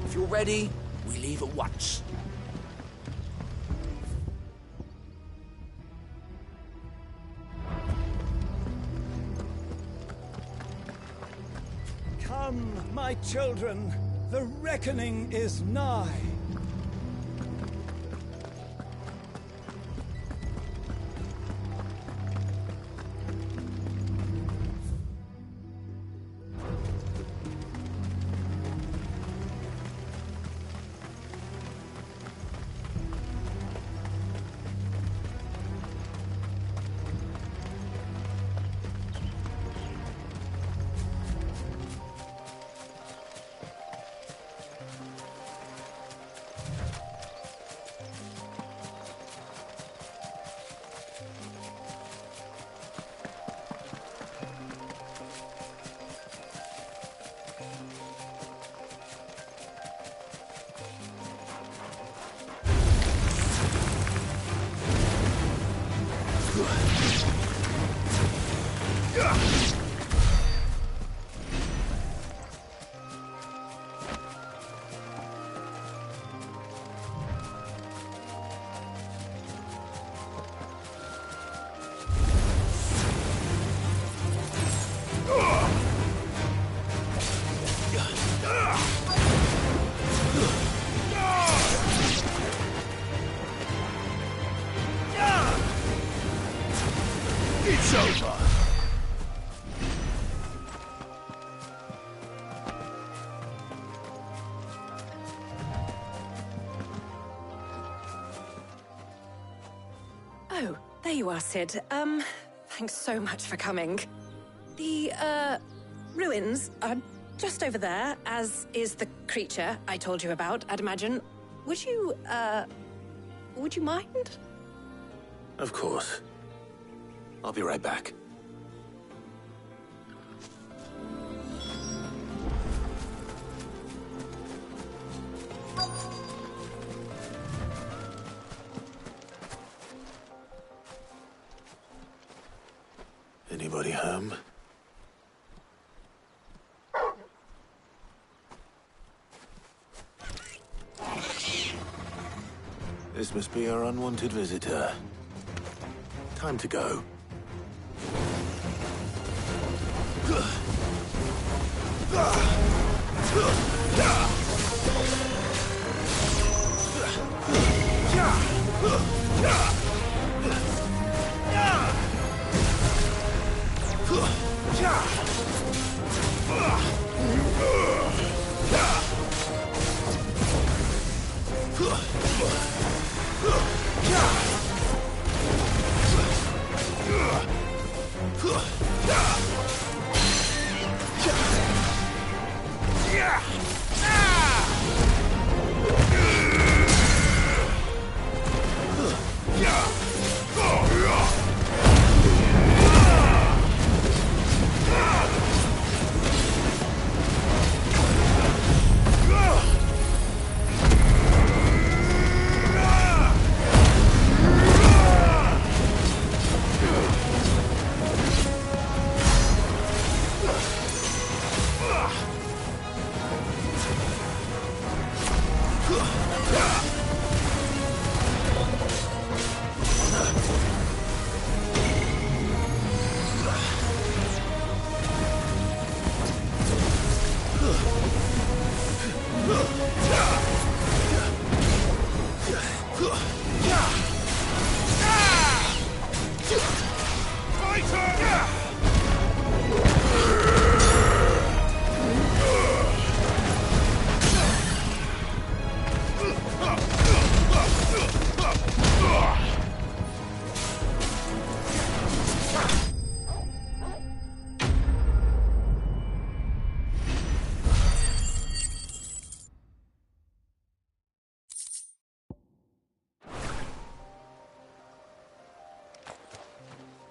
If you're ready, we leave at once. Come, my children, the reckoning is nigh. It's over. Oh, there you are, Cid. Thanks so much for coming. The, ruins are just over there, as is the creature I told you about, I'd imagine. Would you mind? Of course. I'll be right back. Anybody home? This must be our unwanted visitor. Time to go.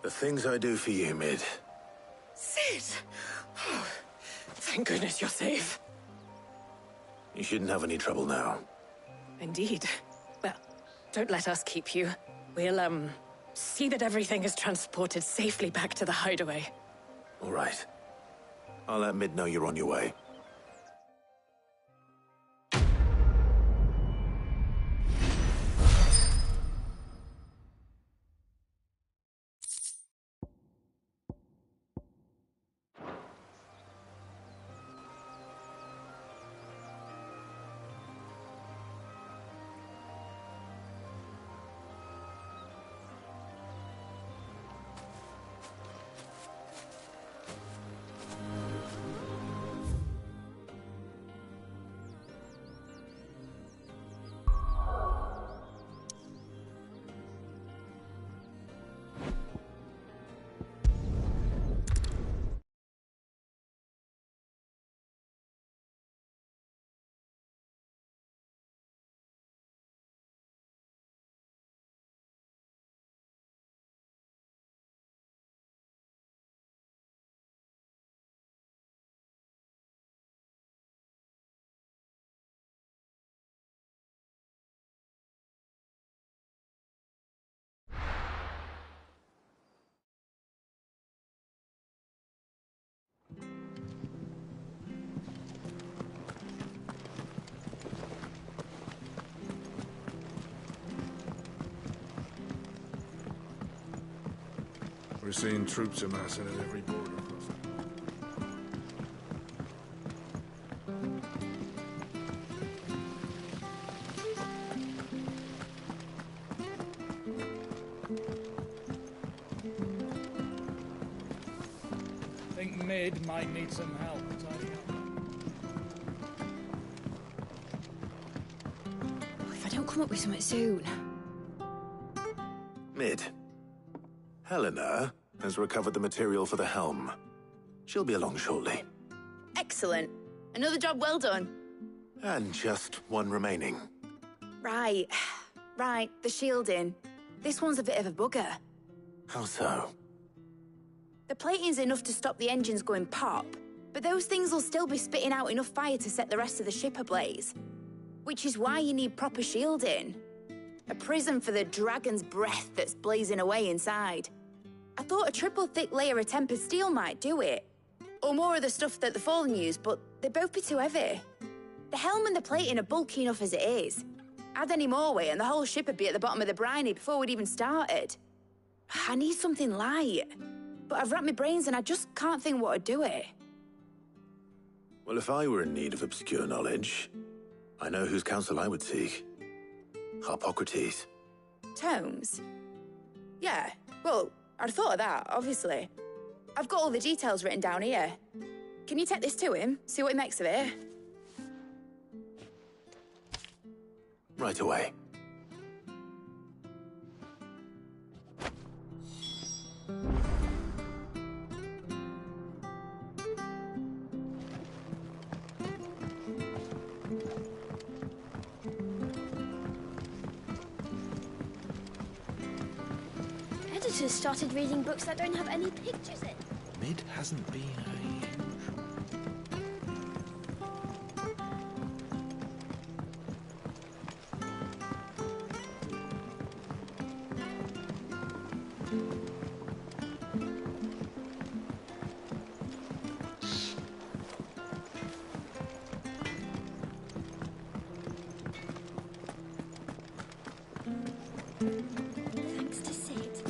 The things I do for you, Mid. Cid! Oh, thank goodness you're safe. You shouldn't have any trouble now. Indeed. Well, don't let us keep you. We'll, see that everything is transported safely back to the hideaway. All right. I'll let Mid know you're on your way. We're seeing troops amassing at every border crossing. I think Mid might need some help tidying up. If I don't come up with something soon. Mid. Helena has recovered the material for the helm. She'll be along shortly. Excellent. Another job well done. And just one remaining. Right. Right, the shielding. This one's a bit of a bugger. How so? The plating's enough to stop the engines going pop, but those things will still be spitting out enough fire to set the rest of the ship ablaze. Which is why you need proper shielding. A prison for the dragon's breath that's blazing away inside. I thought a triple thick layer of tempered steel might do it. Or more of the stuff that the Fallen use, but they'd both be too heavy. The helm and the plating are bulky enough as it is. Add any more weight and the whole ship would be at the bottom of the briny before we'd even started. I need something light. But I've racked my brains and I just can't think what would do it. Well, if I were in need of obscure knowledge, I know whose counsel I would seek. Harpocrates. Tomes? Yeah, well, I'd thought of that, obviously. I've got all the details written down here. Can you take this to him, see what he makes of it? Right away. Editors started reading books that don't have any pictures in. Mid hasn't been a huge... Thanks to Sid.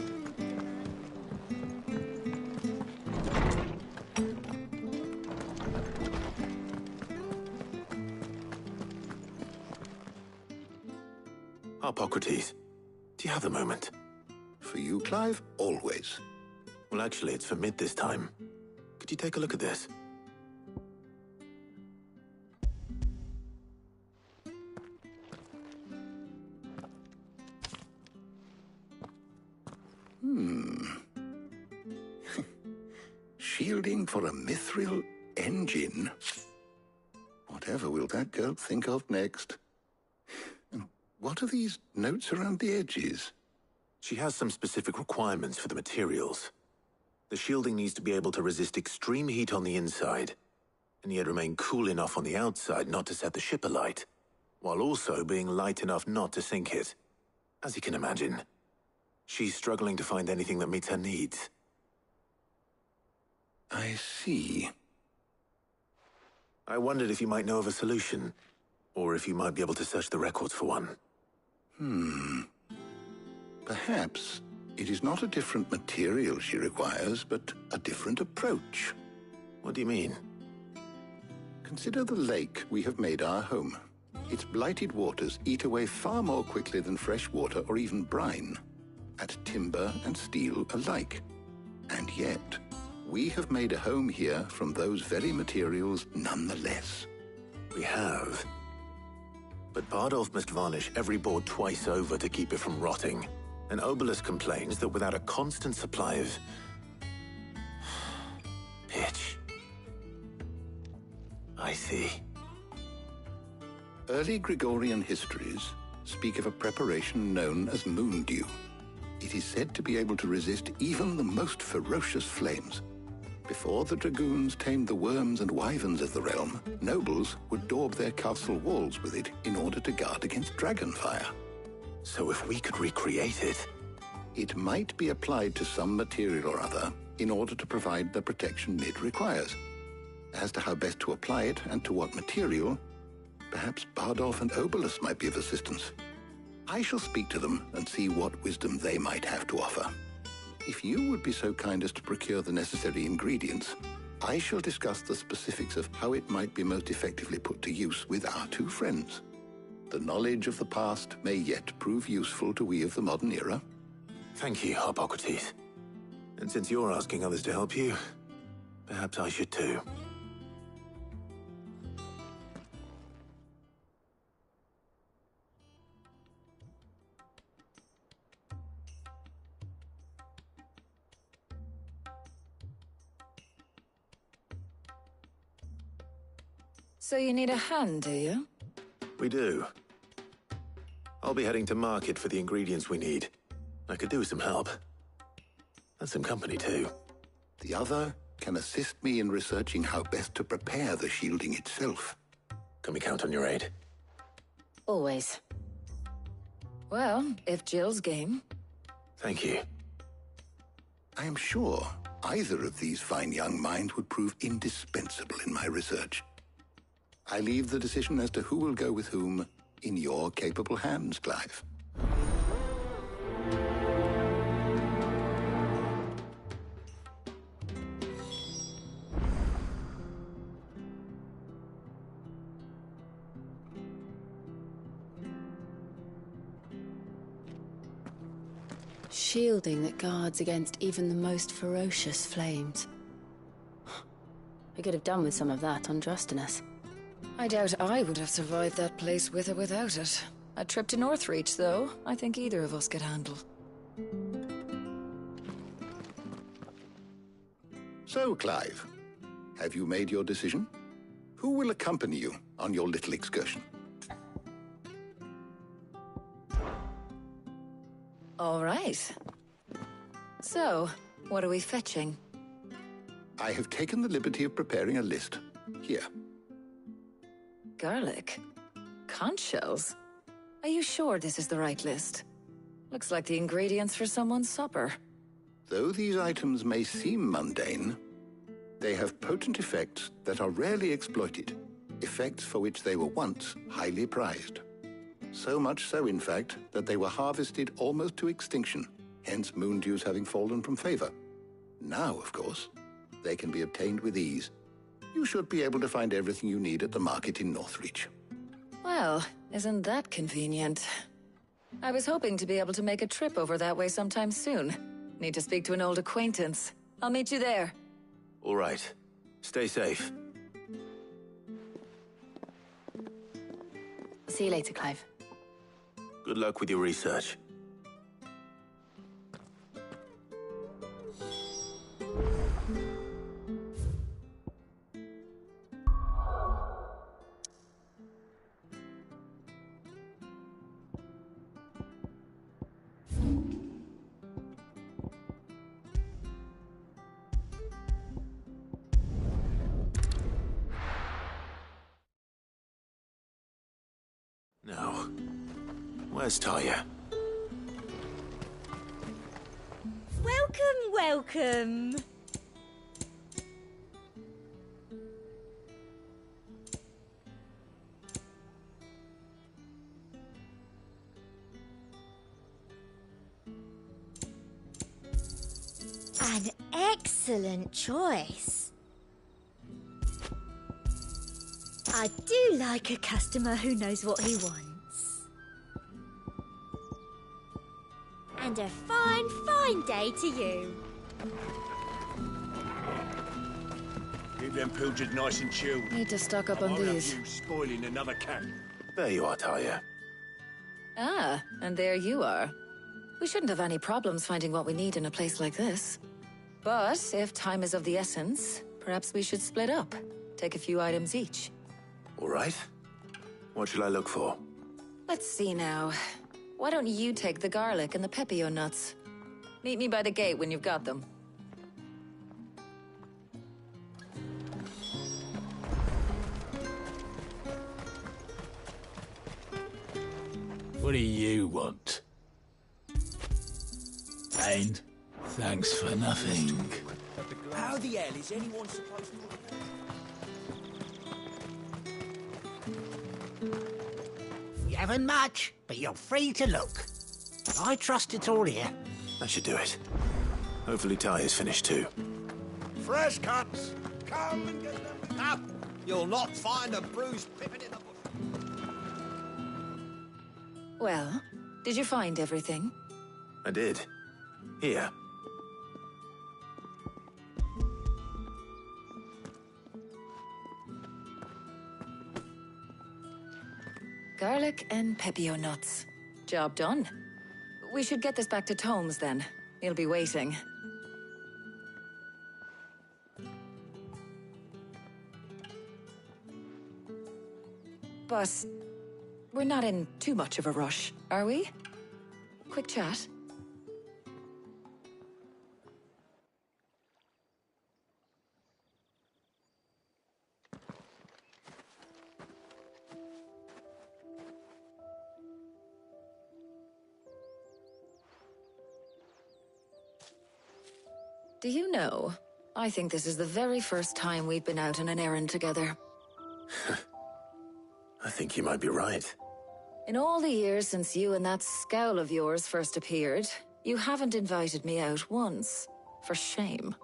Harpocrates, do you have a moment? For you, Clive, always. Well, actually, it's for Mid this time. Could you take a look at this? Shielding for a mithril engine? Whatever will that girl think of next? And what are these notes around the edges? She has some specific requirements for the materials. The shielding needs to be able to resist extreme heat on the inside, and yet remain cool enough on the outside not to set the ship alight, while also being light enough not to sink it. As you can imagine, she's struggling to find anything that meets her needs. I see. I wondered if you might know of a solution, or if you might be able to search the records for one. Perhaps it is not a different material she requires, but a different approach. What do you mean? Consider the lake we have made our home. Its blighted waters eat away far more quickly than fresh water or even brine, at timber and steel alike. And yet, we have made a home here from those very materials nonetheless. We have. But Bardolph must varnish every board twice over to keep it from rotting. And Obelus complains that without a constant supply of... pitch. I see. Early Gregorian histories speak of a preparation known as moondew. It is said to be able to resist even the most ferocious flames. Before the dragoons tamed the worms and wyverns of the realm, nobles would daub their castle walls with it in order to guard against dragonfire. So if we could recreate it... It might be applied to some material or other in order to provide the protection Mid requires. As to how best to apply it and to what material, perhaps Bardolph and Obelus might be of assistance. I shall speak to them and see what wisdom they might have to offer. If you would be so kind as to procure the necessary ingredients, I shall discuss the specifics of how it might be most effectively put to use with our two friends. The knowledge of the past may yet prove useful to we of the modern era. Thank you, Hippocrates. And since you're asking others to help you, perhaps I should too. So you need a hand, do you? We do. I'll be heading to market for the ingredients we need. I could do with some help. And some company, too. The other can assist me in researching how best to prepare the shielding itself. Can we count on your aid? Always. Well, if Jill's game. Thank you. I am sure either of these fine young minds would prove indispensable in my research. I leave the decision as to who will go with whom in your capable hands, Clive. Shielding that guards against even the most ferocious flames. I could have done with some of that on Drustinus. I doubt I would have survived that place with or without it. A trip to Northreach, though, I think either of us could handle. So, Clive, have you made your decision? Who will accompany you on your little excursion? All right. So, what are we fetching? I have taken the liberty of preparing a list. Here. Garlic? Conch shells? Are you sure this is the right list? Looks like the ingredients for someone's supper. Though these items may seem mundane, they have potent effects that are rarely exploited, effects for which they were once highly prized. So much so, in fact, that they were harvested almost to extinction, hence moondews having fallen from favor. Now, of course, they can be obtained with ease. You should be able to find everything you need at the market in Northreach. Well, isn't that convenient? I was hoping to be able to make a trip over that way sometime soon. Need to speak to an old acquaintance. I'll meet you there. All right. Stay safe. See you later, Clive. Good luck with your research. Now, where's Talia? Welcome. An excellent choice. I do like a customer who knows what he wants. And a fine day to you. Keep them pilchards nice and chilled. Need to stock up on I won't have these. you spoiling another cat. There you are, Talia. Ah, and there you are. We shouldn't have any problems finding what we need in a place like this. But if time is of the essence, perhaps we should split up. Take a few items each. All right. What should I look for? Let's see now. Why don't you take the garlic and the pepio nuts? Meet me by the gate when you've got them. What do you want? And thanks for nothing. How the hell is anyone supposed to... You haven't much, but you're free to look. I trust it's all here. That should do it. Hopefully Ty is finished too. Fresh cuts! Come and get them now! You'll not find a bruised pippin in the bush. Well, did you find everything? I did. Here. Garlic and pepio nuts. Job done. We should get this back to Tomes then. He'll be waiting. But we're not in too much of a rush, are we? Quick chat. Do you know, I think this is the very first time we've been out on an errand together. I think you might be right. In all the years since you and that scowl of yours first appeared, you haven't invited me out once. For shame.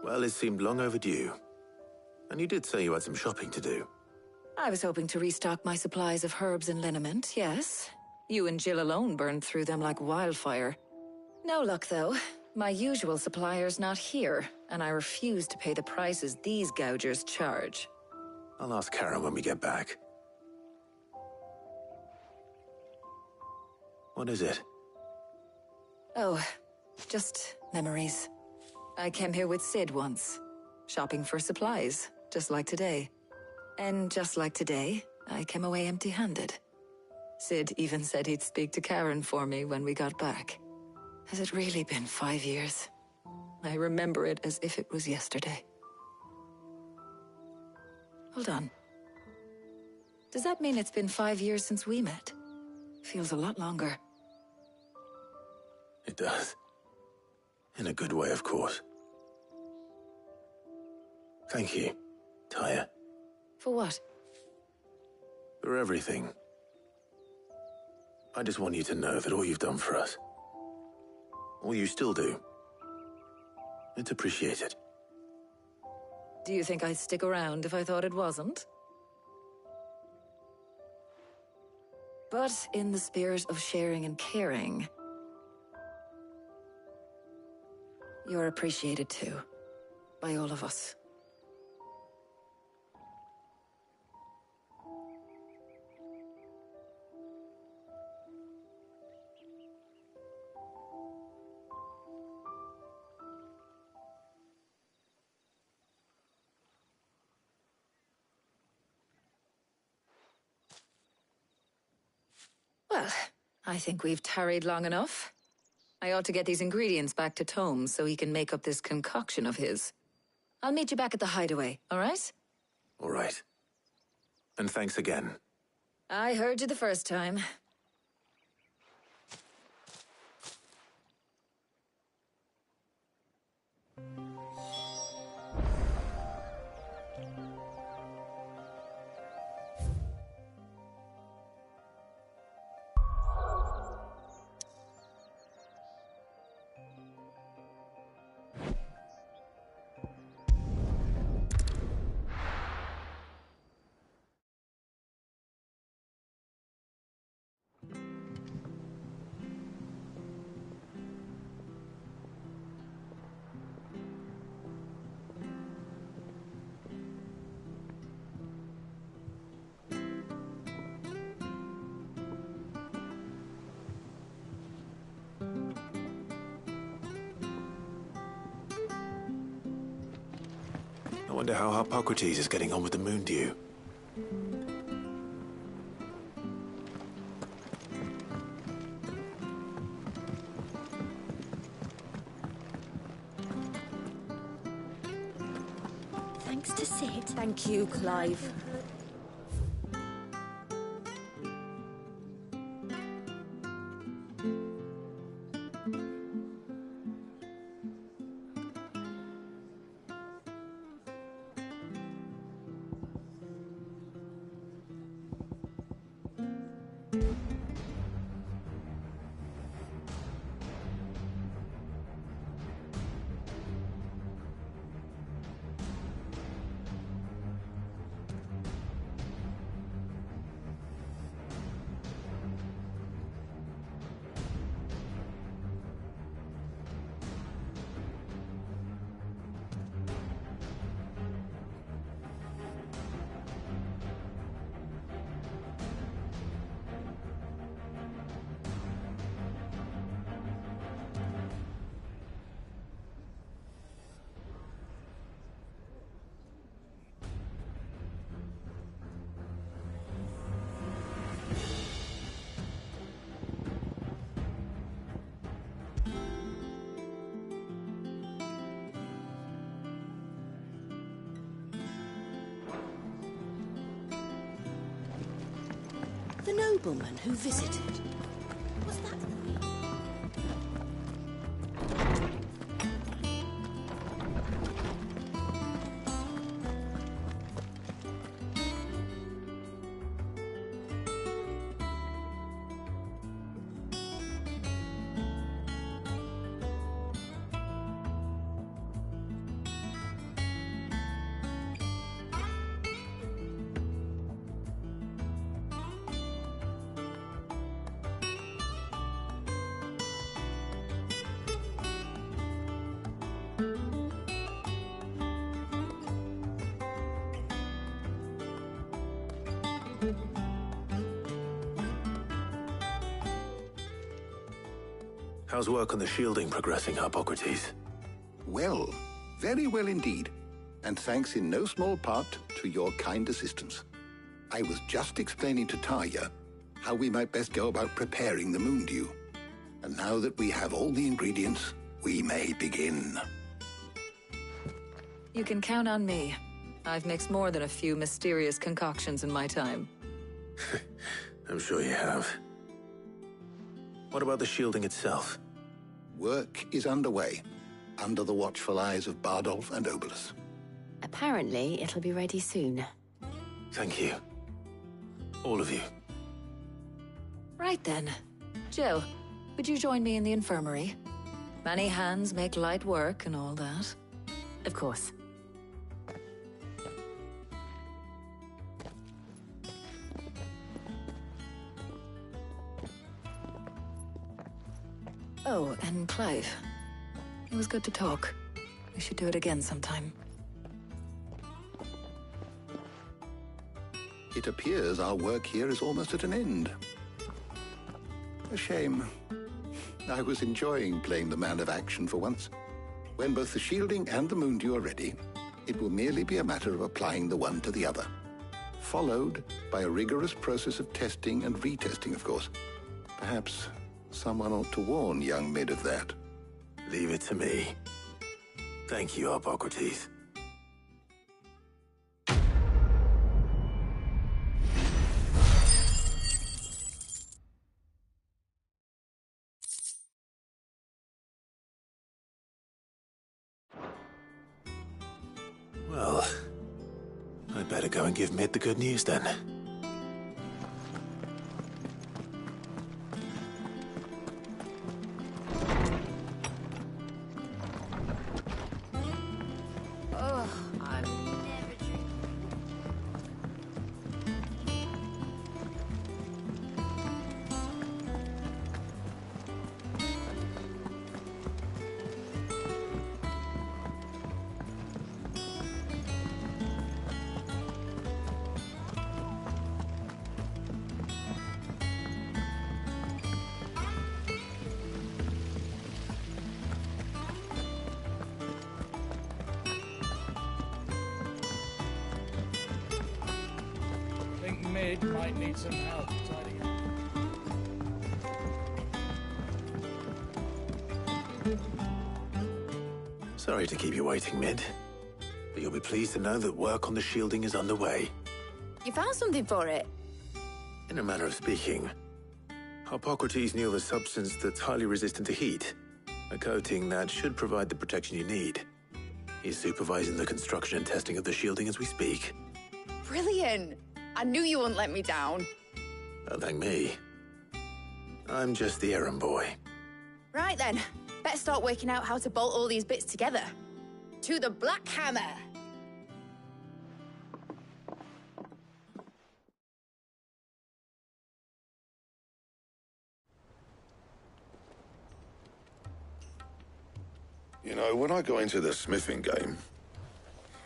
Well, it seemed long overdue. And you did say you had some shopping to do. I was hoping to restock my supplies of herbs and liniment, yes. You and Jill alone burned through them like wildfire. No luck, though. My usual supplier's not here, and I refuse to pay the prices these gougers charge. I'll ask Karen when we get back. What is it? Oh, just memories. I came here with Sid once, shopping for supplies, just like today. And just like today, I came away empty-handed. Sid even said he'd speak to Karen for me when we got back. Has it really been 5 years? I remember it as if it was yesterday. Hold on. Does that mean it's been 5 years since we met? Feels a lot longer. It does. In a good way, of course. Thank you, Tyre. For what? For everything. I just want you to know that all you've done for us, all you still do, it's appreciated. Do you think I'd stick around if I thought it wasn't? But in the spirit of sharing and caring, you're appreciated too, by all of us. Well, I think we've tarried long enough. I ought to get these ingredients back to Tomes so he can make up this concoction of his. I'll meet you back at the hideaway, all right? All right. And thanks again. I heard you the first time. I wonder how Harpocrates is getting on with the Moondew. Thanks to Sid. Thank you, Clive. nobleman who visited. Was that... How's work on the shielding progressing, Harpocrates? Well, very well indeed. And thanks in no small part to your kind assistance. I was just explaining to Tarja how we might best go about preparing the Moondew. And now that we have all the ingredients, we may begin. You can count on me. I've mixed more than a few mysterious concoctions in my time. I'm sure you have. What about the shielding itself? Work is underway, under the watchful eyes of Bardolph and Obolus. Apparently, it'll be ready soon. Thank you. All of you. Right then. Jill, would you join me in the infirmary? Many hands make light work and all that. Of course. Oh, and Clive. It was good to talk. We should do it again sometime. It appears our work here is almost at an end. A shame. I was enjoying playing the man of action for once. When both the shielding and the Moondew are ready, it will merely be a matter of applying the one to the other. Followed by a rigorous process of testing and retesting, of course. Perhaps someone ought to warn young Mid of that. Leave it to me. Thank you, Harpocrates. Well, I'd better go and give Mid the good news then. Mid might need some help tidying up. Sorry to keep you waiting, Mid. But you'll be pleased to know that work on the shielding is underway. You found something for it? In a manner of speaking, Harpocrates knew of a substance that's highly resistant to heat. A coating that should provide the protection you need. He's supervising the construction and testing of the shielding as we speak. Brilliant! I knew you wouldn't let me down. Don't thank me. I'm just the errand boy. Right then, better start working out how to bolt all these bits together. To the Black Hammer! You know, when I got into the smithing game,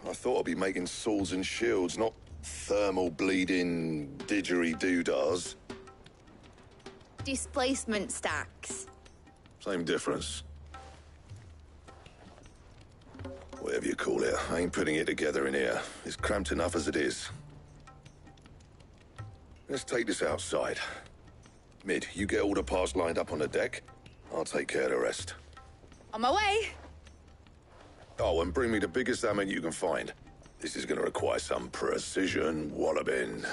I thought I'd be making swords and shields, not thermal bleeding didgeridoo-dahs. Displacement stacks. Same difference. Whatever you call it, I ain't putting it together in here. It's cramped enough as it is. Let's take this outside. Mid, you get all the parts lined up on the deck. I'll take care of the rest. On my way! Oh, and bring me the biggest hammer you can find. This is gonna require some precision walloping.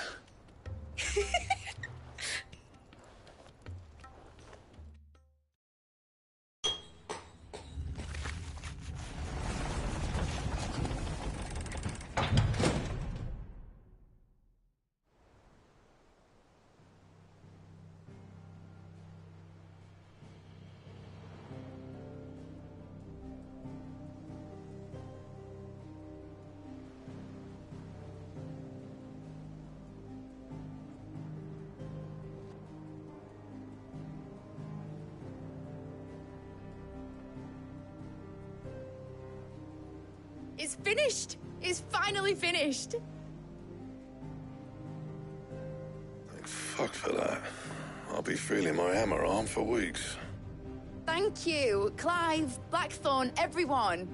finished! It's finally finished! Thank fuck for that. I'll be feeling my hammer arm for weeks. Thank you, Clive, Blackthorn, everyone.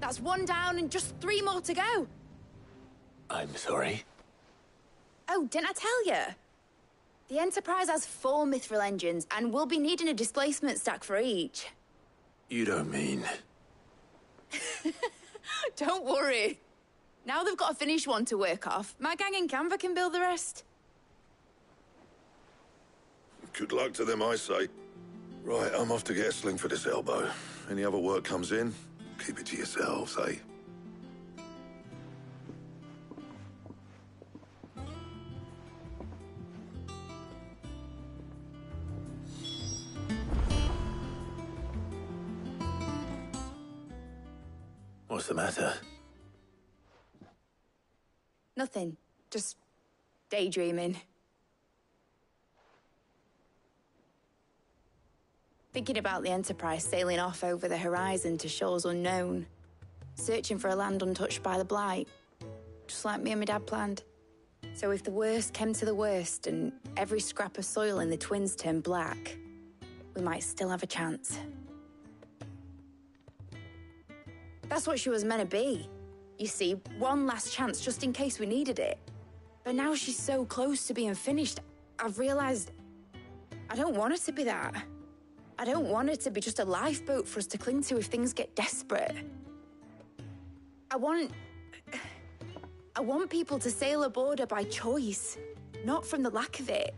That's one down and just 3 more to go. I'm sorry. Oh, didn't I tell you? The Enterprise has 4 mithril engines, and we'll be needing a displacement stack for each. You don't mean... Don't worry. Now they've got a finished one to work off, my gang in Canva can build the rest. Good luck to them, I say. Right, I'm off to get a sling for this elbow. Any other work comes in, keep it to yourselves, eh? What's the matter? Nothing. Just daydreaming. Thinking about the Enterprise sailing off over the horizon to shores unknown. Searching for a land untouched by the Blight. Just like me and my dad planned. So if the worst came to the worst and every scrap of soil in the Twins turned black, we might still have a chance. That's what she was meant to be. You see, one last chance just in case we needed it. But now she's so close to being finished, I've realized I don't want her to be that. I don't want her to be just a lifeboat for us to cling to if things get desperate. I want people to sail aboard her by choice, not from the lack of it.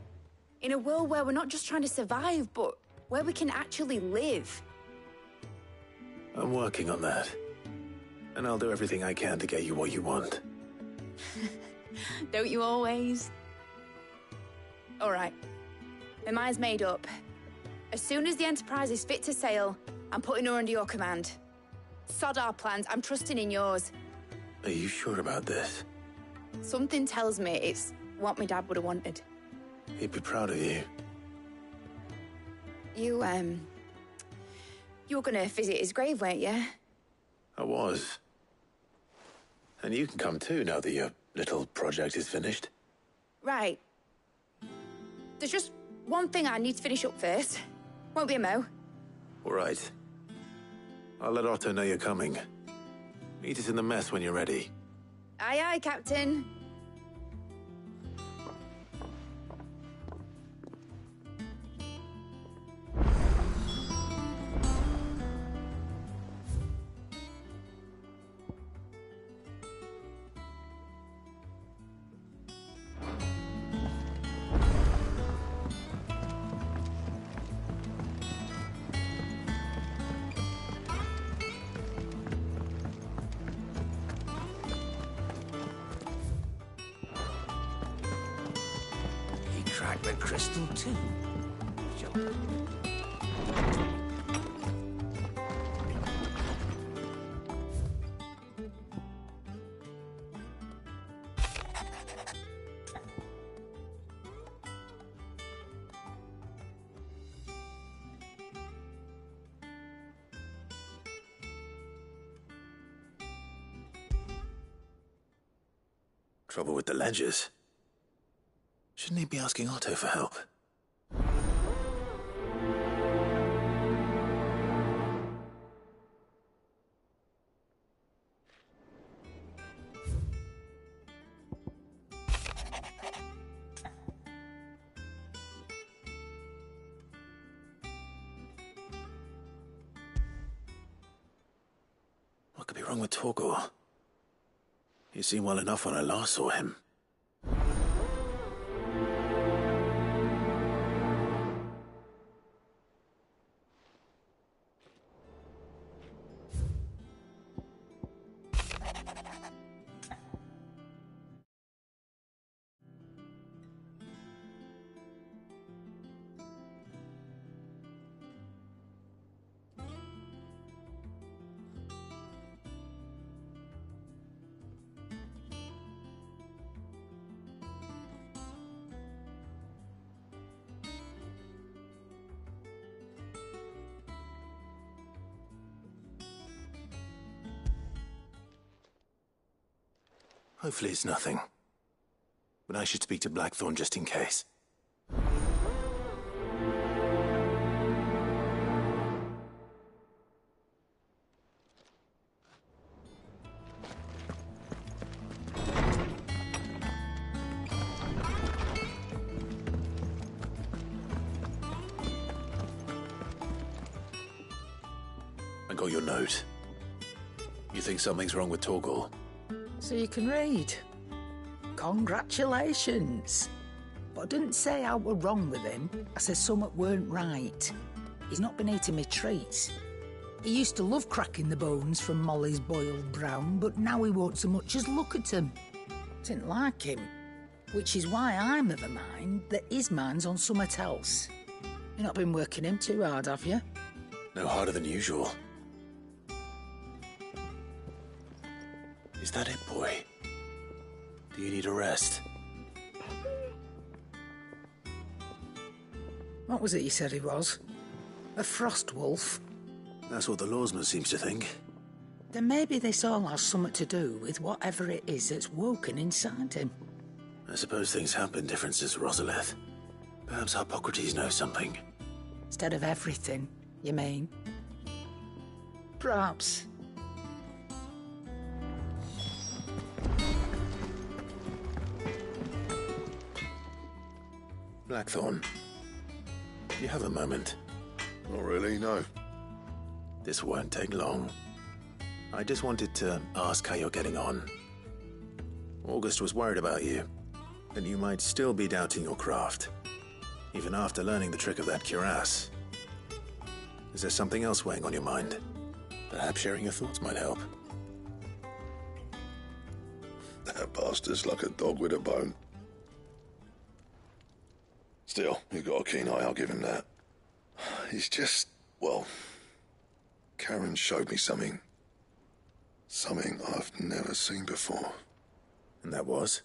In a world where we're not just trying to survive, but where we can actually live. I'm working on that. And I'll do everything I can to get you what you want. Don't you always? All right. My mind's made up. As soon as the Enterprise is fit to sail, I'm putting her under your command. Sod our plans, I'm trusting in yours. Are you sure about this? Something tells me it's what my dad would have wanted. He'd be proud of you. You were gonna visit his grave, weren't you? I was. And you can come too now that your little project is finished. Right. There's just one thing I need to finish up first. Won't be a mo. All right. I'll let Otto know you're coming. Meet us in the mess when you're ready. Aye, aye, Captain. Crack the crystal too. Trouble with the ledgers. Shouldn't he be asking Otto for help? What could be wrong with Torgor? He seemed well enough when I last saw him. Hopefully it's nothing. But I should speak to Blackthorn just in case. I got your note. You think something's wrong with Torgal? So you can read. Congratulations. But I didn't say I were wrong with him. I said something weren't right. He's not been eating me treats. He used to love cracking the bones from Molly's boiled brown, but now he won't so much as look at them. Didn't like him. Which is why I'm of a mind that his mind's on something else. You've not been working him too hard, have you? No harder than usual. Is that it, boy? Do you need a rest? What was it you said he was? A frost wolf? That's what the lawsman seems to think. Then maybe this all has something to do with whatever it is that's woken inside him. I suppose things have been different since Rosalith. Perhaps Hippocrates knows something. Instead of everything, you mean? Perhaps. Blackthorn, do you have a moment? Not really, no. This won't take long. I just wanted to ask how you're getting on. August was worried about you, that you might still be doubting your craft, even after learning the trick of that cuirass. Is there something else weighing on your mind? Perhaps sharing your thoughts might help. That bastard's like a dog with a bone. Still, you've got a keen eye, I'll give him that. He's just, well, Karen showed me something. Something I've never seen before. And that was?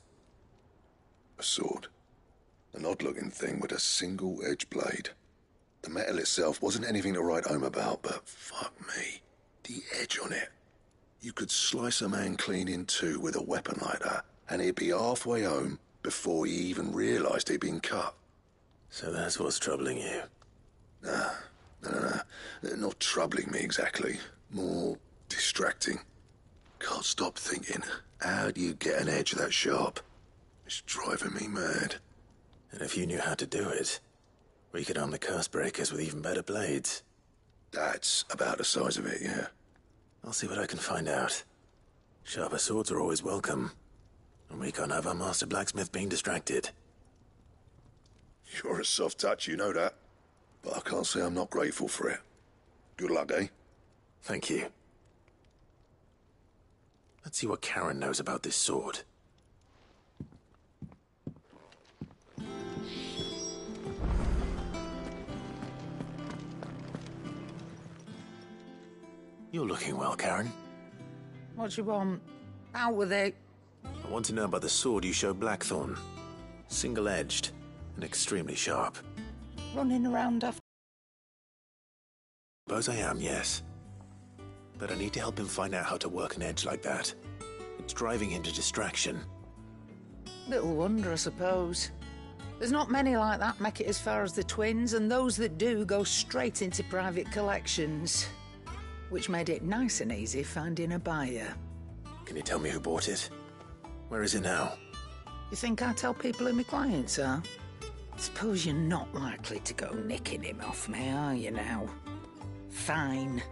A sword. An odd-looking thing with a single-edged blade. The metal itself wasn't anything to write home about, but fuck me, the edge on it. You could slice a man clean in two with a weapon like that, and he'd be halfway home before he even realised he'd been cut. So that's what's troubling you? Nah, not troubling me exactly. More distracting. Can't stop thinking, how do you get an edge that sharp? It's driving me mad. And if you knew how to do it, we could arm the curse breakers with even better blades. That's about the size of it, yeah. I'll see what I can find out. Sharper swords are always welcome. And we can't have our master blacksmith being distracted. You're a soft touch, you know that. But I can't say I'm not grateful for it. Good luck, eh? Thank you. Let's see what Karen knows about this sword. You're looking well, Karen. What do you want? Out with it. I want to know about the sword you showed Blackthorn. Single-edged and extremely sharp. Running around after... Suppose I am, yes. But I need to help him find out how to work an edge like that. It's driving him to distraction. Little wonder, I suppose. There's not many like that make it as far as the twins, and those that do go straight into private collections. Which made it nice and easy finding a buyer. Can you tell me who bought it? Where is it now? You think I tell people who my clients are? Suppose you're not likely to go nicking him off me, are you now? Fine.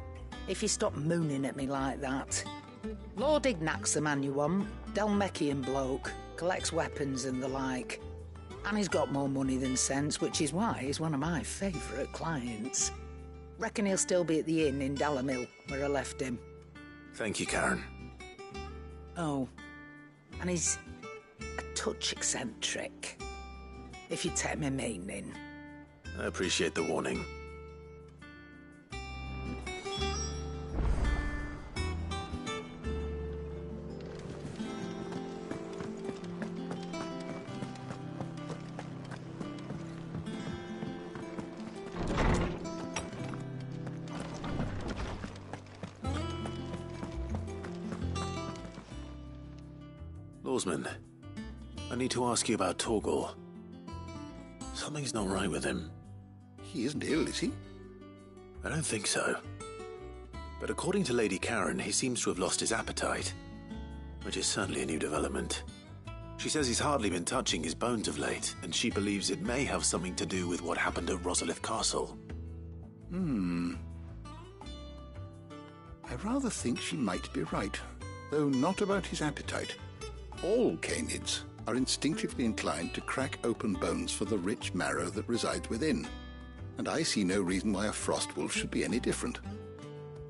If you stop mooning at me like that. Lord Ignac's the man you want. Delmechian bloke. Collects weapons and the like. And he's got more money than sense, which is why he's one of my favourite clients. Reckon he'll still be at the inn in Dalamil, where I left him. Thank you, Karen. Oh, and he's a touch eccentric, if you take my meaning. I appreciate the warning. Oarsman, I need to ask you about Torgal. Something's not right with him. He isn't ill, is he? I don't think so. But according to Lady Karen, he seems to have lost his appetite, which is certainly a new development. She says he's hardly been touching his bones of late, and she believes it may have something to do with what happened at Rosalith Castle. I rather think she might be right, though not about his appetite. All canids are instinctively inclined to crack open bones for the rich marrow that resides within, and I see no reason why a frostwolf should be any different.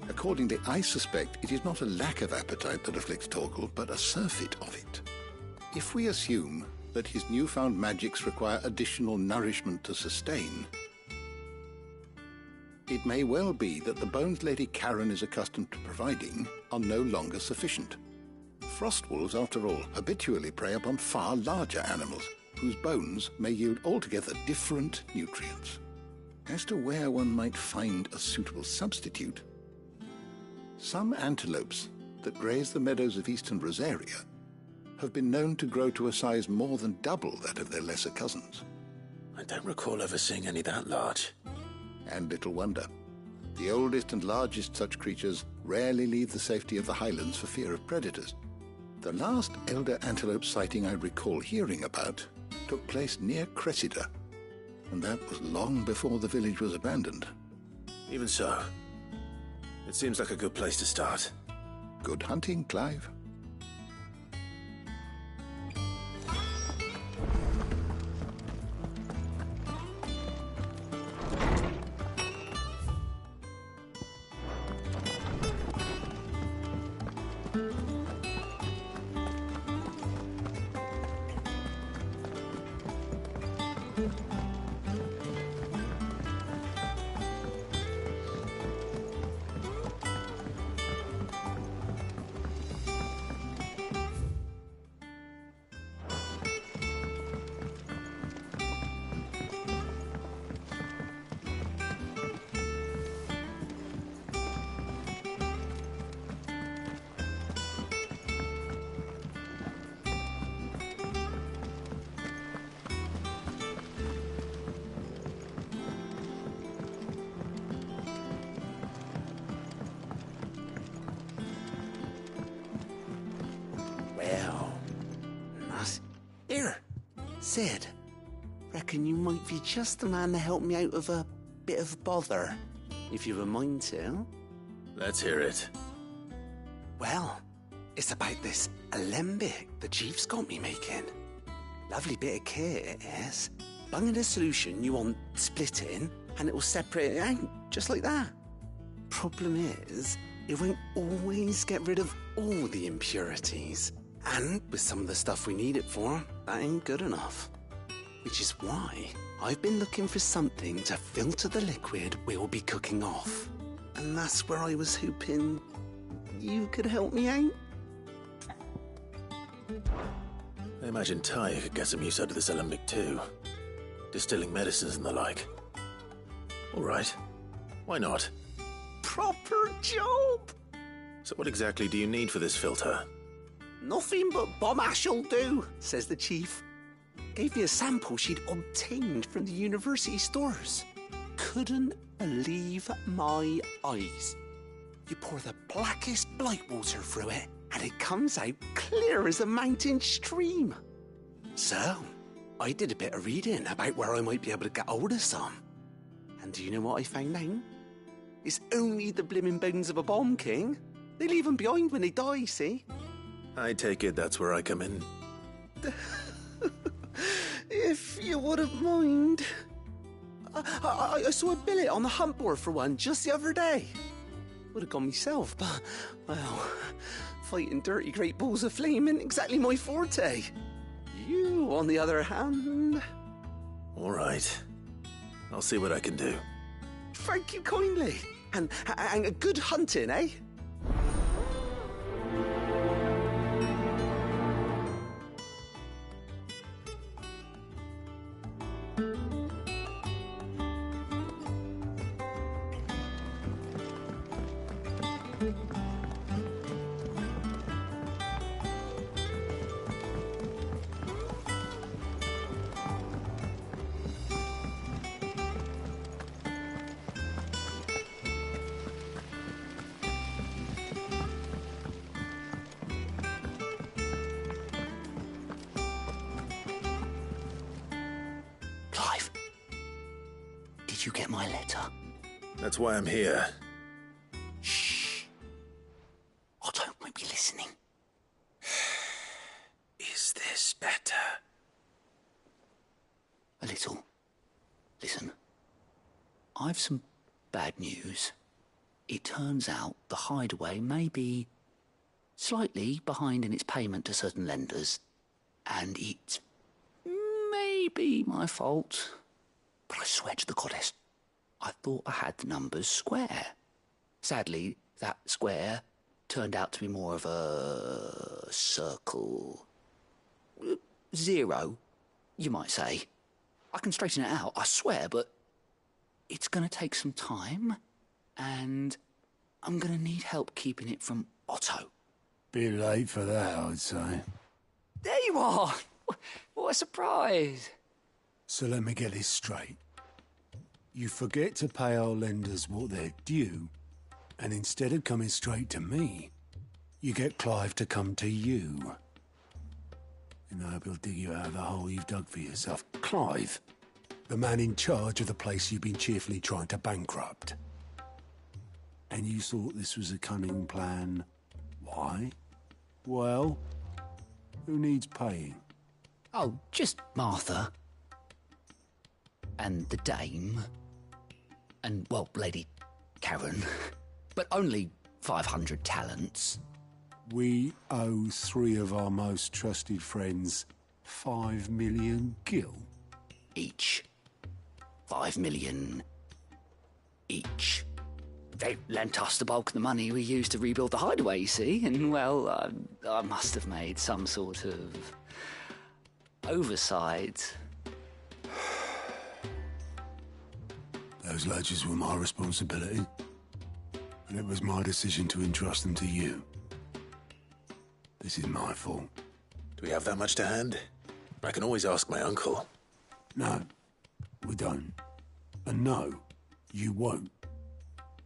Accordingly, I suspect it is not a lack of appetite that afflicts Torgal, but a surfeit of it. If we assume that his newfound magics require additional nourishment to sustain, it may well be that the bones Lady Karen is accustomed to providing are no longer sufficient. Frostwolves, after all, habitually prey upon far larger animals, whose bones may yield altogether different nutrients. As to where one might find a suitable substitute, some antelopes that graze the meadows of eastern Rosaria have been known to grow to a size more than double that of their lesser cousins. I don't recall ever seeing any that large. And little wonder. The oldest and largest such creatures rarely leave the safety of the highlands for fear of predators. The last elder antelope sighting I recall hearing about took place near Cressida, and that was long before the village was abandoned. Even so, it seems like a good place to start. Good hunting, Clive. Here, Sid. Reckon you might be just the man to help me out of a bit of bother, if you've a mind to. Let's hear it. Well, it's about this alembic the chief's got me making. Lovely bit of kit it is. Bung in a solution you want splitting, and it will separate it out, just like that. Problem is, it won't always get rid of all the impurities. And with some of the stuff we need it for, that ain't good enough. Which is why I've been looking for something to filter the liquid we'll be cooking off. And that's where I was hoping you could help me out. I imagine Ty could get some use out of this alembic too. Distilling medicines and the like. All right. Why not? Proper job! So what exactly do you need for this filter? Nothing but bomb ash'll do, says the chief. Gave me a sample she'd obtained from the university stores. Couldn't believe my eyes. You pour the blackest blight water through it, and it comes out clear as a mountain stream. So, I did a bit of reading about where I might be able to get hold of some. And do you know what I found out? It's only the blimmin' bones of a bomb king. They leave them behind when they die, see? I take it that's where I come in. If you wouldn't mind. I saw a billet on the hunt board for one just the other day. Would have gone myself, but, well, fighting dirty great balls of flame isn't exactly my forte. You, on the other hand... All right. I'll see what I can do. Thank you kindly. And good hunting, eh? Did you get my letter? That's why I'm here. Shh. Otto might be listening. Is this better? A little. Listen. I've some bad news. It turns out the Hideaway may be slightly behind in its payment to certain lenders, and it may be my fault. But I swear to the goddess, I thought I had the numbers square. Sadly, that square turned out to be more of a circle. 0, you might say. I can straighten it out, I swear, but it's going to take some time, and I'm going to need help keeping it from Otto. Bit late for that, I'd say. There you are! What a surprise! So let me get this straight. You forget to pay our lenders what they're due, and instead of coming straight to me, you get Clive to come to you. And I hope he'll dig you out of the hole you've dug for yourself. Clive, the man in charge of the place you've been cheerfully trying to bankrupt. And you thought this was a cunning plan. Why? Well, who needs paying? Oh, just Martha. And the dame. And, well, Lady Karen. But only 500 talents. We owe 3 of our most trusted friends 5 million gil. Each. 5 million each. They lent us the bulk of the money we used to rebuild the Hideaway, you see, and, well, I must have made some sort of oversight. Those ledgers were my responsibility, and it was my decision to entrust them to you. This is my fault. Do we have that much to hand? I can always ask my uncle. No, we don't. And no, you won't.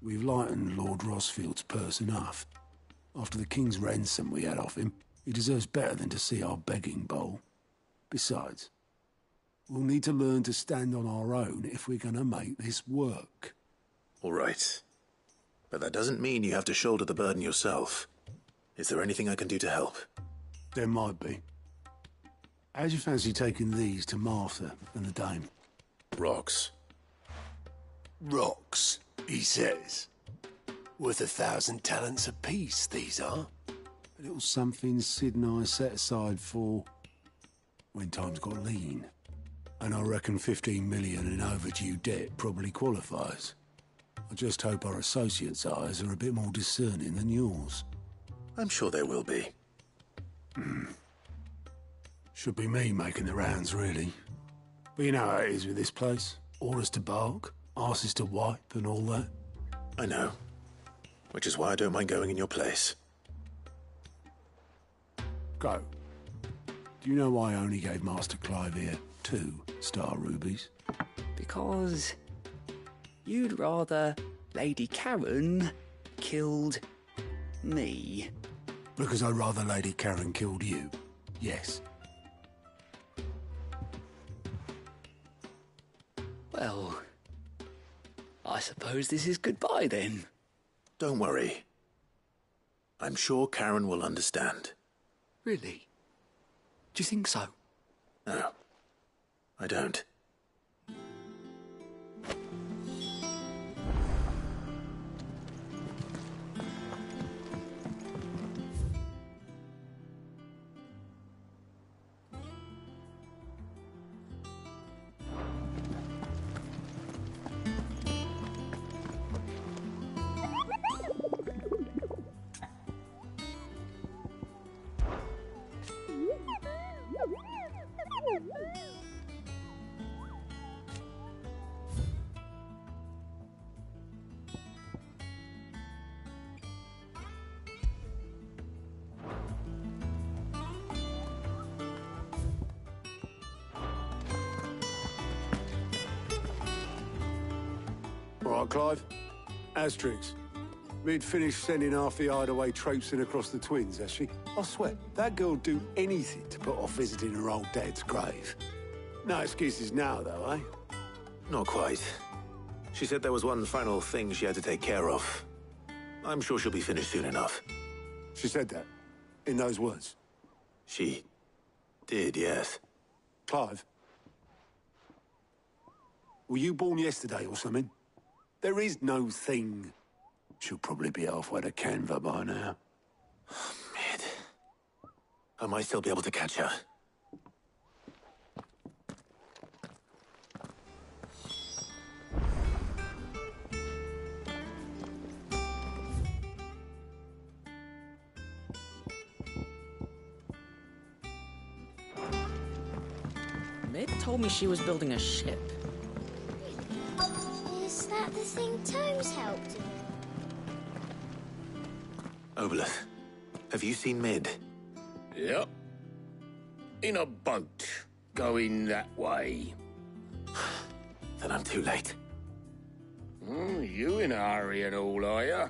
We've lightened Lord Rosfield's purse enough. After the king's ransom we had off him, he deserves better than to see our begging bowl. Besides, we'll need to learn to stand on our own if we're going to make this work. All right. But that doesn't mean you have to shoulder the burden yourself. Is there anything I can do to help? There might be. How'd you fancy taking these to Martha and the dame? Rocks. Rocks, he says. Worth 1,000 talents apiece, these are. A little something Sid and I set aside for when times got lean. And I reckon 15 million in overdue debt probably qualifies. I just hope our associates' eyes are a bit more discerning than yours. I'm sure they will be. Should be me making the rounds, really. But you know how it is with this place. Orders to bark, arses to wipe, and all that. I know. Which is why I don't mind going in your place. Go. Do you know why I only gave Master Clive here 2 star rubies? Because you'd rather Lady Karen killed me. Because I'd rather Lady Karen killed you. Yes. Well, I suppose this is goodbye then. Don't worry. I'm sure Karen will understand. Really? Do you think so? No, I don't. All right, Clive. Asterix. We'd finished sending half the Hideaway traipsing across the Twins, has she? I swear, that girl'd do anything to put off visiting her old dad's grave. No excuses now, though, eh? Not quite. She said there was one final thing she had to take care of. I'm sure she'll be finished soon enough. She said that? In those words? She did, yes. Clive? Were you born yesterday or something? There is no thing. She'll probably be halfway to Canva by now. Mid. I might still be able to catch her. Mid told me she was building a ship. Is that the thing Tomes helped with? Obolus, have you seen Mid? Yep. In a boat, going that way. Then I'm too late. You in a hurry and all, are you?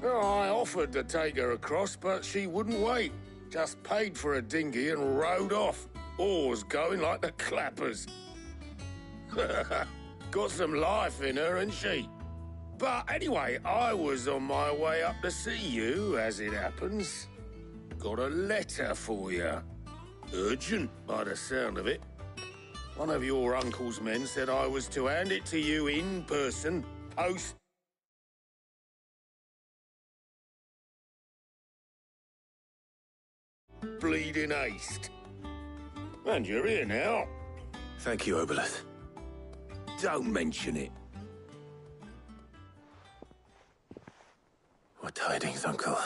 Oh, I offered to take her across, but she wouldn't wait. Just paid for a dinghy and rowed off. Oars going like the clappers. Got some life in her, ain't she? But anyway, I was on my way up to see you, as it happens. Got a letter for you. Urgent, by the sound of it. One of your uncle's men said I was to hand it to you in person, post. Bleeding haste. And you're here now. Thank you, Obolus. Don't mention it. What tidings, Uncle?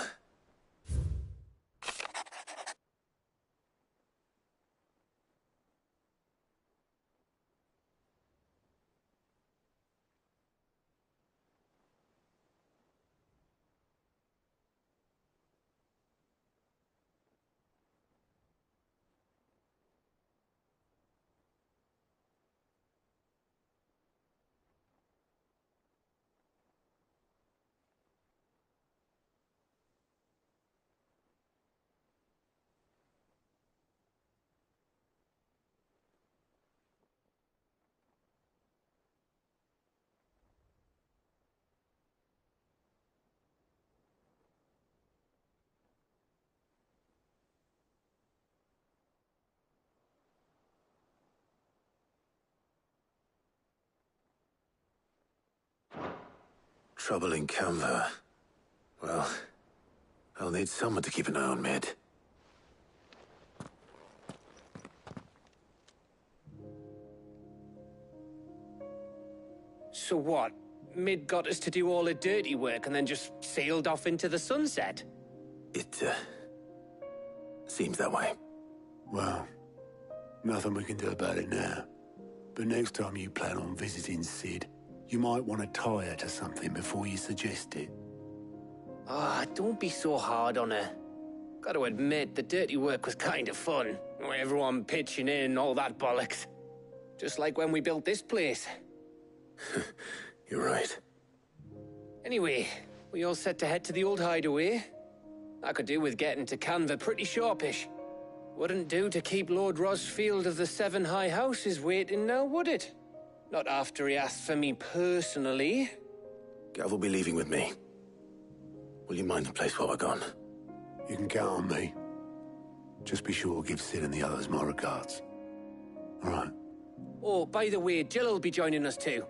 Trouble in Canva. Well, I'll need someone to keep an eye on Mid. So what? Mid got us to do all the dirty work and then just sailed off into the sunset? It, seems that way. Well, nothing we can do about it now. But next time you plan on visiting Sid, you might want to tie her to something before you suggest it. Ah, don't be so hard on her. Got to admit, the dirty work was kind of fun. Everyone pitching in and all that bollocks. Just like when we built this place. You're right. Anyway, we all set to head to the old hideaway. I could do with getting to Canva pretty sharpish. Wouldn't do to keep Lord Rosfield of the Seven High Houses waiting now, would it? Not after he asked for me personally. Gav will be leaving with me. Will you mind the place while we're gone? You can count on me. Just be sure to give Sid and the others my regards. All right. Oh, by the way, Jill will be joining us too.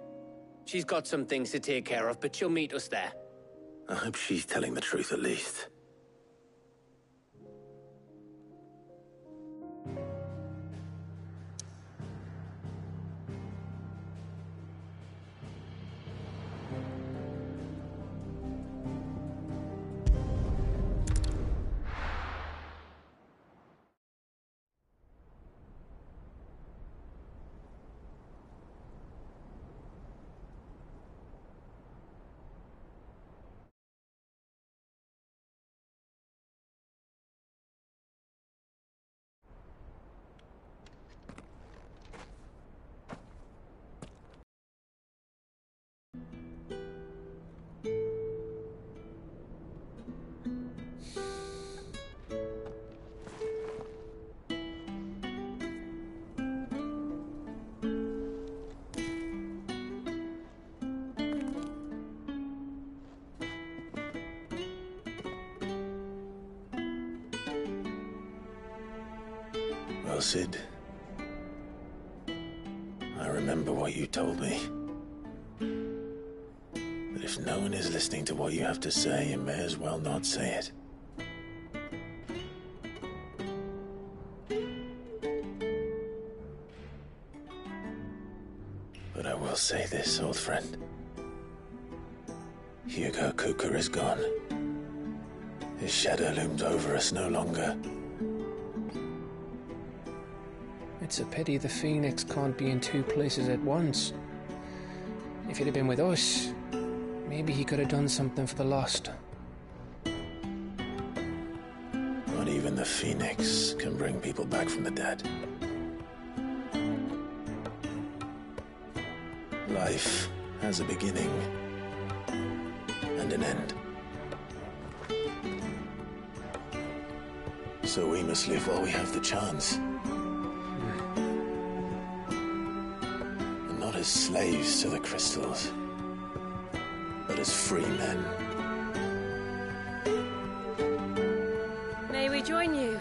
She's got some things to take care of, but she'll meet us there. I hope she's telling the truth at least. well, Sid. I remember what you told me. But if no one is listening to what you have to say, you may as well not say it. But I will say this, old friend. Hugo Kuka is gone. His shadow looms over us no longer. It's a pity the Phoenix can't be in two places at once. If he'd have been with us, maybe he could have done something for the lost. Not even the Phoenix can bring people back from the dead. Life has a beginning and an end. So we must live while we have the chance. And not as slaves to the crystals, but as free men. May we join you?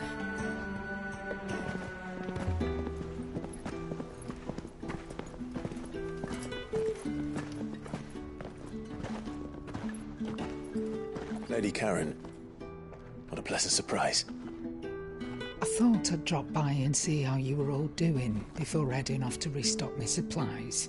Lady Karen, what a pleasant surprise. I thought I'd drop by and see how you were all doing before heading off to restock my supplies.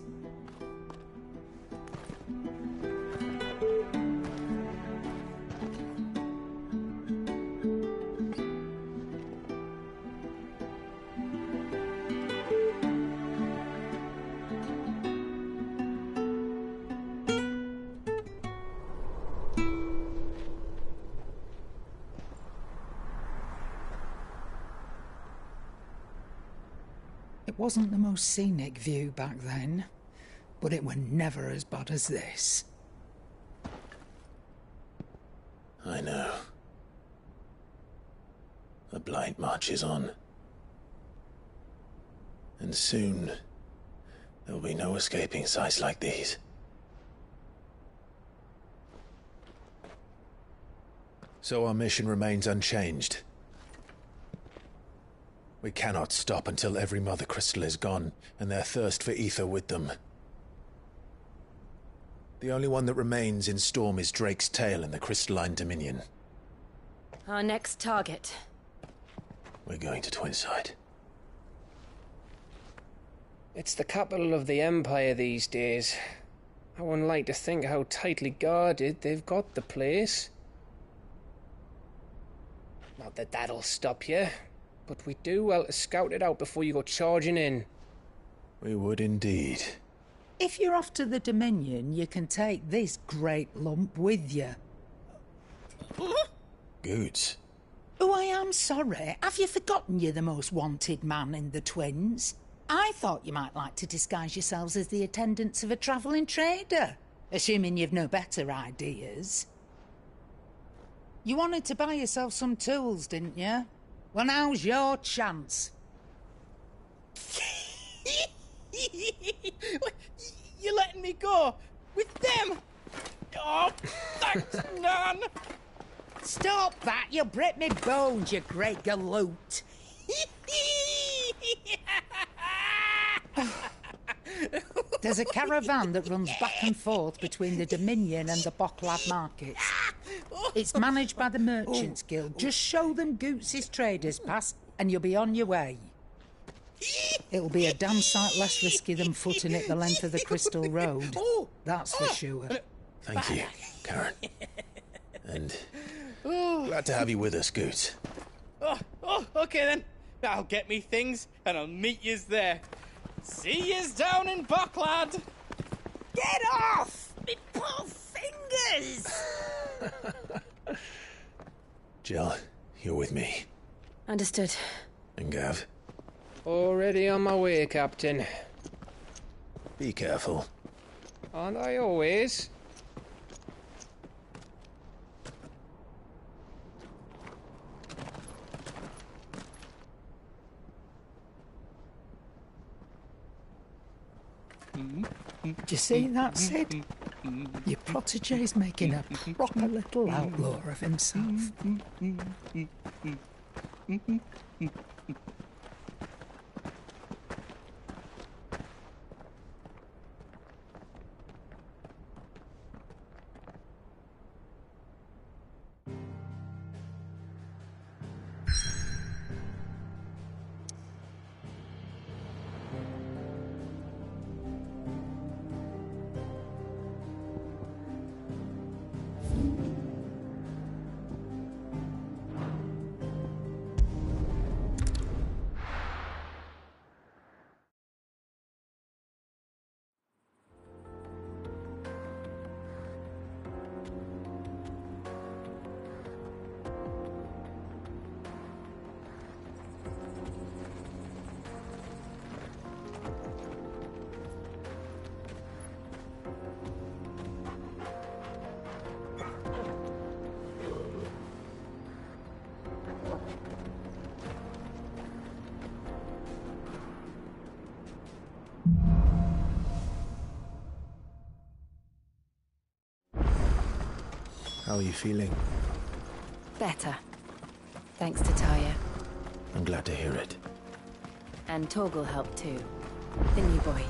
It wasn't the most scenic view back then, but it were never as bad as this. I know. The Blight marches on. And soon, there will be no escaping sights like these. So our mission remains unchanged. We cannot stop until every Mother Crystal is gone, and their thirst for ether with them. The only one that remains in Storm is Drake's Tail in the Crystalline Dominion. Our next target. We're going to Twinside. It's the capital of the Empire these days. I wouldn't like to think how tightly guarded they've got the place. Not that that'll stop you. But we do well to scout it out before you go charging in. We would indeed. If you're off to the Dominion, you can take this great lump with you. Goods. Oh, I am sorry. Have you forgotten you're the most wanted man in the Twins? I thought you might like to disguise yourselves as the attendants of a travelling trader, assuming you've no better ideas. You wanted to buy yourself some tools, didn't you? Well, now's your chance. You're letting me go? With them? Oh, thanks, Nan! Stop that! You'll break me bones, you great galoot! There's a caravan that runs back and forth between the Dominion and the Bocklad markets. It's managed by the Merchants Guild. Just show them Goots' traders pass and you'll be on your way. It'll be a damn sight less risky than footing it the length of the Crystal Road. That's for sure. Thank you, Karen. And glad to have you with us, Goots. Okay then. I'll get me things and I'll meet yous there. See yous down in Bocklad. Get off! Me poor fingers! Jill, you're with me. Understood. And Gav? Already on my way, Captain. Be careful. Aren't I always? Do you see that, Sid? Your protege's making a proper little outlaw of himself. How are you feeling? Better. Thanks to Taya. I'm glad to hear it. And Torgal helped too. The new boy.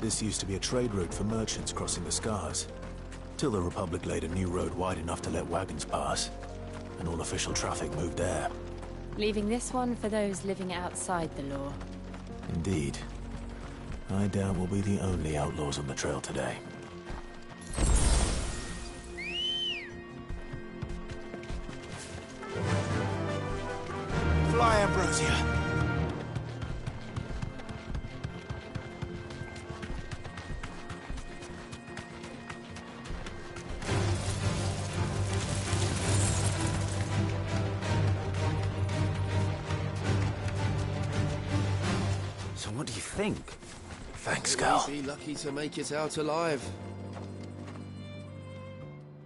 This used to be a trade route for merchants crossing the Scars. Till the Republic laid a new road wide enough to let wagons pass. And all official traffic moved there. Leaving this one for those living outside the law. Indeed. I doubt we'll be the only outlaws on the trail today. Fly, Ambrosia. So what do you think? Thanks, Gal. We'll be lucky to make it out alive.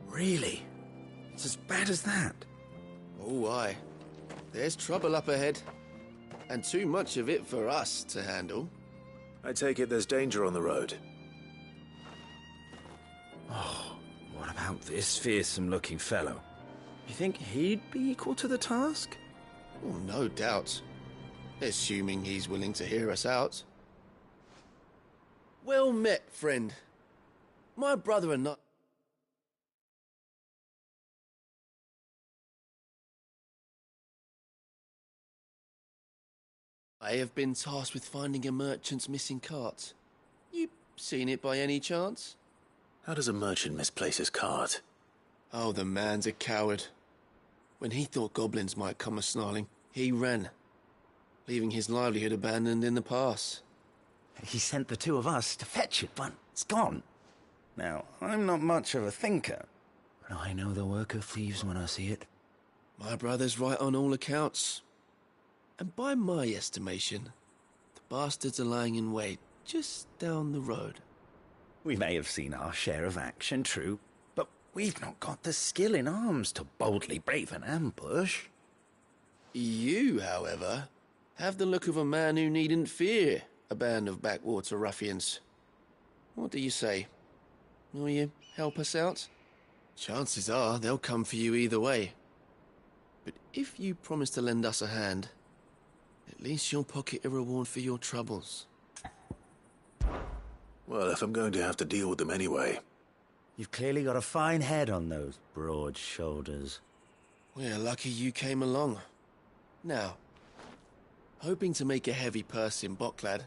Really? It's as bad as that? Oh, aye. There's trouble up ahead. And too much of it for us to handle. I take it there's danger on the road. Oh, what about this fearsome-looking fellow? You think he'd be equal to the task? Oh, no doubt. Assuming he's willing to hear us out. Well met, friend. My brother and I have been tasked with finding a merchant's missing cart. You seen it by any chance? How does a merchant misplace his cart? Oh, the man's a coward. When he thought goblins might come a-snarling, he ran, leaving his livelihood abandoned in the pass. He sent the two of us to fetch it, but it's gone. Now, I'm not much of a thinker, but I know the work of thieves when I see it. My brother's right on all accounts. And by my estimation, the bastards are lying in wait just down the road. We may have seen our share of action, true, but we've not got the skill in arms to boldly brave an ambush. You, however, have the look of a man who needn't fear a band of backwater ruffians. What do you say? Will you help us out? Chances are they'll come for you either way. But if you promise to lend us a hand, at least you'll pocket a reward for your troubles. Well, if I'm going to have to deal with them anyway. You've clearly got a fine head on those broad shoulders. We're lucky you came along. Now, hoping to make a heavy purse in Boklad,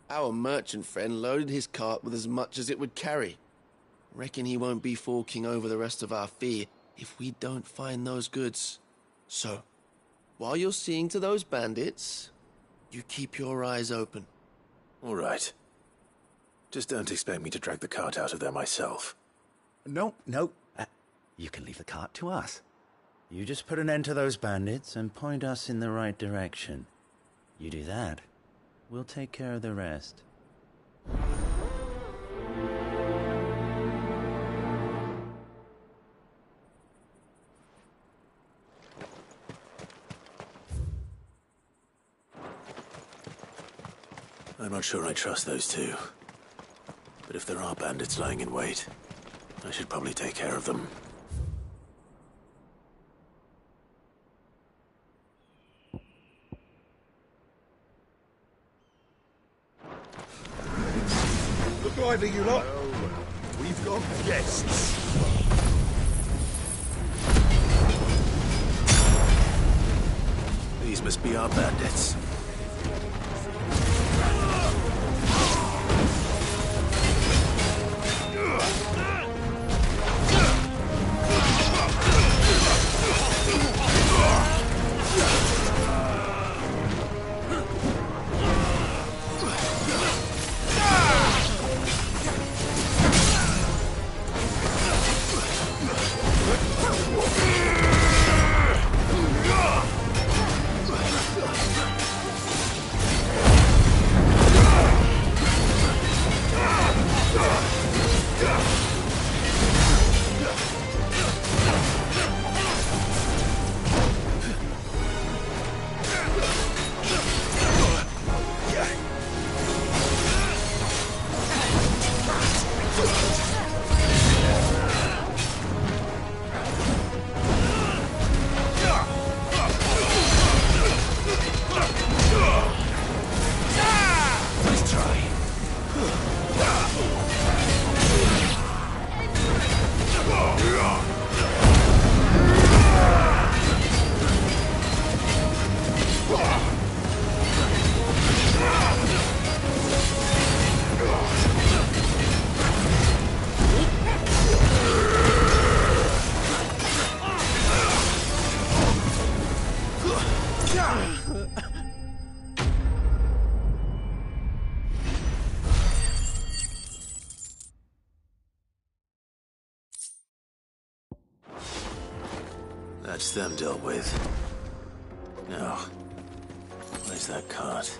our merchant friend loaded his cart with as much as it would carry. Reckon he won't be forking over the rest of our fee if we don't find those goods. So, while you're seeing to those bandits, you keep your eyes open. All right. Just don't expect me to drag the cart out of there myself. No. You can leave the cart to us. You just put an end to those bandits and point us in the right direction. You do that, we'll take care of the rest. I'm not sure I trust those two. But if there are bandits lying in wait, I should probably take care of them. Look lively, you lot. We've got guests. These must be our bandits. That's them dealt with. Now, where's that cart?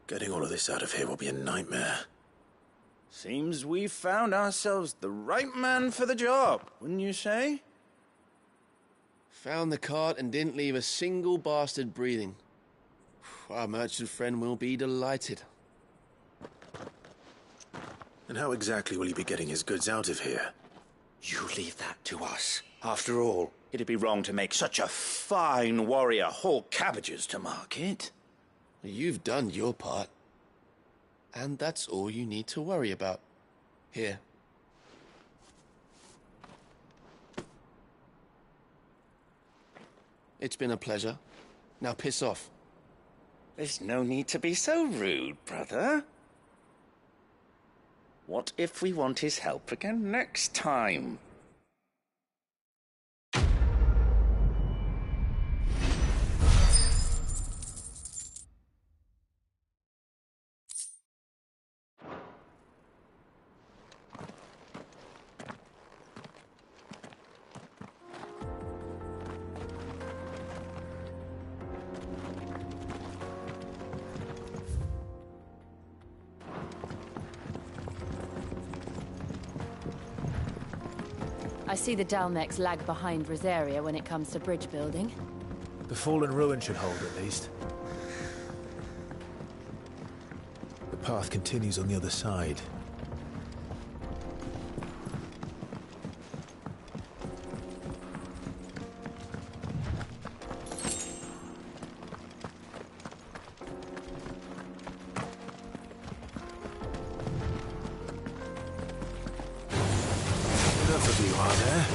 Getting all of this out of here will be a nightmare. Seems we've found ourselves the right man for the job, wouldn't you say? Found the cart and didn't leave a single bastard breathing. Our merchant friend will be delighted. And how exactly will he be getting his goods out of here? You leave that to us. After all, it'd be wrong to make such a fine warrior haul cabbages to market. You've done your part. And that's all you need to worry about. Here. It's been a pleasure. Now piss off. There's no need to be so rude, brother. What if we want his help again next time? I see the Dalmex lag behind Rosaria when it comes to bridge building. The fallen ruin should hold, at least. The path continues on the other side. Enough of you, are there?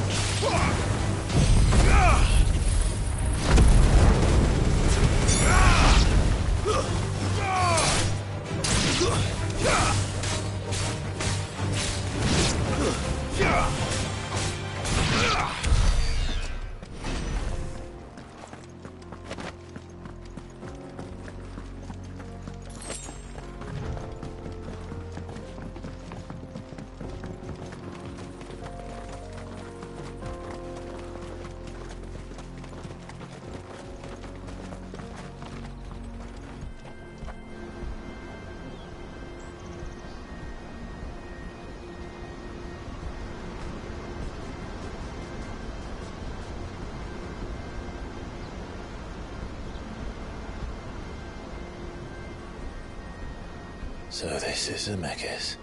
So this is Zemeckis.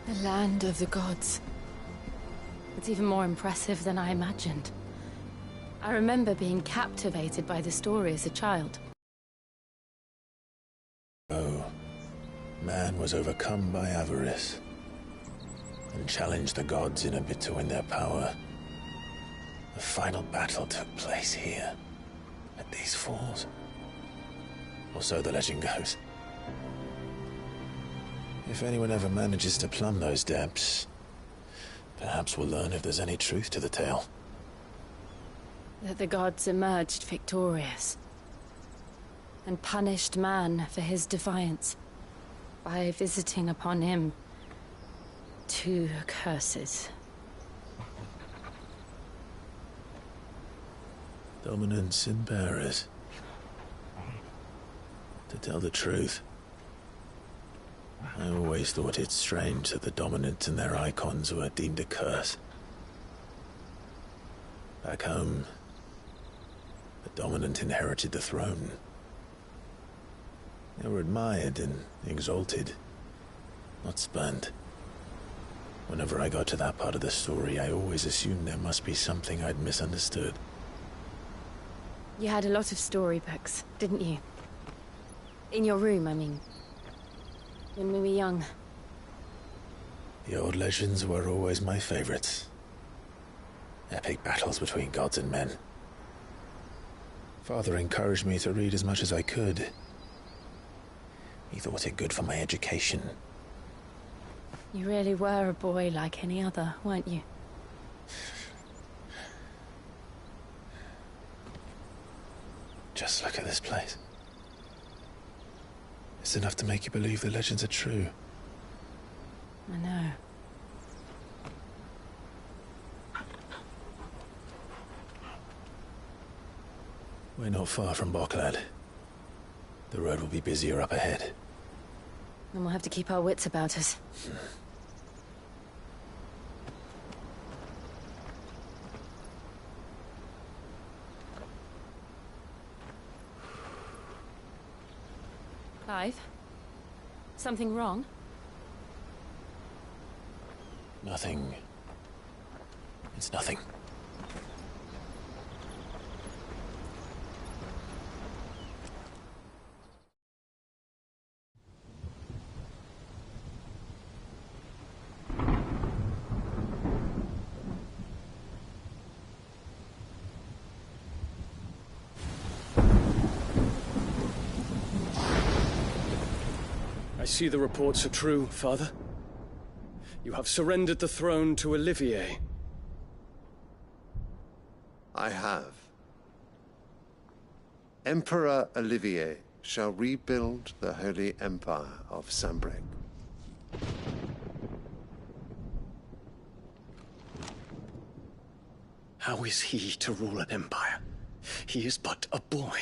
The land of the gods. It's even more impressive than I imagined. I remember being captivated by the story as a child. Oh, man was overcome by avarice and challenged the gods in a bid to win their power. The final battle took place here, at these falls. Or so the legend goes. If anyone ever manages to plumb those depths, perhaps we'll learn if there's any truth to the tale. That the gods emerged victorious and punished man for his defiance by visiting upon him 2 curses. Dominants and bearers. To tell the truth, I always thought it strange that the dominant and their icons were deemed a curse. Back home, the dominant inherited the throne. They were admired and exalted, not spurned. Whenever I got to that part of the story, I always assumed there must be something I'd misunderstood. You had a lot of storybooks, didn't you? In your room, I mean. When we were young. The old legends were always my favorites. Epic battles between gods and men. Father encouraged me to read as much as I could. He thought it good for my education. You really were a boy like any other, weren't you? Just look at this place. It's enough to make you believe the legends are true. I know. We're not far from Boklad. The road will be busier up ahead. Then we'll have to keep our wits about us. Clive? Something wrong? Nothing. It's nothing. I see the reports are true, Father. You have surrendered the throne to Olivier. I have. Emperor Olivier shall rebuild the Holy Empire of Sanbreque. How is he to rule an empire? He is but a boy.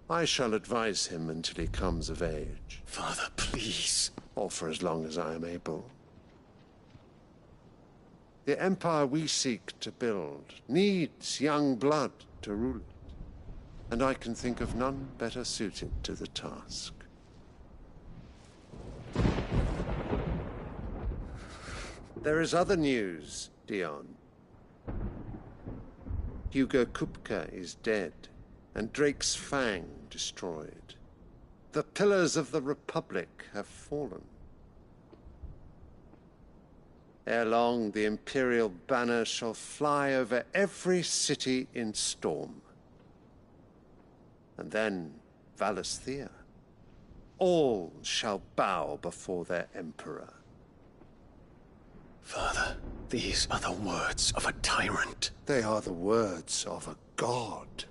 I shall advise him until he comes of age. Father, please. Or for as long as I am able. The empire we seek to build needs young blood to rule it, and I can think of none better suited to the task. There is other news, Dion. Hugo Kupka is dead, and Drake's Fang destroyed. The pillars of the Republic have fallen. Ere long, the Imperial banner shall fly over every city in Storm. And then Valisthea. All shall bow before their Emperor. Father, these are the words of a tyrant. They are the words of a god.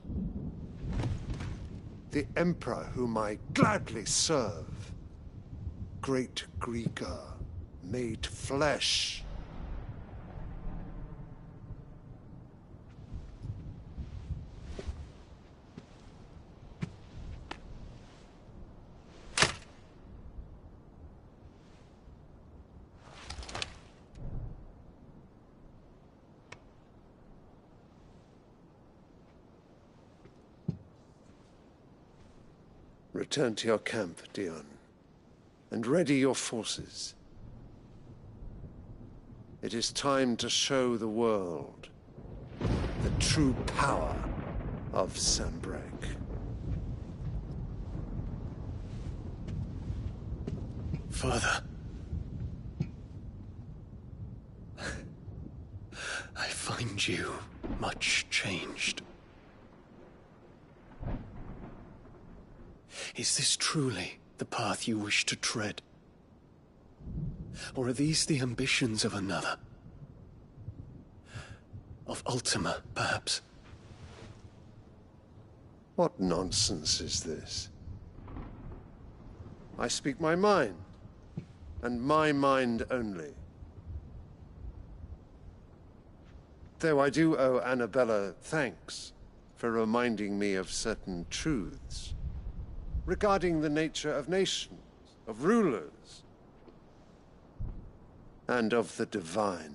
The Emperor whom I gladly serve. Great Greagor, made flesh. Return to your camp, Dion, and ready your forces. It is time to show the world the true power of Sanbreque. Father. I find you much changed. Is this truly the path you wish to tread? Or are these the ambitions of another? Of Ultima, perhaps? What nonsense is this? I speak my mind, and my mind only. Though I do owe Annabella thanks for reminding me of certain truths regarding the nature of nations, of rulers, and of the divine.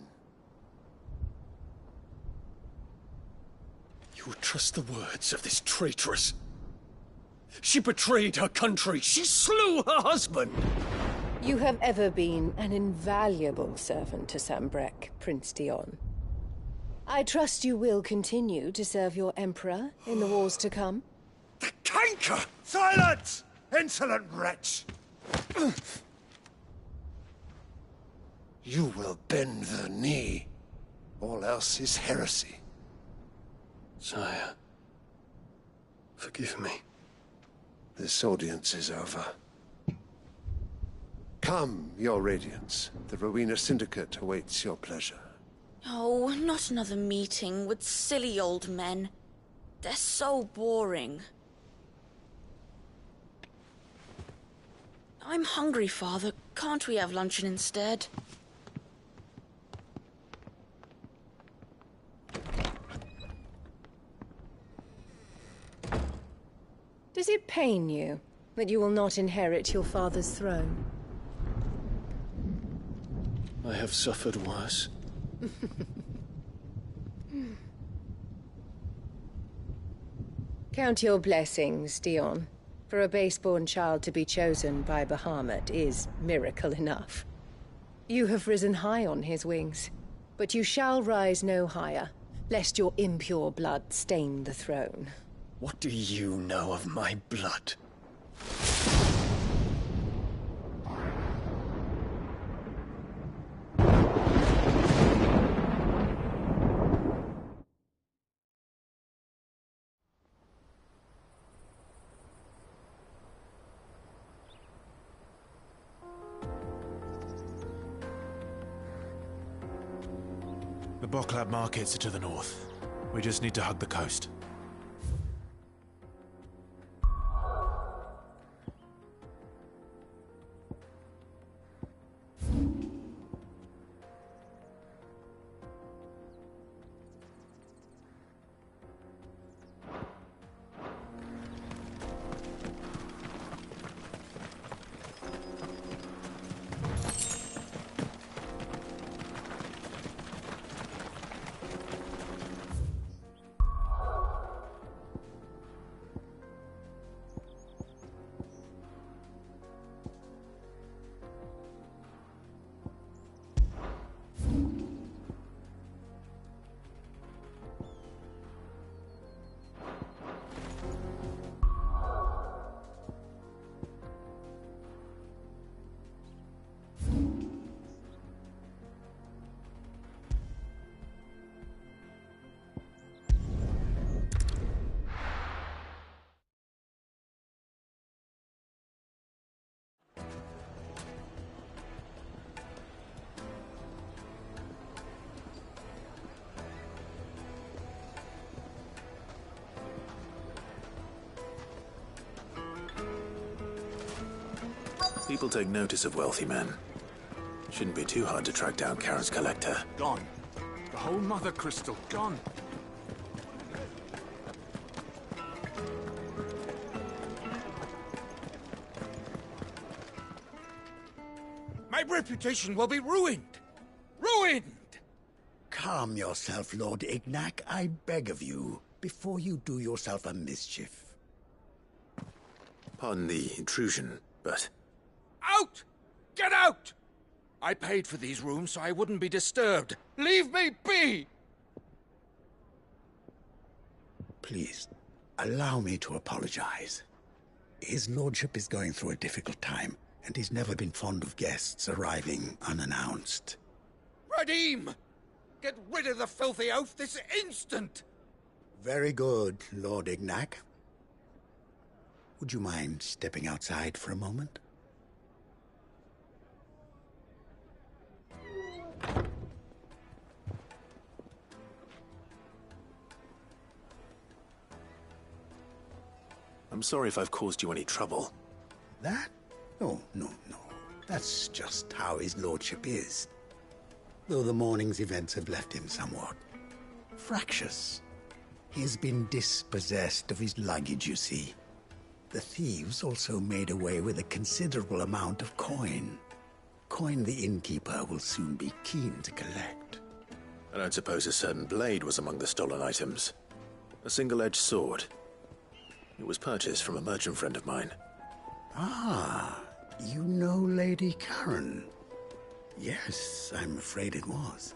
You would trust the words of this traitress? She betrayed her country. She slew her husband. You have ever been an invaluable servant to Sanbreque, Prince Dion. I trust you will continue to serve your Emperor in the wars to come. Canker! Silence! Insolent wretch! You will bend the knee. All else is heresy. Sire, forgive me. This audience is over. Come, Your Radiance. The Rowena Syndicate awaits your pleasure. Oh, not another meeting with silly old men. They're so boring. I'm hungry, Father. Can't we have luncheon instead? Does it pain you that you will not inherit your father's throne? I have suffered worse. Count your blessings, Dion. For a base-born child to be chosen by Bahamut is miracle enough. You have risen high on his wings, but you shall rise no higher, lest your impure blood stain the throne. What do you know of my blood? The Boklab markets are to the north. We just need to hug the coast. People take notice of wealthy men. Shouldn't be too hard to track down Karen's collector. Gone. The whole Mother Crystal gone. My reputation will be ruined! Ruined! Calm yourself, Lord Ignac, I beg of you, before you do yourself a mischief. Pardon the intrusion, but... Out! Get out! I paid for these rooms so I wouldn't be disturbed. Leave me be! Please, allow me to apologize. His lordship is going through a difficult time, and he's never been fond of guests arriving unannounced. Radim! Get rid of the filthy oaf this instant! Very good, Lord Ignac. Would you mind stepping outside for a moment? I'm sorry if I've caused you any trouble. That? Oh, no. That's just how his lordship is. Though the morning's events have left him somewhat fractious. He's been dispossessed of his luggage, you see. The thieves also made away with a considerable amount of coin. Coin the innkeeper will soon be keen to collect. I don't suppose a certain blade was among the stolen items. A single-edged sword. It was purchased from a merchant friend of mine. Ah, you know Lady Karen. Yes, I'm afraid it was.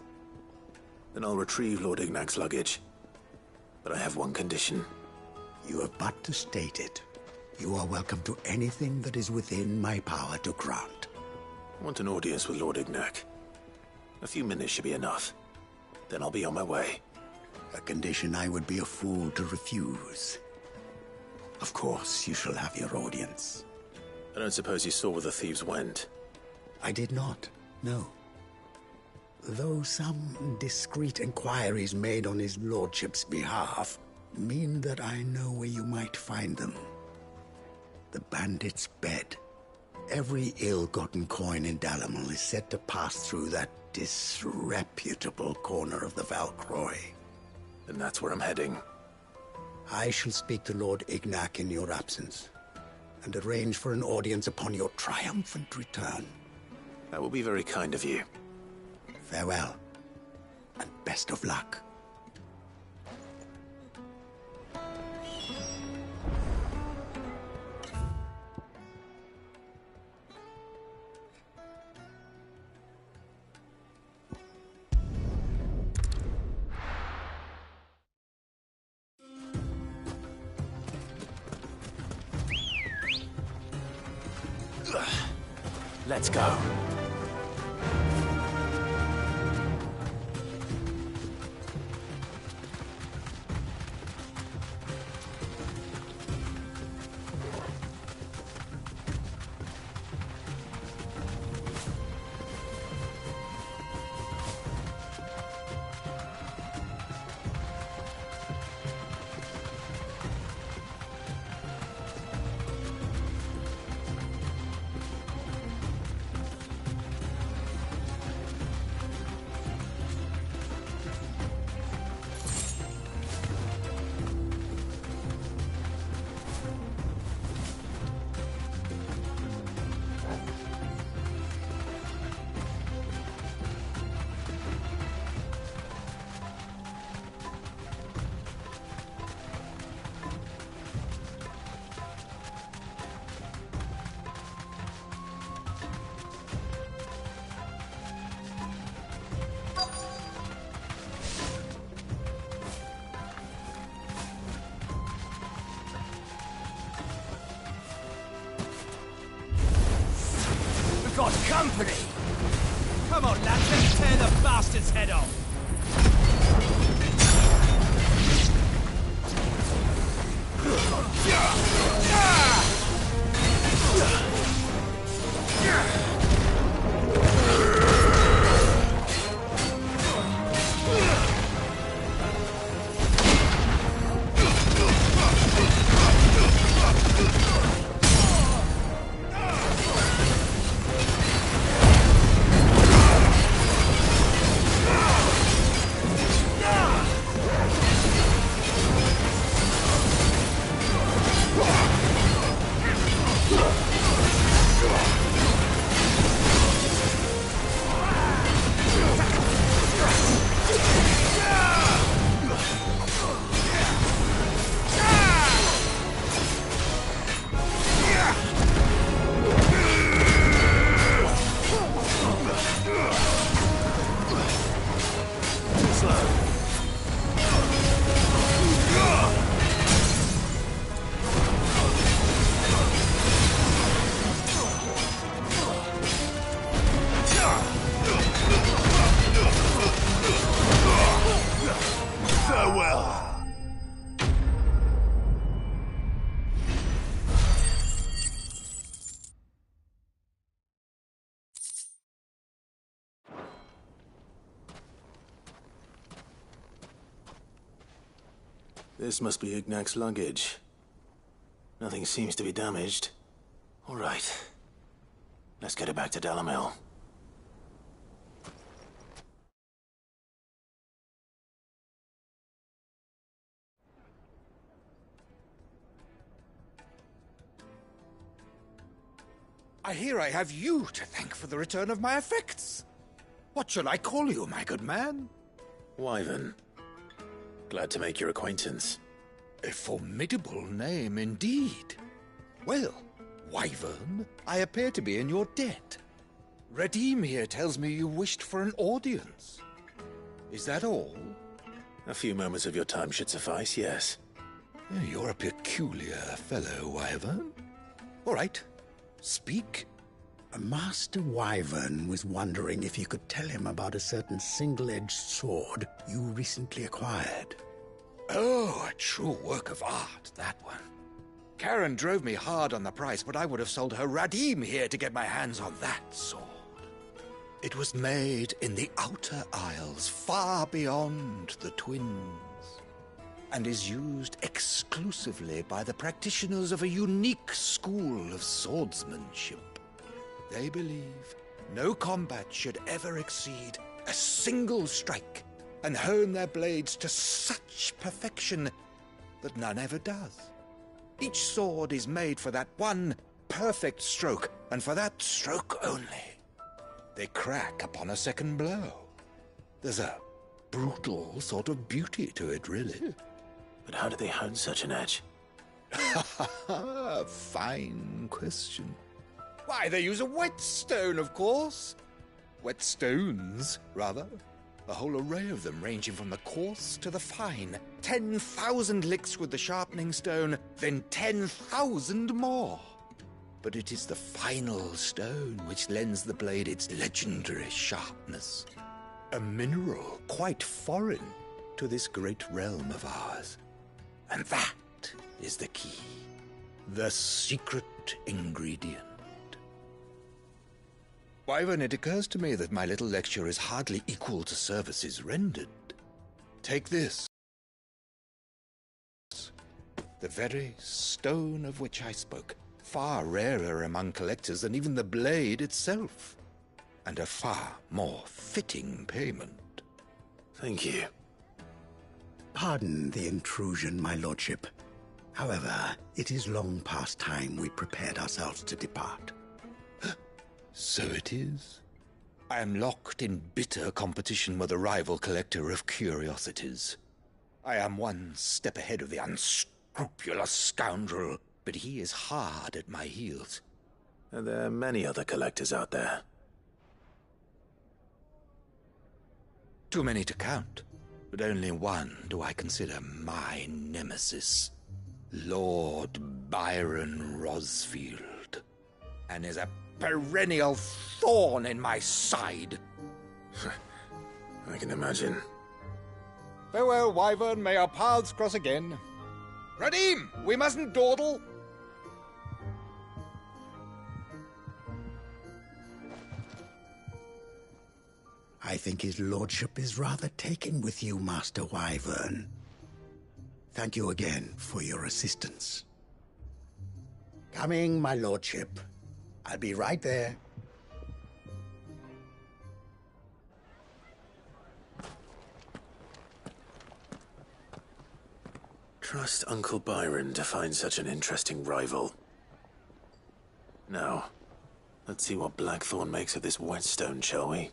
Then I'll retrieve Lord Ignac's luggage. But I have one condition. You have but to state it. You are welcome to anything that is within my power to grant. I want an audience with Lord Ignac. A few minutes should be enough. Then I'll be on my way. A condition I would be a fool to refuse. Of course, you shall have your audience. I don't suppose you saw where the thieves went? I did not, no. Though some discreet inquiries made on his lordship's behalf mean that I know where you might find them. The bandit's bed. Every ill-gotten coin in Dalimil is said to pass through that disreputable corner of the Valcroy. And that's where I'm heading. I shall speak to Lord Ignac in your absence, and arrange for an audience upon your triumphant return. That will be very kind of you. Farewell, and best of luck. Let's go. Got company! Come on, lads, let's tear the bastard's head off! This must be Ignac's luggage. Nothing seems to be damaged. All right. Let's get it back to Dalimil. I hear I have you to thank for the return of my effects. What shall I call you, my good man? Wyvern. Glad to make your acquaintance. A formidable name indeed. Well, Wyvern, I appear to be in your debt. Redeem here tells me you wished for an audience. Is that all? A few moments of your time should suffice, yes. You're a peculiar fellow, Wyvern. All right, speak. Master Wyvern was wondering if you could tell him about a certain single-edged sword you recently acquired. Oh, a true work of art, that one. Karen drove me hard on the price, but I would have sold her Radim here to get my hands on that sword. It was made in the Outer Isles, far beyond the Twins, and is used exclusively by the practitioners of a unique school of swordsmanship. They believe no combat should ever exceed a single strike, and hone their blades to such perfection that none ever does. Each sword is made for that one perfect stroke, and for that stroke only. They crack upon a second blow. There's a brutal sort of beauty to it, really. But how do they hone such an edge? Fine question. Why, they use a whetstone, of course. Whetstones, rather. A whole array of them, ranging from the coarse to the fine. 10,000 licks with the sharpening stone, then 10,000 more. But it is the final stone which lends the blade its legendary sharpness. A mineral quite foreign to this great realm of ours. And that is the key. The secret ingredient. Wyvern, it occurs to me that my little lecture is hardly equal to services rendered. Take this. The very stone of which I spoke. Far rarer among collectors than even the blade itself. And a far more fitting payment. Thank you. Pardon the intrusion, my lordship. However, it is long past time we prepared ourselves to depart. So it is. I am locked in bitter competition with a rival collector of curiosities. I am one step ahead of the unscrupulous scoundrel, but he is hard at my heels. Are there many other collectors out there? Too many to count, but only one do I consider my nemesis. Lord Byron Rosfield. And is a perennial thorn in my side. I can imagine. Farewell, Wyvern. May our paths cross again. Radim, we mustn't dawdle. I think his lordship is rather taken with you, Master Wyvern. Thank you again for your assistance. Coming, my lordship. I'll be right there. Trust Uncle Byron to find such an interesting rival. Now, let's see what Blackthorn makes of this whetstone, shall we?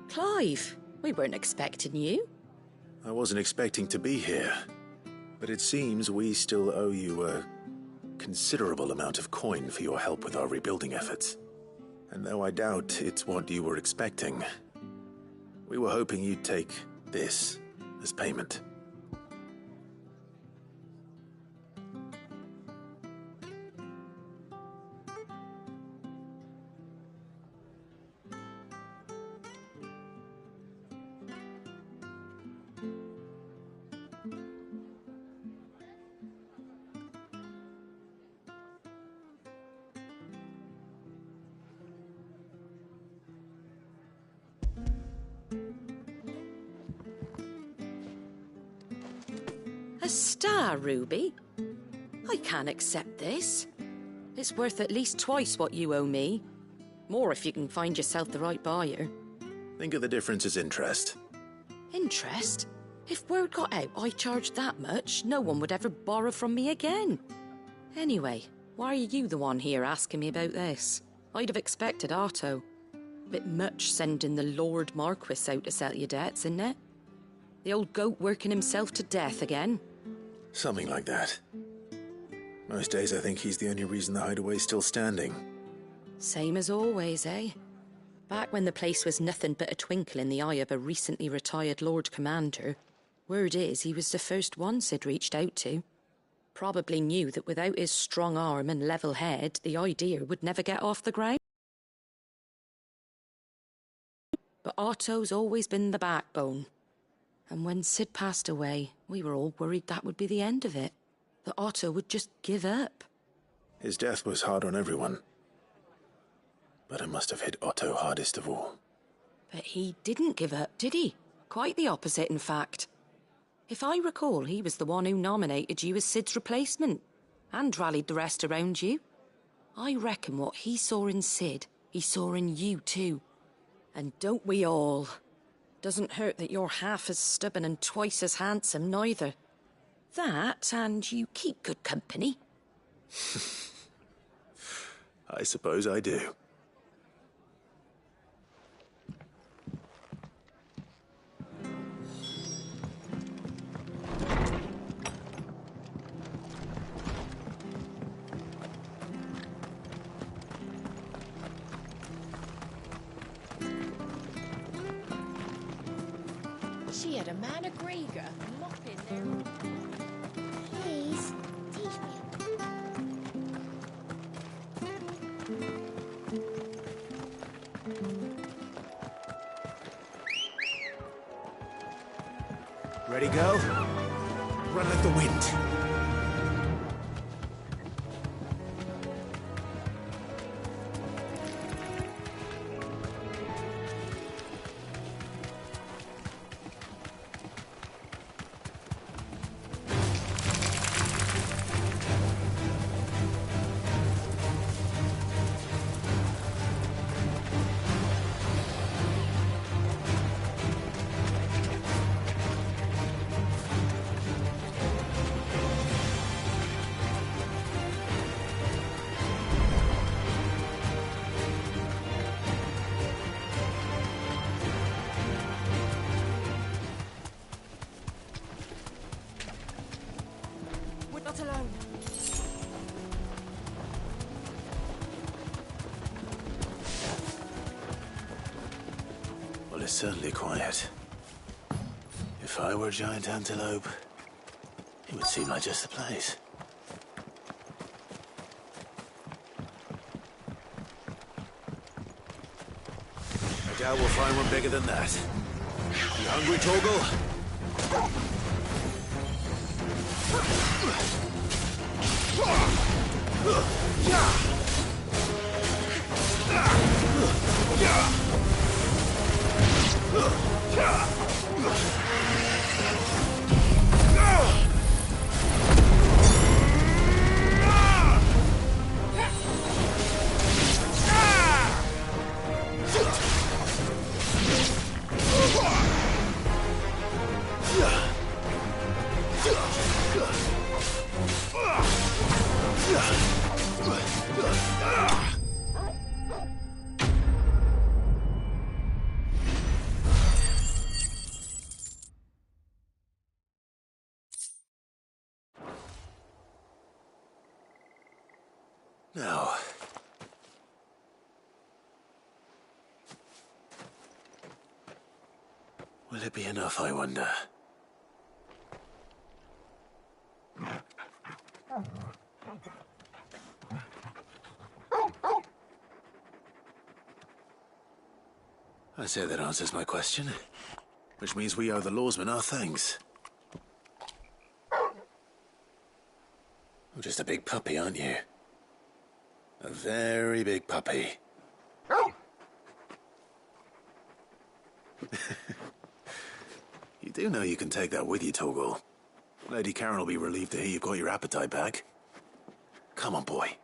Clive, we weren't expecting you. I wasn't expecting to be here, but it seems we still owe you a considerable amount of coin for your help with our rebuilding efforts. And though I doubt it's what you were expecting, we were hoping you'd take this as payment. A star ruby? I can't accept this. It's worth at least twice what you owe me. More if you can find yourself the right buyer. Think of the difference as interest. Interest? If word got out I charged that much, no one would ever borrow from me again. Anyway, why are you the one here asking me about this? I'd have expected Otto. Bit much sending the Lord Marquis out to settle your debts, isn't it? The old goat working himself to death again? Something like that. Most days I think he's the only reason the hideaway's still standing. Same as always, eh? Back when the place was nothing but a twinkle in the eye of a recently retired Lord Commander, word is he was the first one Sid reached out to. Probably knew that without his strong arm and level head, the idea would never get off the ground. But Otto's always been the backbone. And when Sid passed away, we were all worried that would be the end of it. That Otto would just give up. His death was hard on everyone. But it must have hit Otto hardest of all. But he didn't give up, did he? Quite the opposite, in fact. If I recall, he was the one who nominated you as Sid's replacement, and rallied the rest around you. I reckon what he saw in Sid, he saw in you too. And don't we all? Doesn't hurt that you're half as stubborn and twice as handsome, neither. That, and you keep good company. I suppose I do. She had a man of Grieger mopping there. Please, teach me. Ready, go? Run like the wind. Well, it's certainly quiet. If I were a giant antelope, it would seem like just the place. I doubt we'll find one bigger than that. You hungry, Torgal? Now, will it be enough, I wonder? I say that answers my question, which means we owe the lawsmen our thanks. You're just a big puppy, aren't you? A very big puppy. You do know you can take that with you, Torgal. Lady Karen will be relieved to hear you've got your appetite back. Come on, boy.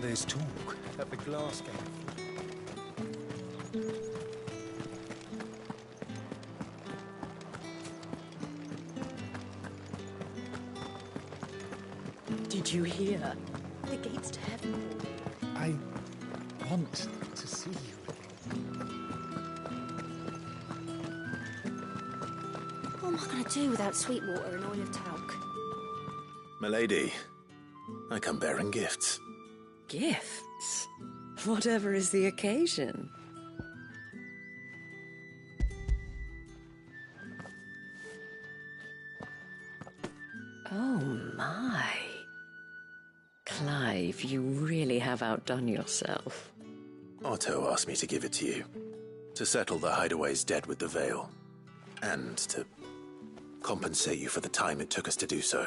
There's talk at the glass gate. Did you hear? The gates to heaven. I want to see you. What am I going to do without Sweetwater and oil of talc? Milady, I come bearing gifts. Gifts? Whatever is the occasion. Oh my. Clive, you really have outdone yourself. Otto asked me to give it to you. To settle the Hideaway's debt with the Veil. And to compensate you for the time it took us to do so.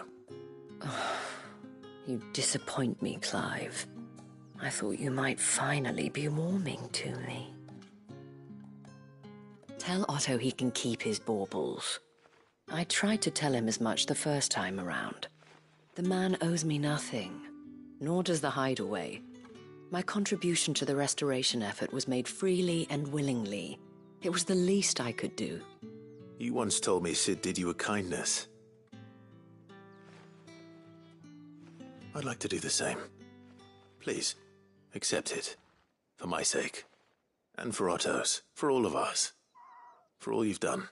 You disappoint me, Clive. I thought you might finally be warming to me. Tell Otto he can keep his baubles. I tried to tell him as much the first time around. The man owes me nothing, nor does the Hideaway. My contribution to the restoration effort was made freely and willingly. It was the least I could do. You once told me Sid did you a kindness. I'd like to do the same. Please, accept it. For my sake. And for Otto's. For all of us. For all you've done.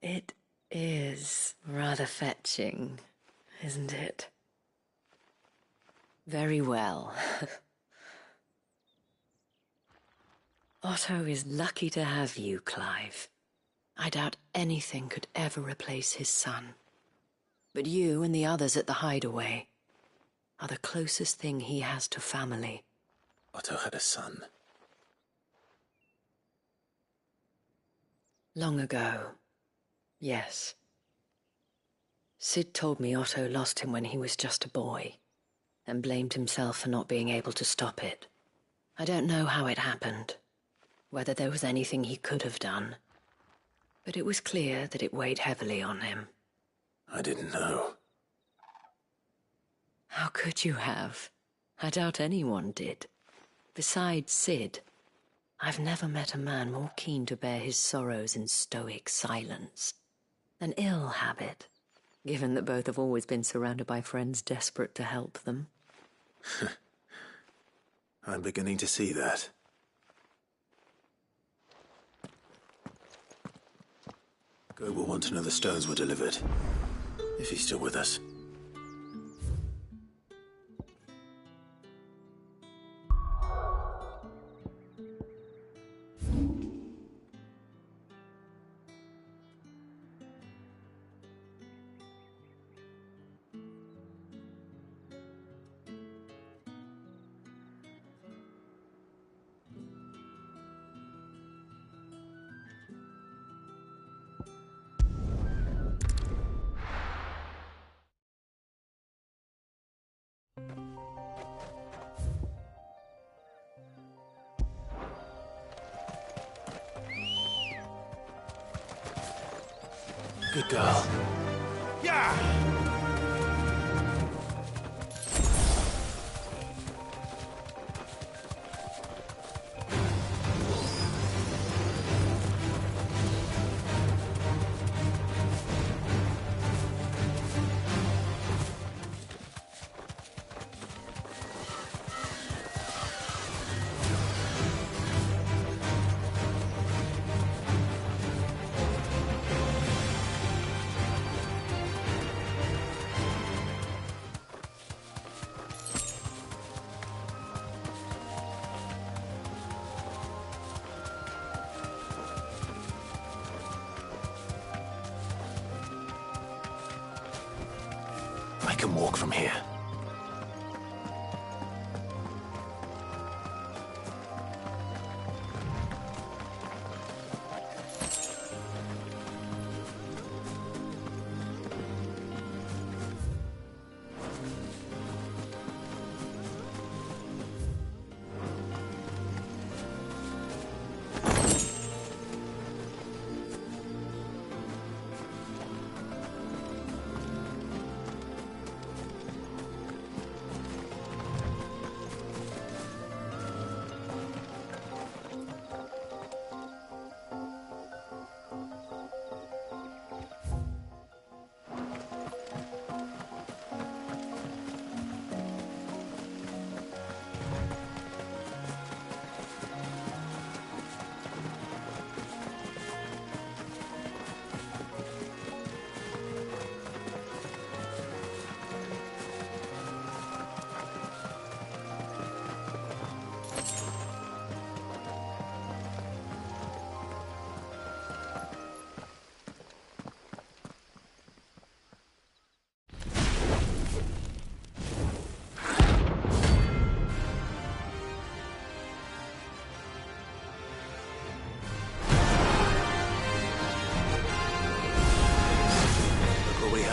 It is rather fetching, isn't it? Very well. Otto is lucky to have you, Clive. I doubt anything could ever replace his son. But you and the others at the Hideaway are the closest thing he has to family. Otto had a son. Long ago, yes. Sid told me Otto lost him when he was just a boy, and blamed himself for not being able to stop it. I don't know how it happened, whether there was anything he could have done, but it was clear that it weighed heavily on him. I didn't know. How could you have? I doubt anyone did. Besides Sid, I've never met a man more keen to bear his sorrows in stoic silence. An ill habit, given that both have always been surrounded by friends desperate to help them. I'm beginning to see that. Go will want to know the stones were delivered. If he's still with us. Good girl. Yeah! I can walk from here.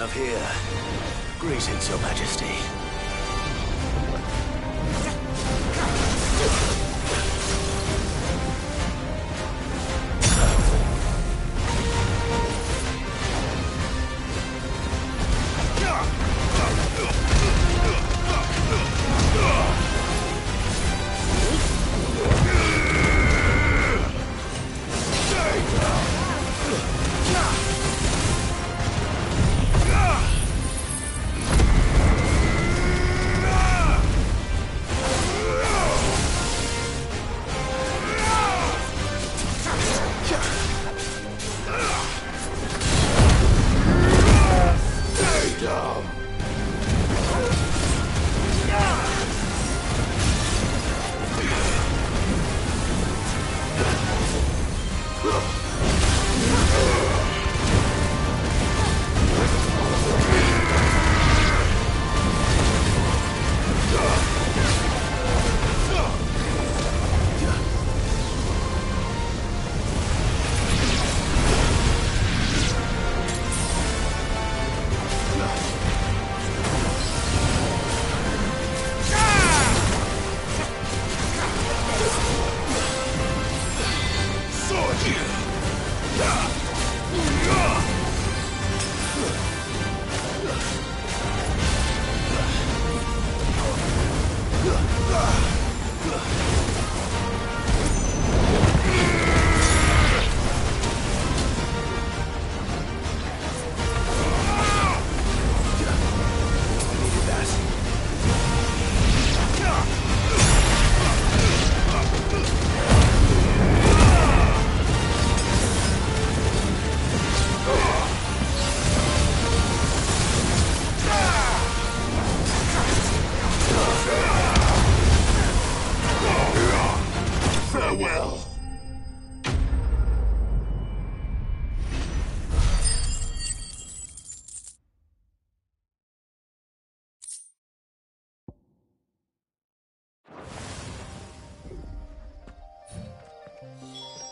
Enough here. Greetings, Your Majesty.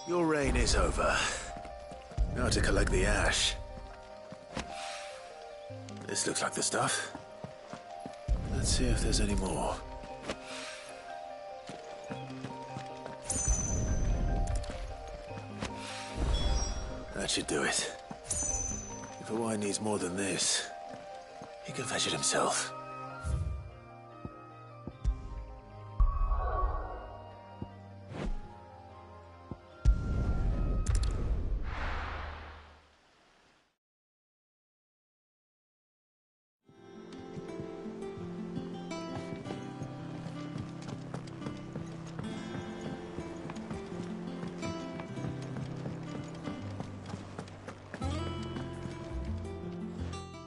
Your reign is over. Now to collect the ash. This looks like the stuff. Let's see if there's any more. That should do it. If Hawaii needs more than this, he can fetch it himself.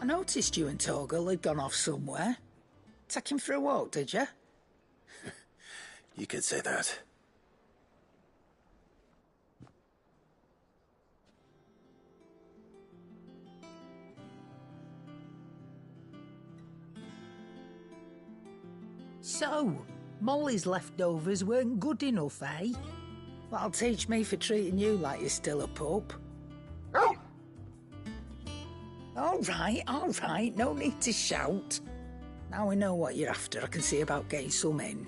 I noticed you and Torgal had gone off somewhere. Take him for a walk, did you? You could say that. So, Molly's leftovers weren't good enough, eh? That'll teach me for treating you like you're still a pup. All right, no need to shout. Now we know what you're after, I can see about getting some in.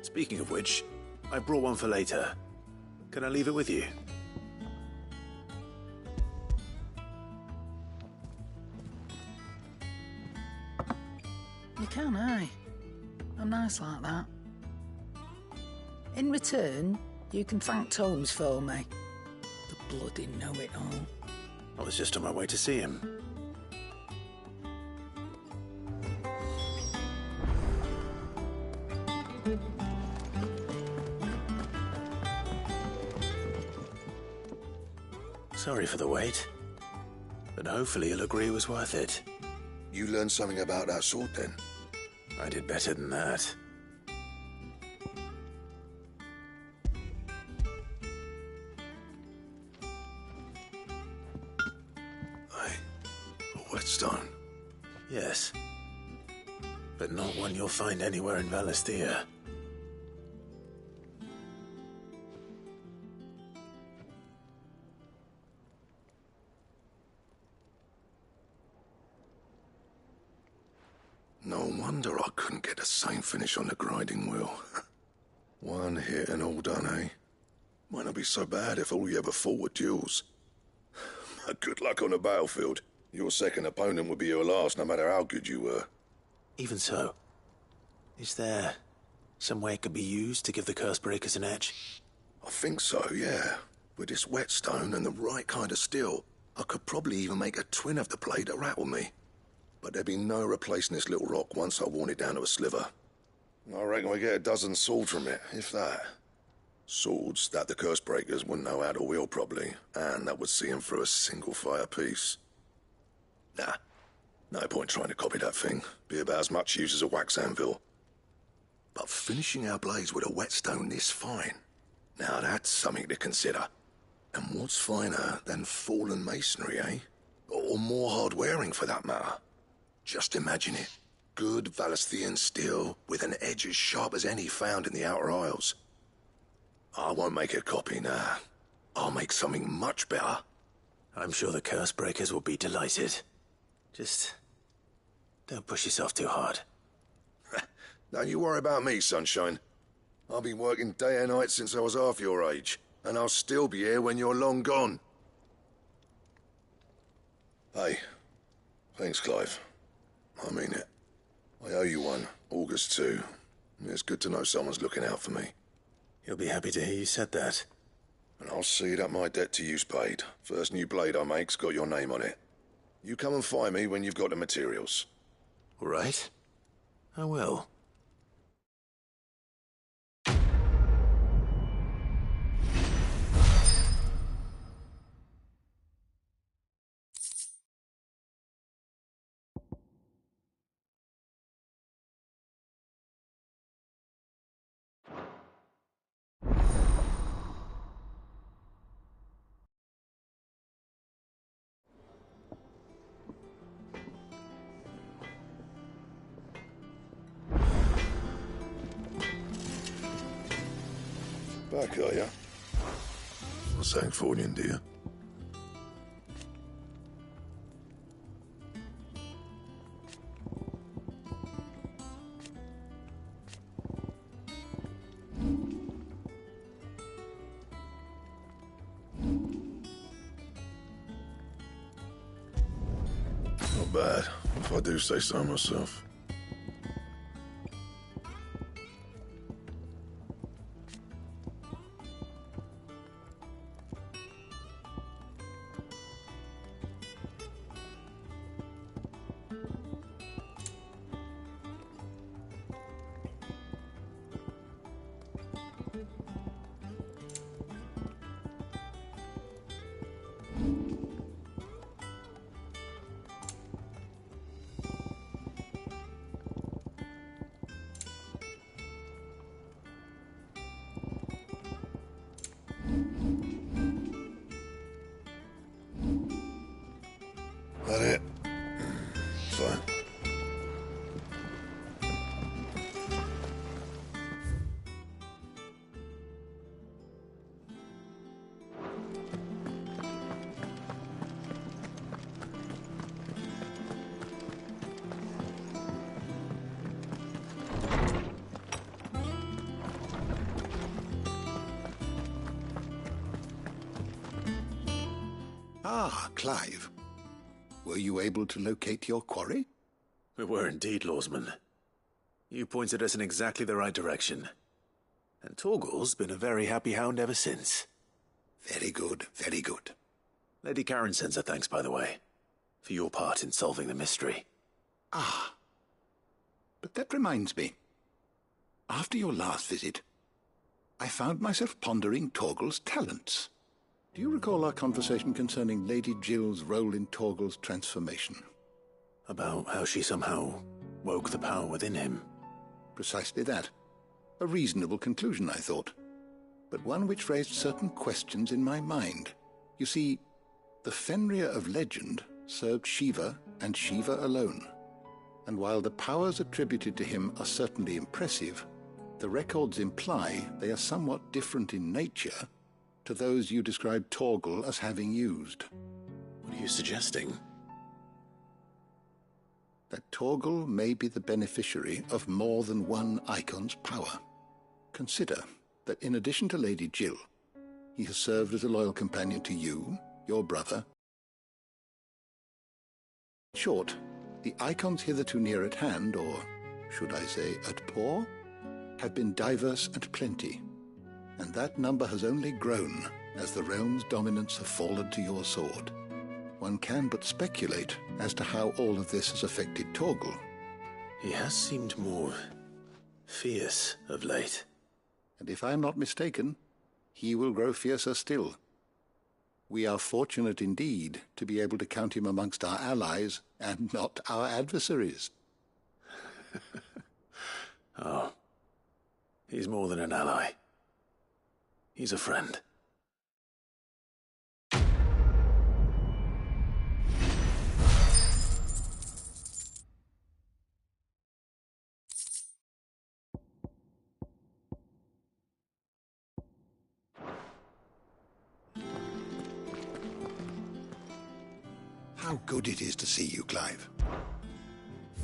Speaking of which, I brought one for later. Can I leave it with you? You can, aye. I'm nice like that. In return, you can thank Tomes for me. The bloody know-it-all. I was just on my way to see him. Sorry for the wait, but hopefully you'll agree it was worth it. You learned something about that sword, then? I did better than that. A whetstone? Yes. But not one you'll find anywhere in Valisthea. No wonder I couldn't get the same finish on the grinding wheel. One hit and all done, eh? Might not be so bad if all you ever fought were duels. Good luck on the battlefield. Your second opponent would be your last, no matter how good you were. Even so, is there some way it could be used to give the Cursebreakers an edge? I think so, yeah. With this whetstone and the right kind of steel, I could probably even make a twin of the blade that rattled me. But there'd be no replacing this little rock once I worn it down to a sliver. I reckon we get a dozen swords from it, if that. Swords that the Cursebreakers wouldn't know how to wield properly, and that would see them through a single fire piece. Nah, no point trying to copy that thing. Be about as much use as a wax anvil. But finishing our blades with a whetstone this fine, now that's something to consider. And what's finer than fallen masonry, eh? Or more hard-wearing, for that matter. Just imagine it. Good Valisthian steel with an edge as sharp as any found in the Outer Isles. I won't make a copy, nah. I'll make something much better. I'm sure the Cursebreakers will be delighted. Just don't push yourself too hard. Don't you worry about me, Sunshine. I've been working day and night since I was half your age, and I'll still be here when you're long gone. Hey, thanks, Clive. I mean it. I owe you one, August too. It's good to know someone's looking out for me. He'll be happy to hear you said that. And I'll see that my debt to you's paid. First new blade I make's got your name on it. You come and find me when you've got the materials. All right. I will. Back, are ya? What's that for you, dear? Not bad, if I do say so myself. That it? Fine. Ah, Clive. Were you able to locate your quarry? We were indeed, Lawsman. You pointed us in exactly the right direction. And Torgal's been a very happy hound ever since. Very good, very good. Lady Karen sends her thanks, by the way, for your part in solving the mystery. Ah. But that reminds me. After your last visit, I found myself pondering Torgal's talents. Do you recall our conversation concerning Lady Jill's role in Torgal's transformation? About how she somehow woke the power within him. Precisely that. A reasonable conclusion, I thought. But one which raised certain questions in my mind. You see, the Fenrir of legend served Shiva and Shiva alone. And while the powers attributed to him are certainly impressive, the records imply they are somewhat different in nature to those you described Torgal as having used. What are you suggesting? that Torgal may be the beneficiary of more than one Icon's power. Consider that in addition to Lady Jill, he has served as a loyal companion to you, your brother. In short, the Icons hitherto near at hand, or should I say at paw, have been diverse and plenty, and that number has only grown as the realm's dominance have fallen to your sword. One can but speculate as to how all of this has affected Torgal. He has seemed more fierce of late. And if I am not mistaken, he will grow fiercer still. We are fortunate indeed to be able to count him amongst our allies and not our adversaries. Oh, he's more than an ally. He's a friend. How good it is to see you, Clive.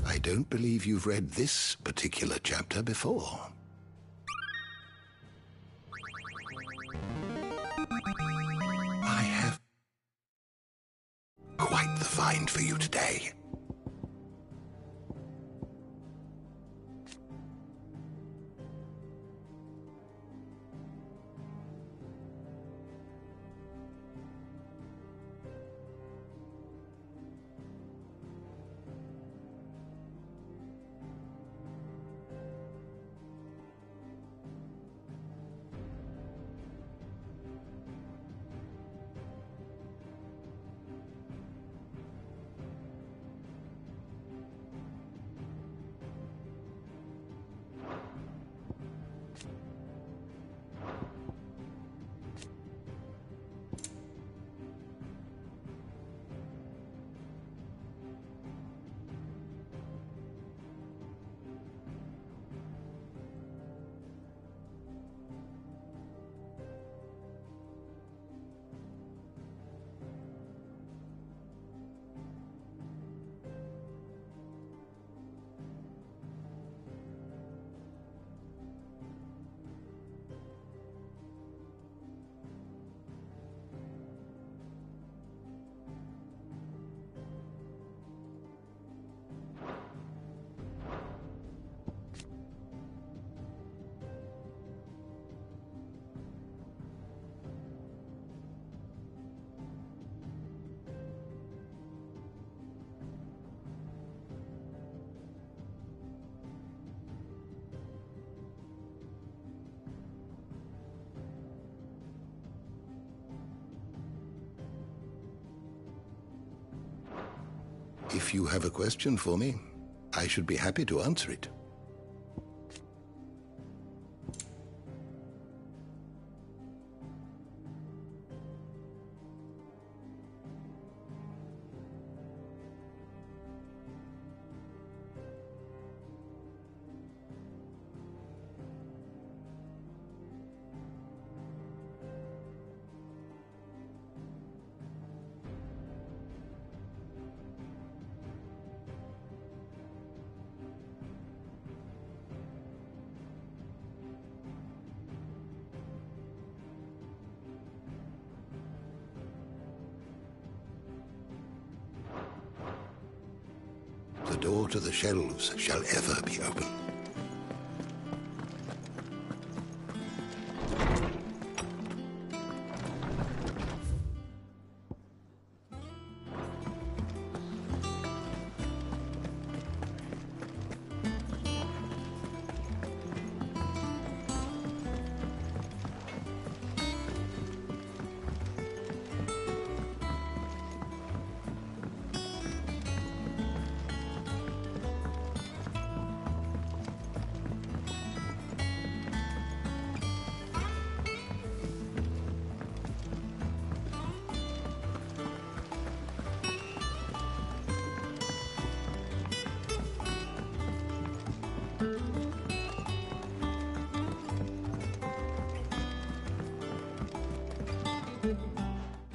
I don't believe you've read this particular chapter before. I have quite the find for you today. If you have a question for me, I should be happy to answer it. The door to the shelves shall ever be open.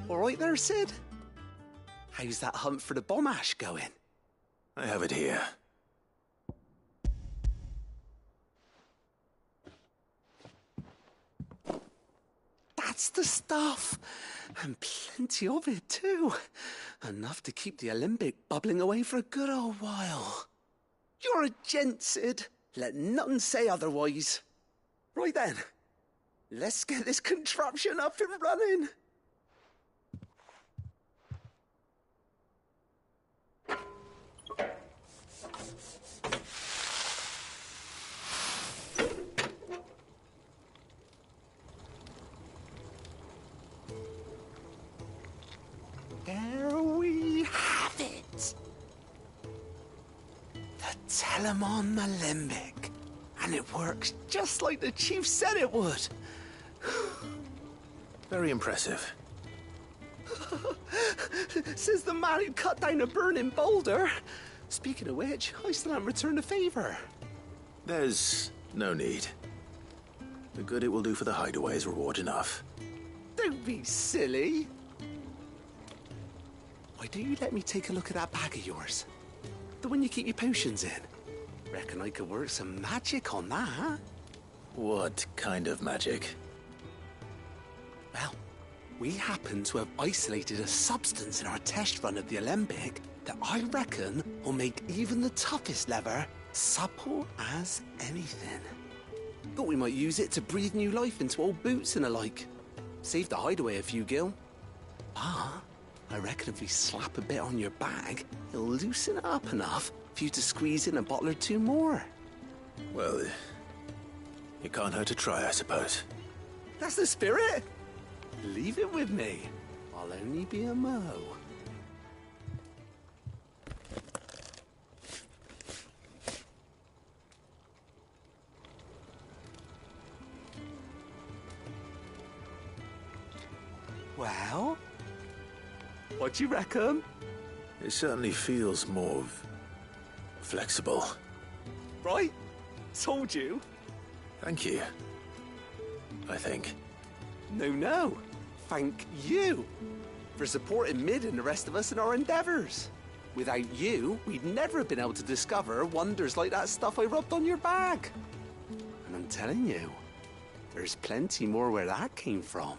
All right there, Sid? How's that hunt for the bomb ash going? I have it here. That's the stuff! And plenty of it, too. Enough to keep the Alembic bubbling away for a good old while. You're a gent, Cid. Let none say otherwise. Right then, let's get this contraption up and running. There we have it. The Telemon Alembic. And it works just like the chief said it would. Very impressive. Says the man who cut down a burning boulder. Speaking of which, I still haven't returned the favor. There's no need. The good it will do for the hideaway is reward enough. Don't be silly. Why don't you let me take a look at that bag of yours? The one you keep your potions in. Reckon I could work some magic on that. What kind of magic? Well, we happen to have isolated a substance in our test run of the Alembic that I reckon will make even the toughest leather supple as anything. Thought we might use it to breathe new life into old boots and the like. Save the hideaway a few gil. But I reckon if we slap a bit on your bag, it'll loosen it up enough for you to squeeze in a bottle or two more. Well, it can't hurt to try, I suppose. That's the spirit. Leave it with me. I'll only be a mo. Well, what do you reckon? It certainly feels more flexible. Right? Told you. Thank you. I think. No. Thank you for supporting Mid and the rest of us in our endeavors. Without you, we'd never have been able to discover wonders like that stuff I rubbed on your bag. And I'm telling you, there's plenty more where that came from.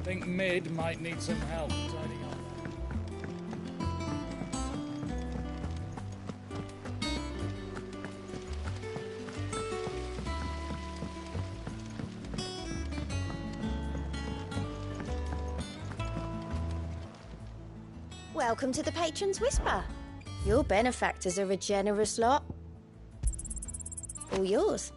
Think Mid might need some help tidying up. Welcome to the Patron's Whisper. Your benefactors are a generous lot. All yours.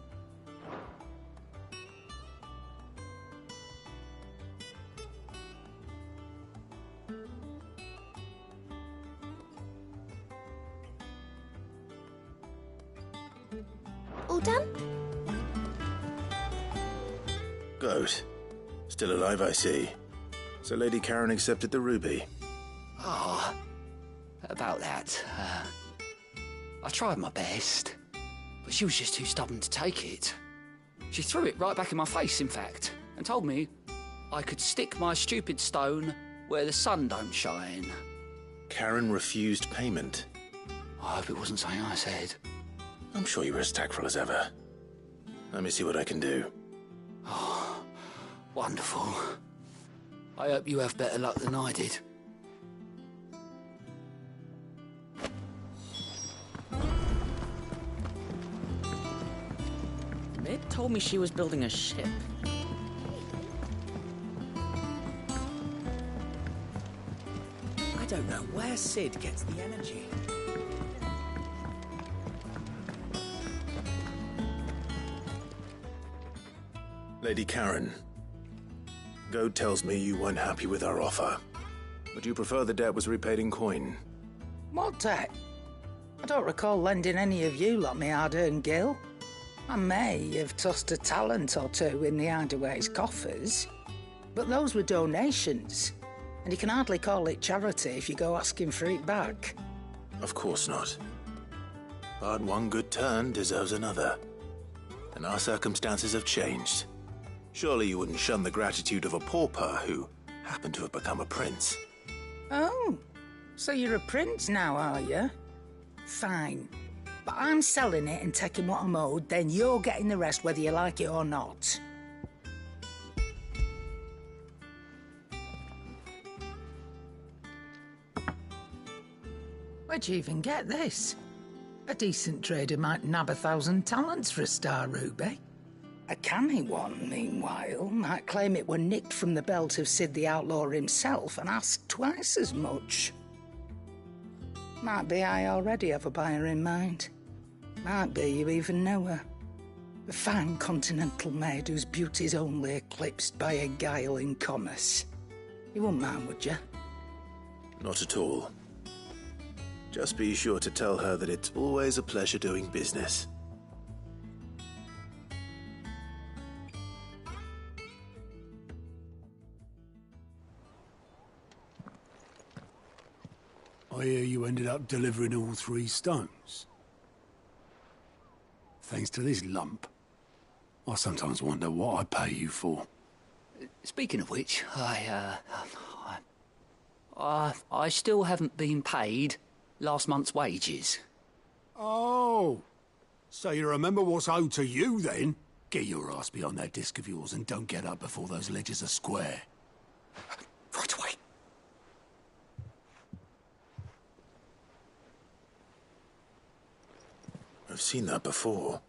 All done? Goat. Still alive, I see. So Lady Karen accepted the ruby. Ah, about that. I tried my best, but she was just too stubborn to take it. She threw it right back in my face, in fact, and told me I could stick my stupid stone where the sun don't shine. Karen refused payment. I hope it wasn't something I said. I'm sure you were as tactful as ever. Let me see what I can do. Oh, wonderful. I hope you have better luck than I did. Mid told me she was building a ship. I don't know where Cid gets the energy. Lady Karen, Goad tells me you weren't happy with our offer, but you prefer the debt was repaid in coin. What debt? I don't recall lending any of you lot me hard-earned gil. I may have tossed a talent or two in the Hideaway's coffers, but those were donations, and you can hardly call it charity if you go asking for it back. Of course not. But one good turn deserves another. And our circumstances have changed. Surely you wouldn't shun the gratitude of a pauper who happened to have become a prince. Oh, so you're a prince now, are you? Fine. But I'm selling it and taking what I'm owed, then you're getting the rest whether you like it or not. Where'd you even get this? A decent trader might nab 1,000 talents for a star ruby. A canny one, meanwhile, might claim it were nicked from the belt of Sid the Outlaw himself and ask twice as much. Might be I already have a buyer in mind. Might be you even know her. A fine continental maid whose beauty's only eclipsed by a guile in commerce. You wouldn't mind, would you? Not at all. Just be sure to tell her that it's always a pleasure doing business. I hear you ended up delivering all 3 stones. Thanks to this lump. I sometimes wonder what I pay you for. Speaking of which, I still haven't been paid last month's wages. Oh, so you remember what's owed to you then? Get your ass behind that disc of yours and don't get up before those ledgers are square. Right away. I've seen that before.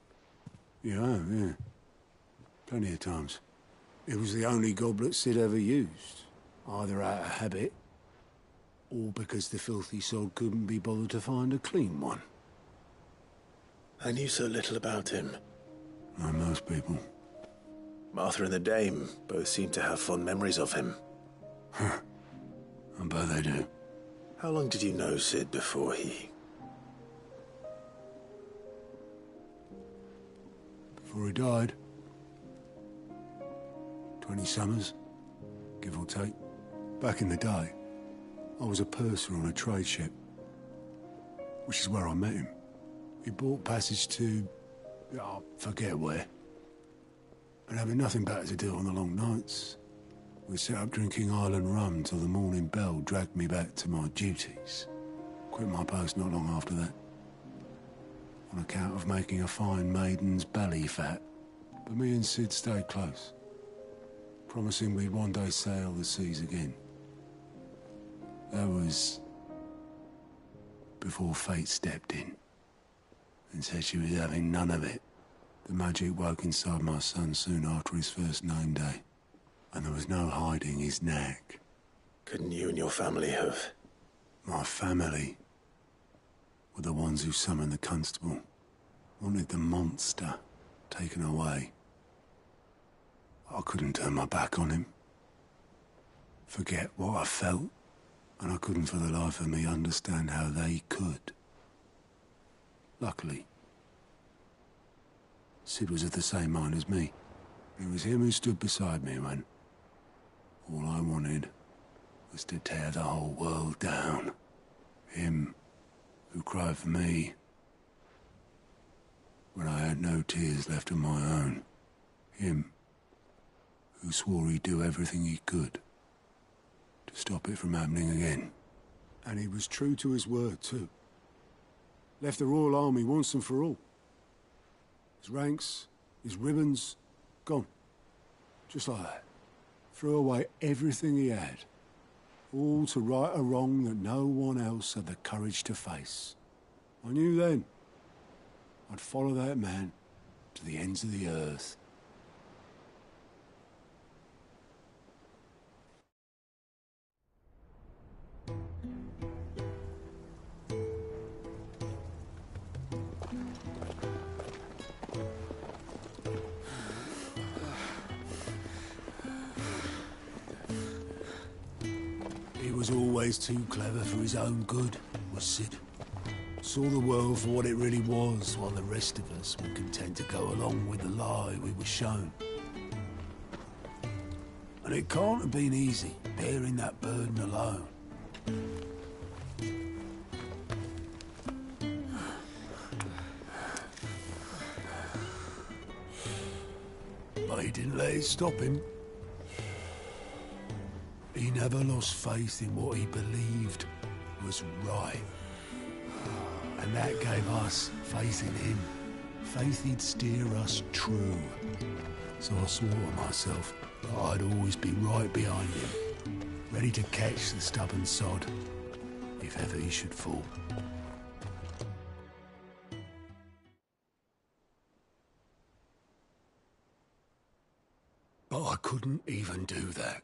You have, yeah. Plenty of times. It was the only goblet Sid ever used. Either out of habit, or because the filthy sod couldn't be bothered to find a clean one. I knew so little about him. Like most people. Martha and the Dame both seem to have fond memories of him. I bet they do. How long did you know Sid before he... Before he died. 20 summers, give or take. Back in the day, I was a purser on a trade ship, which is where I met him. He bought passage to... I forget where. And having nothing better to do on the long nights, we set up drinking island rum till the morning bell dragged me back to my duties. Quit my post not long after that. On account of making a fine maiden's belly fat. But me and Sid stayed close, promising we'd one day sail the seas again. That was before fate stepped in and said she was having none of it. The magic woke inside my son soon after his first name day, and there was no hiding his knack. Couldn't you and your family have... My family were the ones who summoned the constable, wanted the monster taken away. I couldn't turn my back on him, forget what I felt, and I couldn't for the life of me understand how they could. Luckily, Sid was of the same mind as me. It was him who stood beside me when all I wanted was to tear the whole world down. Him who cried for me when I had no tears left of my own. Him who swore he'd do everything he could to stop it from happening again. And he was true to his word, too. Left the Royal Army once and for all. His ranks, his ribbons, gone. Just like that. Threw away everything he had. All to right a wrong that no one else had the courage to face. I knew then I'd follow that man to the ends of the earth. was always too clever for his own good, was Cid. Saw the world for what it really was, while the rest of us were content to go along with the lie we were shown. And it can't have been easy, bearing that burden alone. But he didn't let it stop him. He never lost faith in what he believed was right. And that gave us faith in him. Faith he'd steer us true. So I swore to myself that I'd always be right behind him, ready to catch the stubborn sod, if ever he should fall. But I couldn't even do that.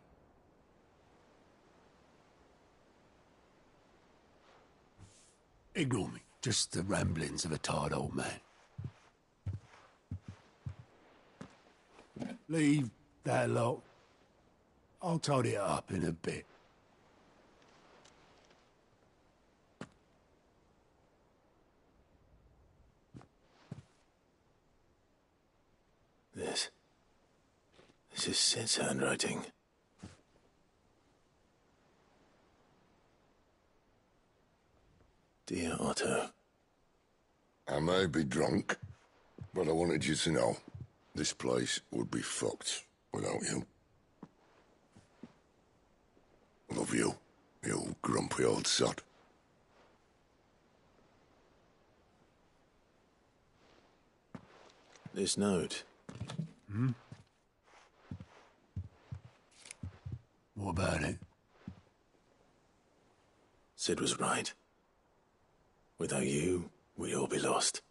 Ignore me. Just the ramblings of a tired old man. Leave that lot. I'll tidy it up in a bit. This is Cid's handwriting. Dear Otto. I may be drunk, but I wanted you to know this place would be fucked without you. Love you, you grumpy old sod. This note. Hmm? What about it? Cid was right. Without you, we'd all be lost.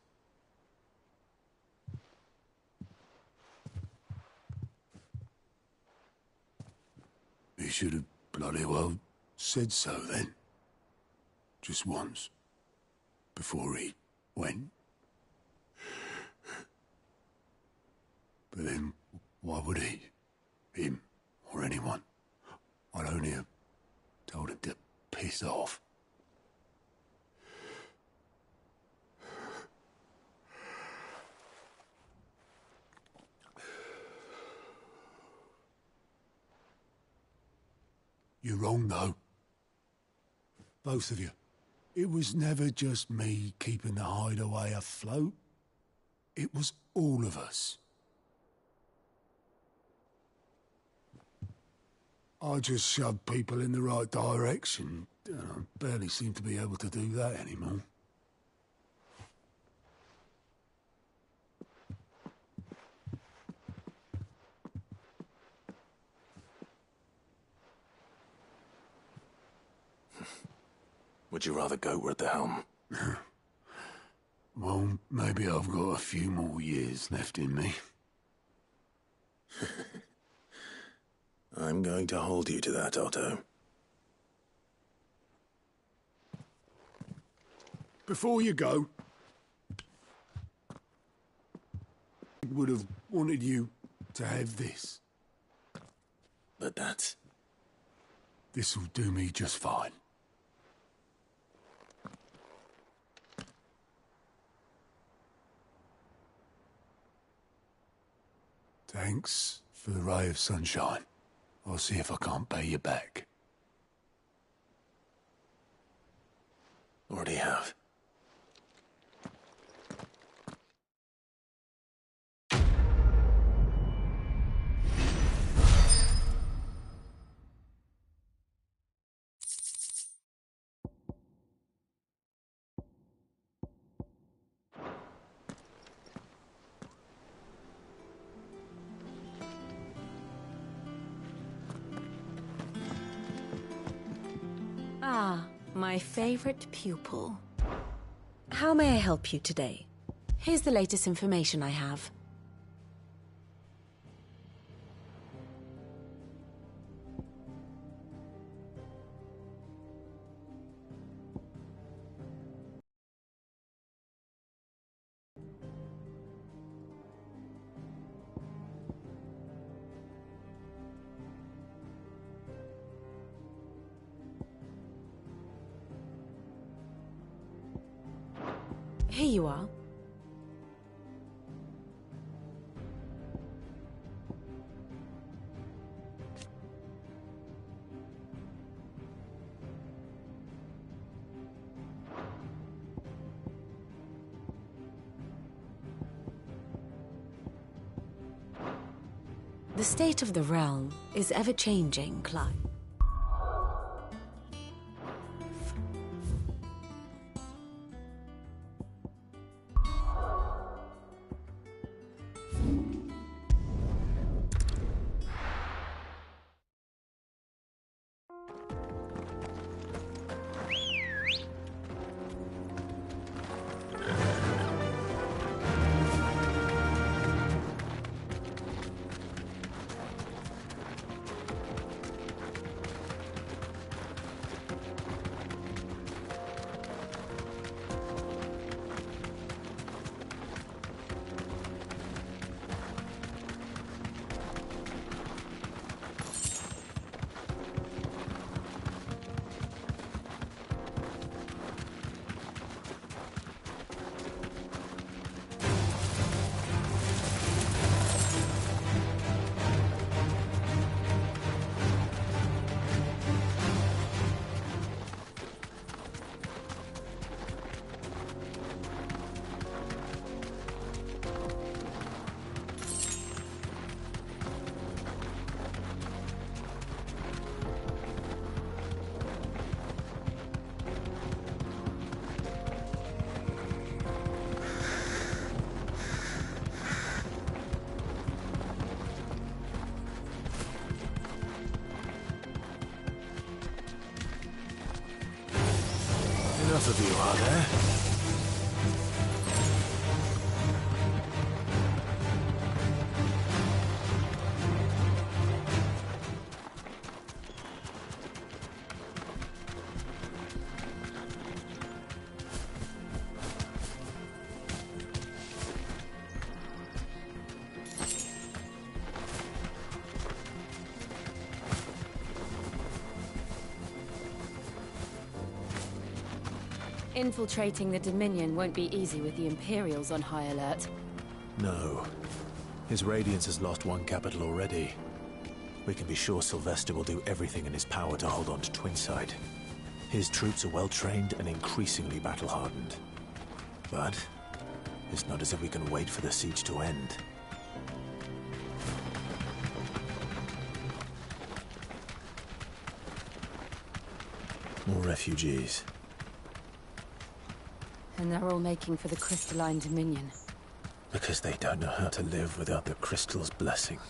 He should have bloody well said so then. Just once. Before he went. But then, why would he? Him, or anyone? I'd only have told him to piss off. You're wrong, though. Both of you. It was never just me keeping the hideaway afloat. It was all of us. I just shoved people in the right direction. I barely seem to be able to do that anymore. Would you rather go were at the helm? Well, maybe I've got a few more years left in me. I'm going to hold you to that, Otto. Before you go, I would have wanted you to have this. But that's... This'll do me just fine. Thanks for the ray of sunshine. I'll see if I can't pay you back. Already have. Ah, my favorite pupil. How may I help you today? Here's the latest information I have. Here you are. The state of the realm is ever-changing, Clive. Enough of you, are there? Infiltrating the Dominion won't be easy with the Imperials on high alert. No. His Radiance has lost one capital already. We can be sure Sylvester will do everything in his power to hold on to Twinside. His troops are well-trained and increasingly battle-hardened. But it's not as if we can wait for the siege to end. More refugees. And they're all making for the Crystalline Dominion. Because they don't know how to live without the Crystal's blessing.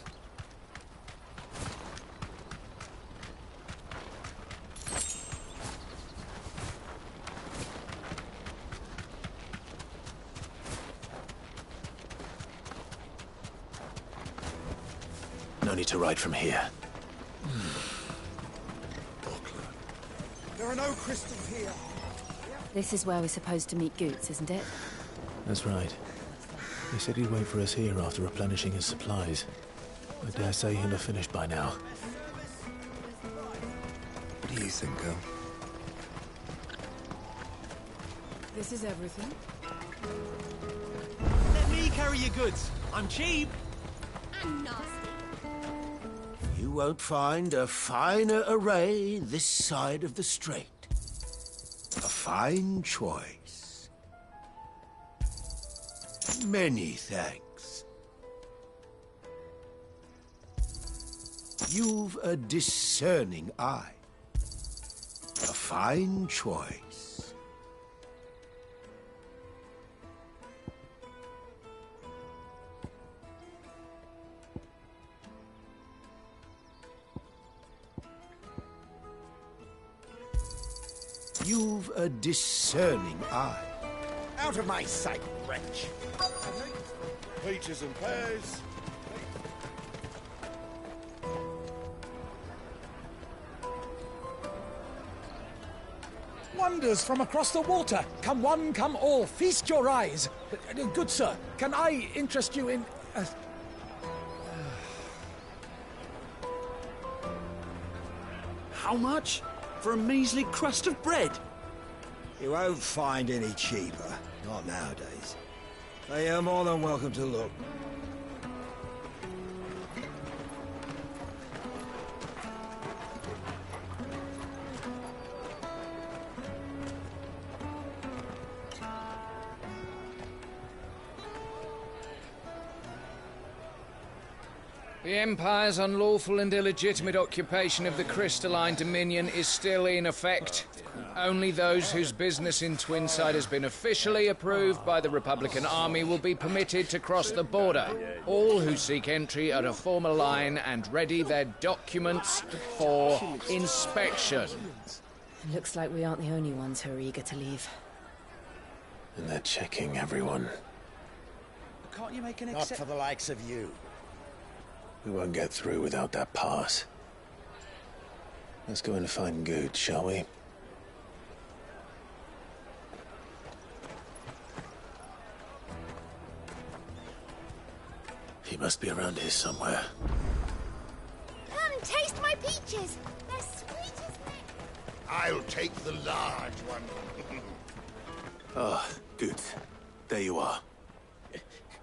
No need to ride from here. There are no crystals here. This is where we're supposed to meet Goots, isn't it? That's right. He said he'd wait for us here after replenishing his supplies. I dare say he'll have finished by now. What do you think, girl? This is everything. Let me carry your goods. I'm cheap. And nasty. You won't find a finer array this side of the strait. A fine choice. Many thanks. You've a discerning eye. A fine choice. You've a discerning eye. Out of my sight, wretch. Peaches and pears. Wonders from across the water. Come one, come all. Feast your eyes. Good sir, can I interest you in... How much? For a measly crust of bread? You won't find any cheaper. Not nowadays. But you're more than welcome to look. The Empire's unlawful and illegitimate occupation of the Crystalline Dominion is still in effect. Only those whose business in Twinside has been officially approved by the Republican Army will be permitted to cross the border. All who seek entry are to form a line and ready their documents for inspection. It looks like we aren't the only ones who are eager to leave. And they're checking everyone. Can't you make an exception? Not for the likes of you. We won't get through without that pass. Let's go and find Good, shall we? He must be around here somewhere. Come, taste my peaches. They're sweet as milk. I'll take the large one. Ah, Good. There you are.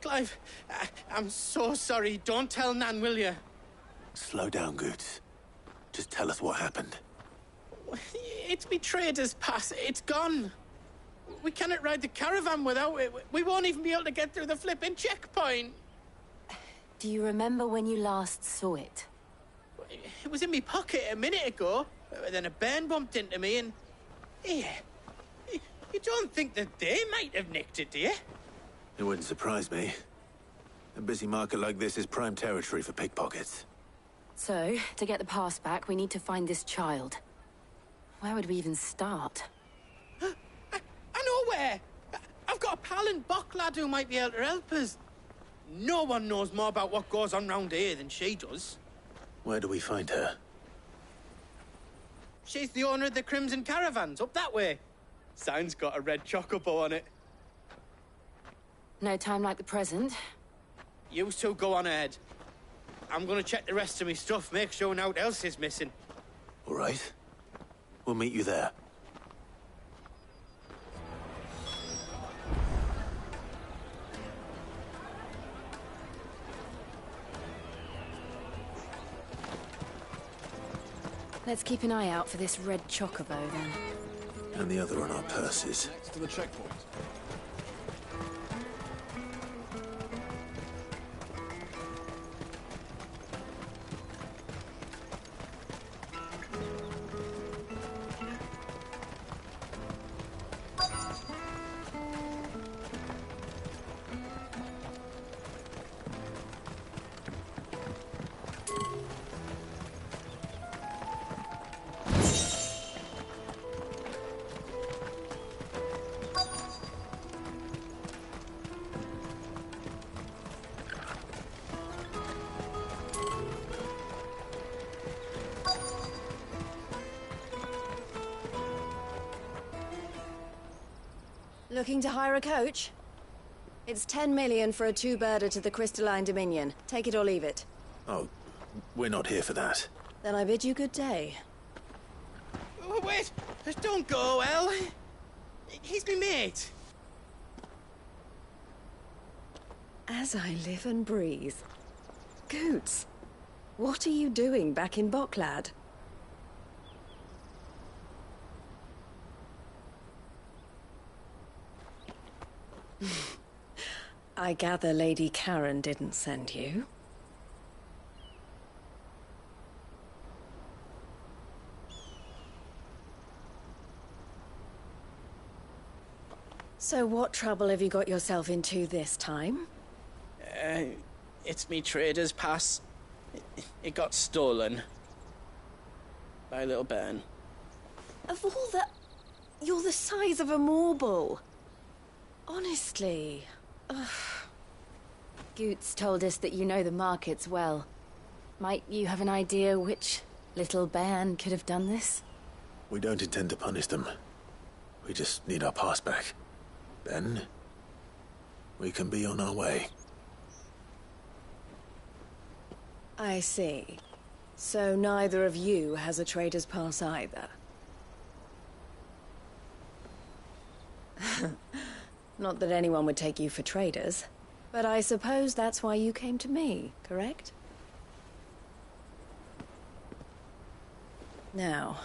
Clive, I'm so sorry. Don't tell Nan, will you? Slow down, Good. Just tell us what happened. It's me trader's pass. It's gone. We cannot ride the caravan without it. We won't even be able to get through the flipping checkpoint. Do you remember when you last saw it? It was in my pocket a minute ago. Then a bairn bumped into me and... Yeah. You don't think that they might have nicked it, do you? It wouldn't surprise me. A busy market like this is prime territory for pickpockets. So, to get the pass back, we need to find this child. Where would we even start? I know where! I've got a pal in Bock lad who might be able to help us. No one knows more about what goes on round here than she does. Where do we find her? She's the owner of the Crimson Caravans, up that way. Sign's got a red chocobo on it. No time like the present. You two go on ahead. I'm gonna check the rest of my stuff, make sure nothing else is missing. All right. We'll meet you there. Let's keep an eye out for this red chocobo, then. And the other on our purses. Next to the checkpoint. Looking to hire a coach? It's 10 million for a two-birder to the Crystalline Dominion. Take it or leave it. Oh, we're not here for that. Then I bid you good day. Oh, wait! Don't go, El. He's my mate. As I live and breathe. Goots, what are you doing back in Bock lad? I gather Lady Karen didn't send you. So what trouble have you got yourself into this time? It's me trader's pass. It got stolen. By a little bairn. Of all the... You're the size of a marble. Honestly. Ugh. Goots told us that you know the markets well. Might you have an idea which little bairn could have done this? We don't intend to punish them. We just need our pass back. Then, we can be on our way. I see. So neither of you has a trader's pass either. Not that anyone would take you for traders, but I suppose that's why you came to me, correct? Now,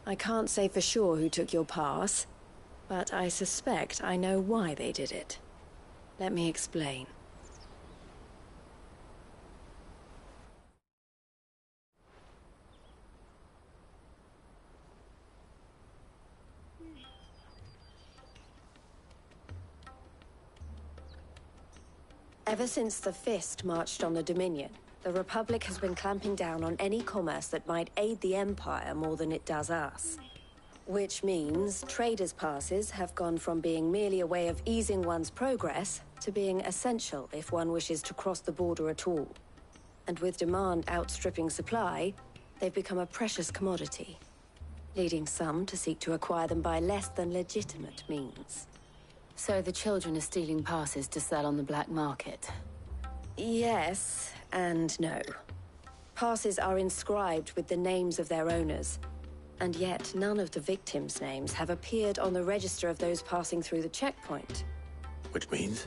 I can't say for sure who took your pass, but I suspect I know why they did it. Let me explain. Ever since the Fist marched on the Dominion, the Republic has been clamping down on any commerce that might aid the Empire more than it does us. Which means traders' passes have gone from being merely a way of easing one's progress to being essential if one wishes to cross the border at all. And with demand outstripping supply, they've become a precious commodity, leading some to seek to acquire them by less than legitimate means. So the children are stealing passes to sell on the black market? Yes, and no. Passes are inscribed with the names of their owners, and yet none of the victims' names have appeared on the register of those passing through the checkpoint. Which means?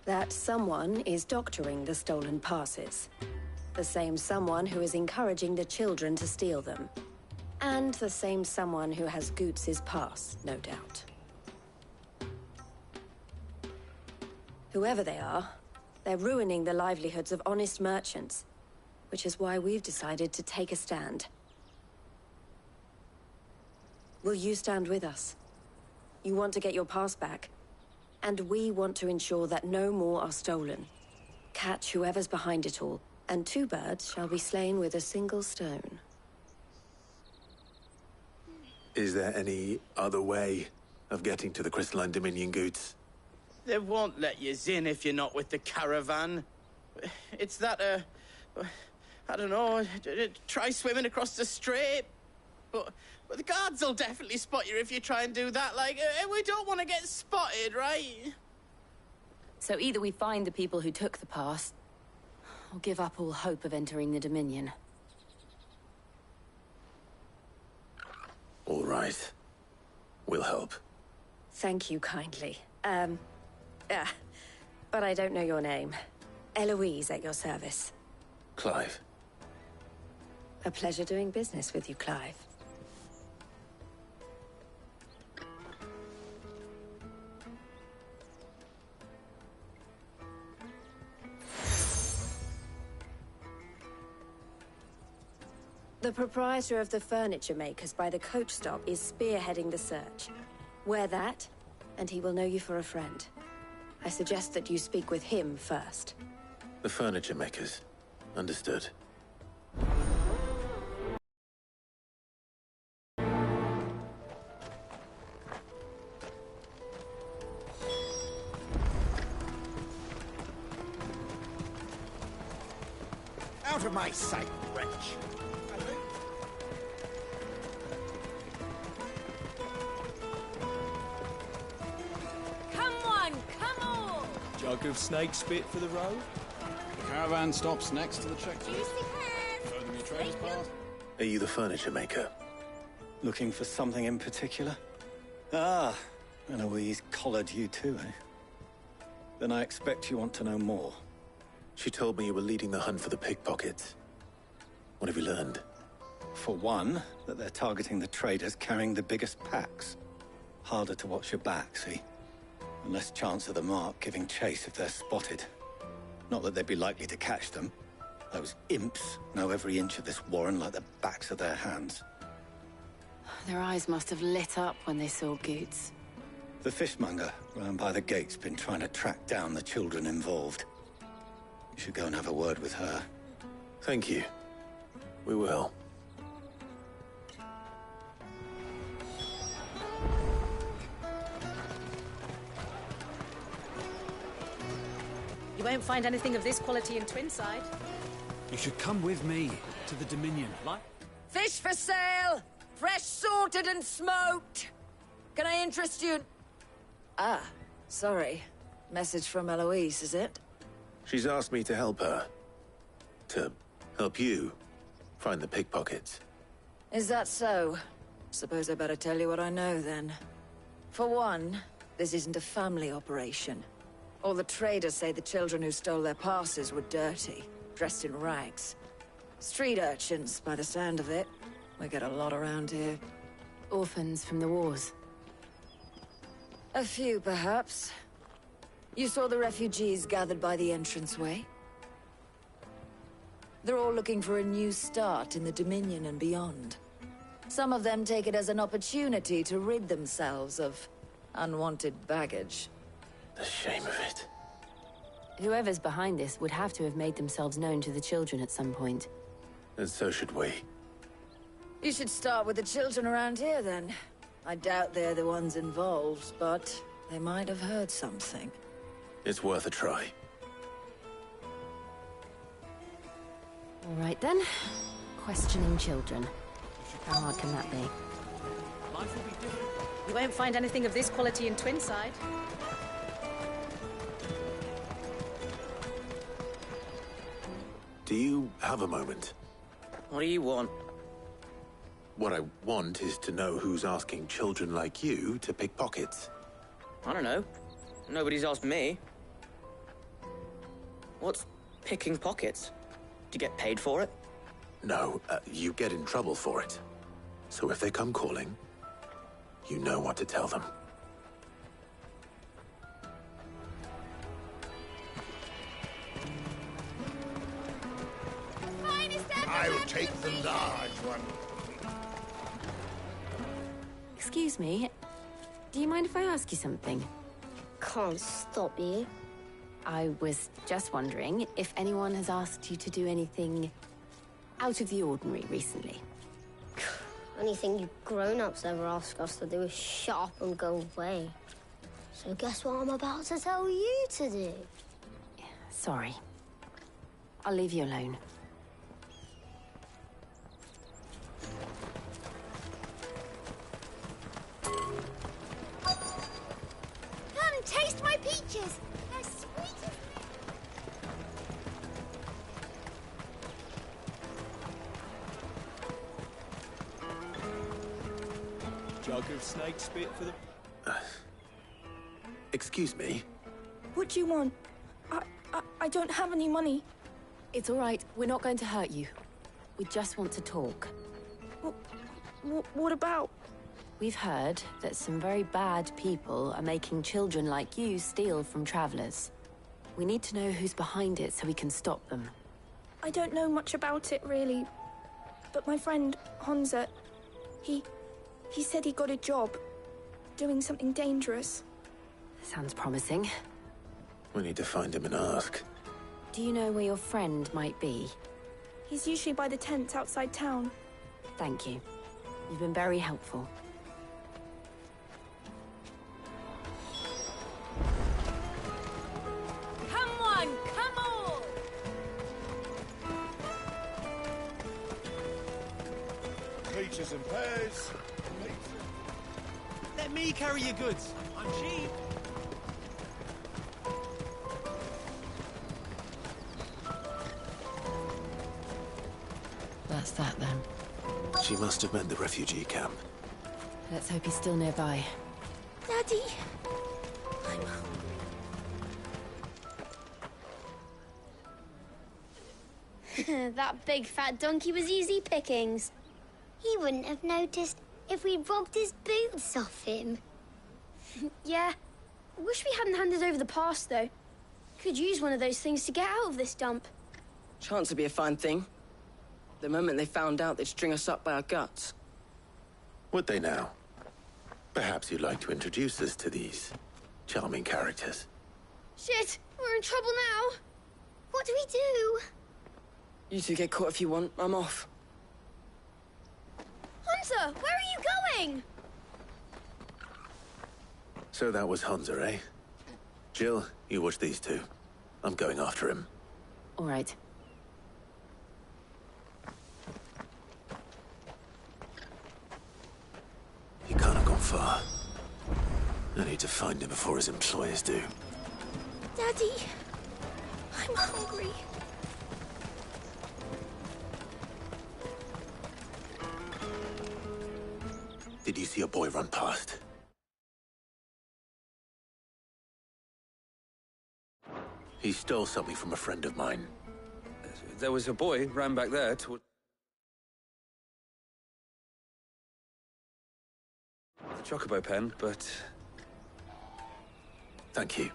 That someone is doctoring the stolen passes. The same someone who is encouraging the children to steal them. And the same someone who has Goots' pass, no doubt. Whoever they are, they're ruining the livelihoods of honest merchants, which is why we've decided to take a stand. Will you stand with us? You want to get your pass back, and we want to ensure that no more are stolen. Catch whoever's behind it all, and two birds shall be slain with a single stone. Is there any other way of getting to the Crystalline Dominion, Goots? They won't let you in if you're not with the caravan. It's that, I don't know, try swimming across the strait. But the guards will definitely spot you if you try and do that. Like, we don't want to get spotted, right? So either we find the people who took the pass, or give up all hope of entering the Dominion. All right. We'll help. Thank you kindly. But I don't know your name. Eloise at your service. Clive. A pleasure doing business with you, Clive. The proprietor of the furniture makers by the coach stop is spearheading the search. Wear that, and he will know you for a friend. I suggest that you speak with him first. The furniture makers. Understood. Out of my sight, wretch! Jug of snake spit for the road? The caravan stops next to the checkpoint. Show them your trader's pass. Are you the furniture maker? Looking for something in particular? Ah, Eloise collared you too, eh? Then I expect you want to know more. She told me you were leading the hunt for the pickpockets. What have you learned? For one, that they're targeting the traders carrying the biggest packs. Harder to watch your back, see? And less chance of the mark giving chase if they're spotted. Not that they'd be likely to catch them. Those imps know every inch of this warren like the backs of their hands. Their eyes must have lit up when they saw Goots. The fishmonger round by the gate's been trying to track down the children involved. You should go and have a word with her. Thank you. We will. You won't find anything of this quality in Twinside. You should come with me to the Dominion. Fish for sale! Fresh sorted and smoked! Can I interest you? Ah, sorry. Message from Eloise, is it? She's asked me to help her. To help you find the pickpockets. Is that so? Suppose I better tell you what I know, then. For one, this isn't a family operation. All the traders say the children who stole their passes were dirty, dressed in rags. Street urchins, by the sound of it. We get a lot around here. Orphans from the wars. A few, perhaps. You saw the refugees gathered by the entranceway? They're all looking for a new start in the Dominion and beyond. Some of them take it as an opportunity to rid themselves of unwanted baggage. The shame of it. Whoever's behind this would have to have made themselves known to the children at some point. And so should we. You should start with the children around here, then. I doubt they're the ones involved, but they might have heard something. It's worth a try. All right, then. Questioning children. How hard can that be? Life will be different. You won't find anything of this quality in Twinside. Do you have a moment? What do you want? What I want is to know who's asking children like you to pick pockets. I don't know. Nobody's asked me. What's picking pockets? Do you get paid for it? No, you get in trouble for it. So if they come calling, you know what to tell them. I'll take the large one. Excuse me. Do you mind if I ask you something? Can't stop you. I was just wondering if anyone has asked you to do anything out of the ordinary recently. Anything you grown-ups ever ask us to do is shut up and go away. So guess what I'm about to tell you to do? Sorry. I'll leave you alone. Come and taste my peaches! They're sweet as... Jug of snake spit for the... Excuse me? What do you want? I don't have any money. It's all right. We're not going to hurt you. We just want to talk. What about? We've heard that some very bad people are making children like you steal from travelers. We need to know who's behind it so we can stop them. I don't know much about it, really. But my friend, Honza, he said he got a job doing something dangerous. Sounds promising. We need to find him and ask. Do you know where your friend might be? He's usually by the tents outside town. Thank you. You've been very helpful. Come on, come on! Peaches and pears. Let me carry your goods. I'm cheap. That's that, then. She must have meant the refugee camp. Let's hope he's still nearby. Daddy! I'm home. That big fat donkey was easy pickings. He wouldn't have noticed if we'd robbed his boots off him. Yeah. Wish we hadn't handed over the pass, though. Could use one of those things to get out of this dump. Chance would be a fine thing. The moment they found out, they'd string us up by our guts. Would they now? Perhaps you'd like to introduce us to these charming characters. Shit, we're in trouble now. What do we do? You two get caught if you want. I'm off. Hunter, where are you going? So that was Hunter, eh? Jill, you watch these two. I'm going after him. All right. He can't have gone far. I need to find him before his employers do. Daddy! I'm hungry. Did you see a boy run past? He stole something from a friend of mine. There was a boy ran back there to... the Chocobo pen, but... Thank you.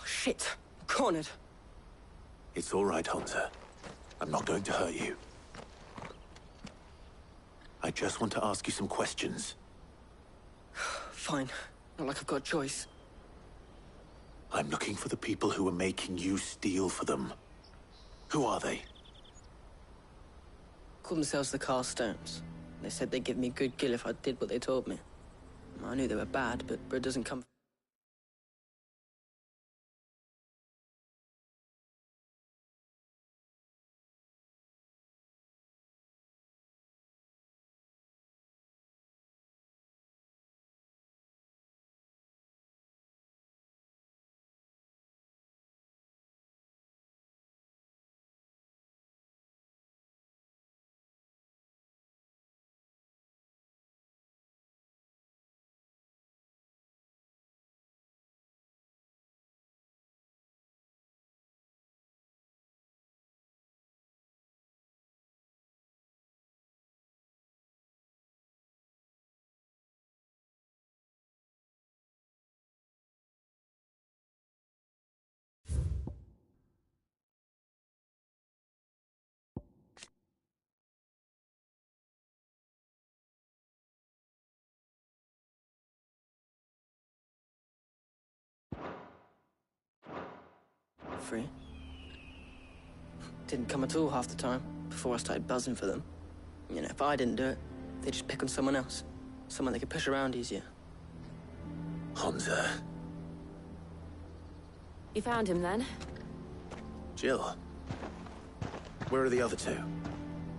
Shit! Cornered. It's all right, Hansa. I'm not going to hurt you. I just want to ask you some questions. Fine. Not like I've got a choice. I'm looking for the people who are making you steal for them. Who are they? Called themselves the Carstones. They said they'd give me good gill if I did what they told me. I knew they were bad, but bread doesn't come... Free. Didn't come at all half the time, before I started buzzing for them. You know, if I didn't do it, they'd just pick on someone else. Someone they could push around easier. Hansa. You found him, then? Jill. Where are the other two?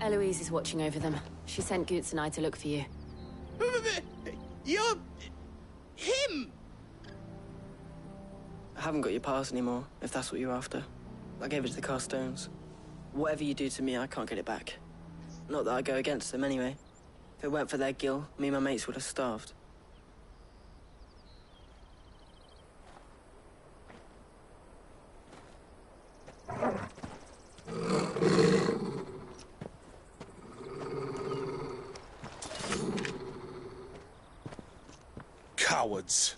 Eloise is watching over them. She sent Goots and I to look for you. You're... him! I haven't got your pass anymore, if that's what you're after. I gave it to the Carstones. Whatever you do to me, I can't get it back. Not that I go against them anyway. If it weren't for their gill, me and my mates would have starved. Cowards.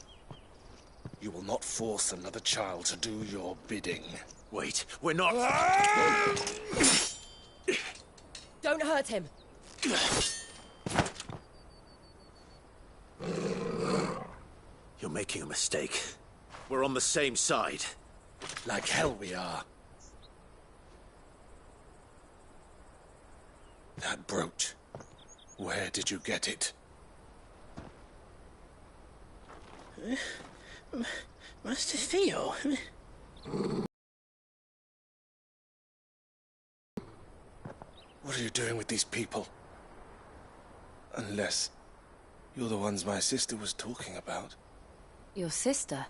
You will not force another child to do your bidding. Wait, we're not... Don't hurt him! You're making a mistake. We're on the same side. Like hell we are. That brooch. Where did you get it? Master Theo. What are you doing with these people? Unless you're the ones my sister was talking about. Your sister?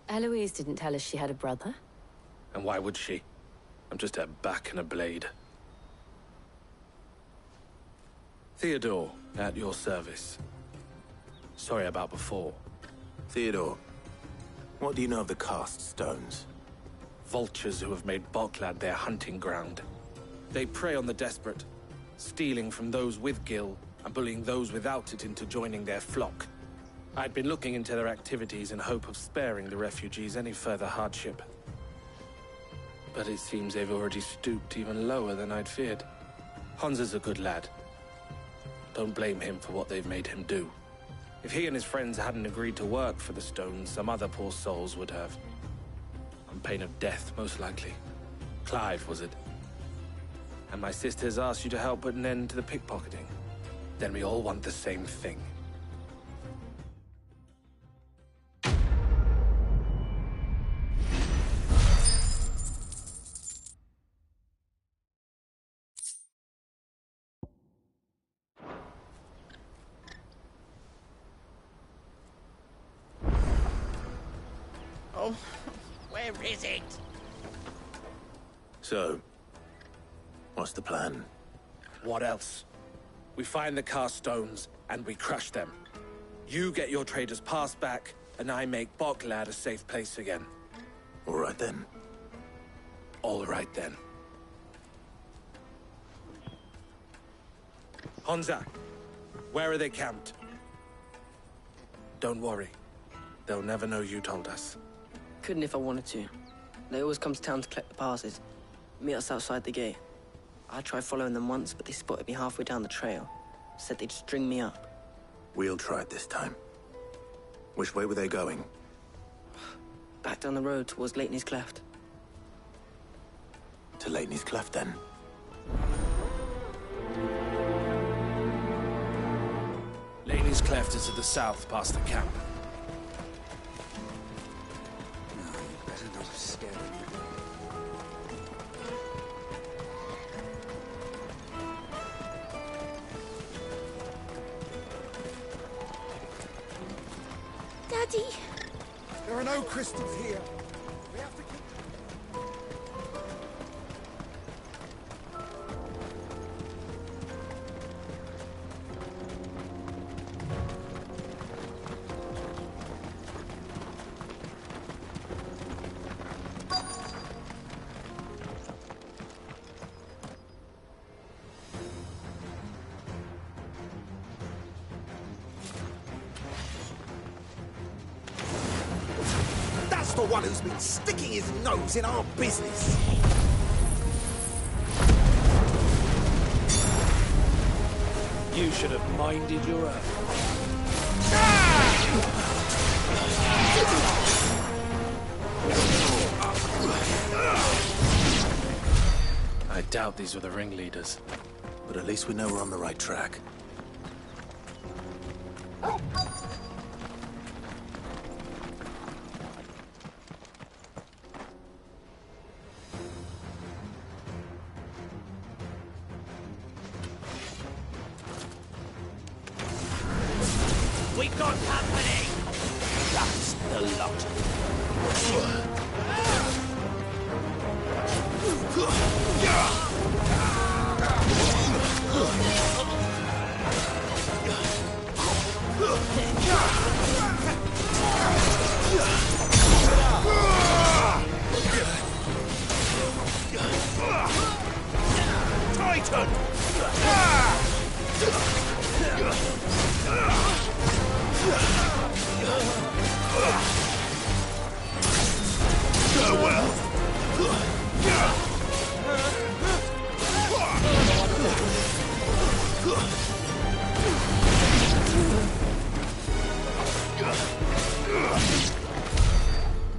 Eloise didn't tell us she had a brother. And why would she? I'm just her back and a blade. Theodore, at your service. Sorry about before. Theodore, what do you know of the Cast Stones? Vultures who have made Boklad their hunting ground. They prey on the desperate, stealing from those with gill and bullying those without it into joining their flock. I'd been looking into their activities in hope of sparing the refugees any further hardship. But it seems they've already stooped even lower than I'd feared. Hansa's a good lad. Don't blame him for what they've made him do. If he and his friends hadn't agreed to work for the Stones, some other poor souls would have. I'm pain of death, most likely. Clive, was it? And my sisters asked you to help put an end to the pickpocketing. Then we all want the same thing. Oh, where is it? So, what's the plan? What else? We find the cast stones, and we crush them. You get your trader's pass back, and I make Boklad a safe place again. All right then. All right then. Honza, where are they camped? Don't worry. They'll never know you told us. Couldn't if I wanted to. They always come to town to collect the passes. Meet us outside the gate. I tried following them once, but they spotted me halfway down the trail. Said they'd string me up. We'll try it this time. Which way were they going? Back down the road towards Leitney's Cleft. To Leitney's Cleft, then? Leitney's Cleft is to the south, past the camp. Daddy! There are no crystals here. We have to keep... That's the one who's been sticking his nose in our business. You should have minded your own. I doubt these were the ringleaders. But at least we know we're on the right track. We got company! That's the lot. Titan! Farewell!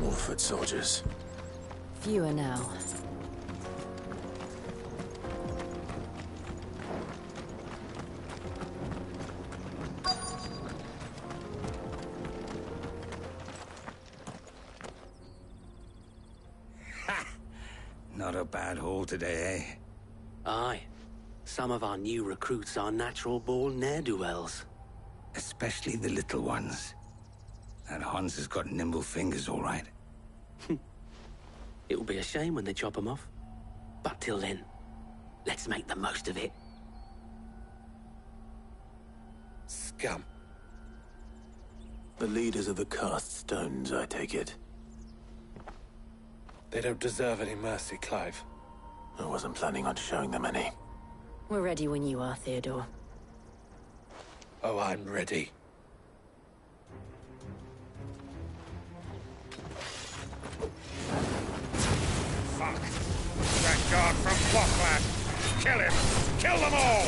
More foot soldiers. Fewer now. Not a bad haul today, eh? Aye. Some of our new recruits are natural-born ne'er-do-wells. Especially the little ones. That Hans has got nimble fingers, all right. It will be a shame when they chop them off. But till then, let's make the most of it. Scum. The leaders of the cast stones, I take it. They don't deserve any mercy, Clive. I wasn't planning on showing them any. We're ready when you are, Theodore. Oh, I'm ready. Fuck! That guard from Boklad! Kill him! Kill them all!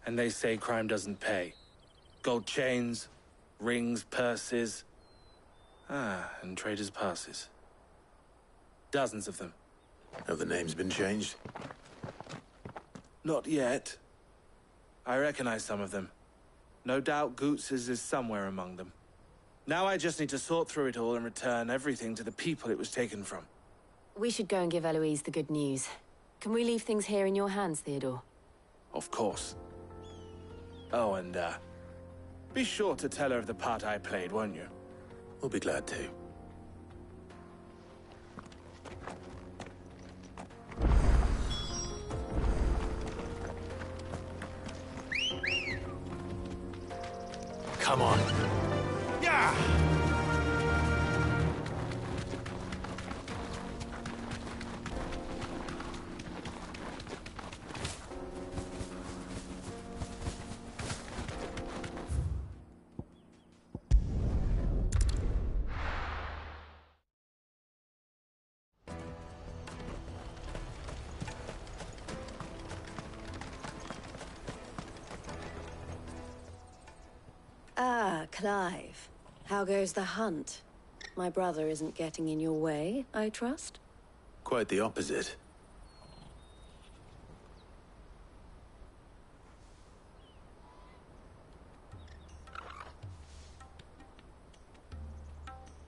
And they say crime doesn't pay. Gold chains, rings, purses. And traders' passes. Dozens of them. Have the names been changed? Not yet. I recognize some of them. No doubt Goots's is somewhere among them. Now I just need to sort through it all and return everything to the people it was taken from. We should go and give Eloise the good news. Can we leave things here in your hands, Theodore? Of course. Oh, and, be sure to tell her of the part I played, won't you? We'll be glad to. Come on. Yeah! Ah, Clive. How goes the hunt? My brother isn't getting in your way, I trust? Quite the opposite.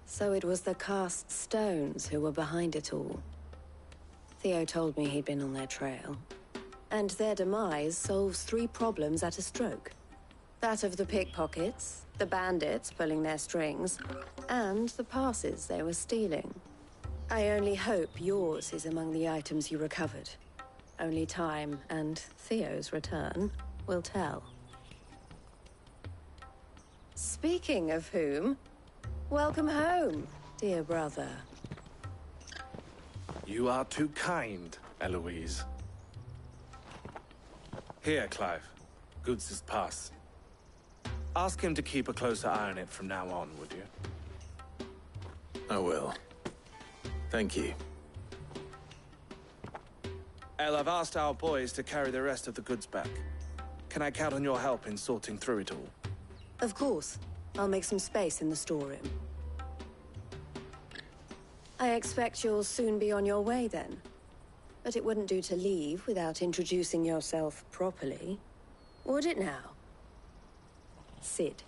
So it was the cast stones who were behind it all. Theo told me he'd been on their trail. And their demise solves 3 problems at a stroke. That of the pickpockets, the bandits pulling their strings, and the passes they were stealing. I only hope yours is among the items you recovered. Only time and Theo's return will tell. Speaking of whom, welcome home, dear brother. You are too kind, Eloise. Here, Clive. Goods' pass. Ask him to keep a closer eye on it from now on, would you? I will. Thank you. El, I've asked our boys to carry the rest of the goods back. Can I count on your help in sorting through it all? Of course. I'll make some space in the storeroom. I expect you'll soon be on your way then. But it wouldn't do to leave without introducing yourself properly. Would it now? Sid.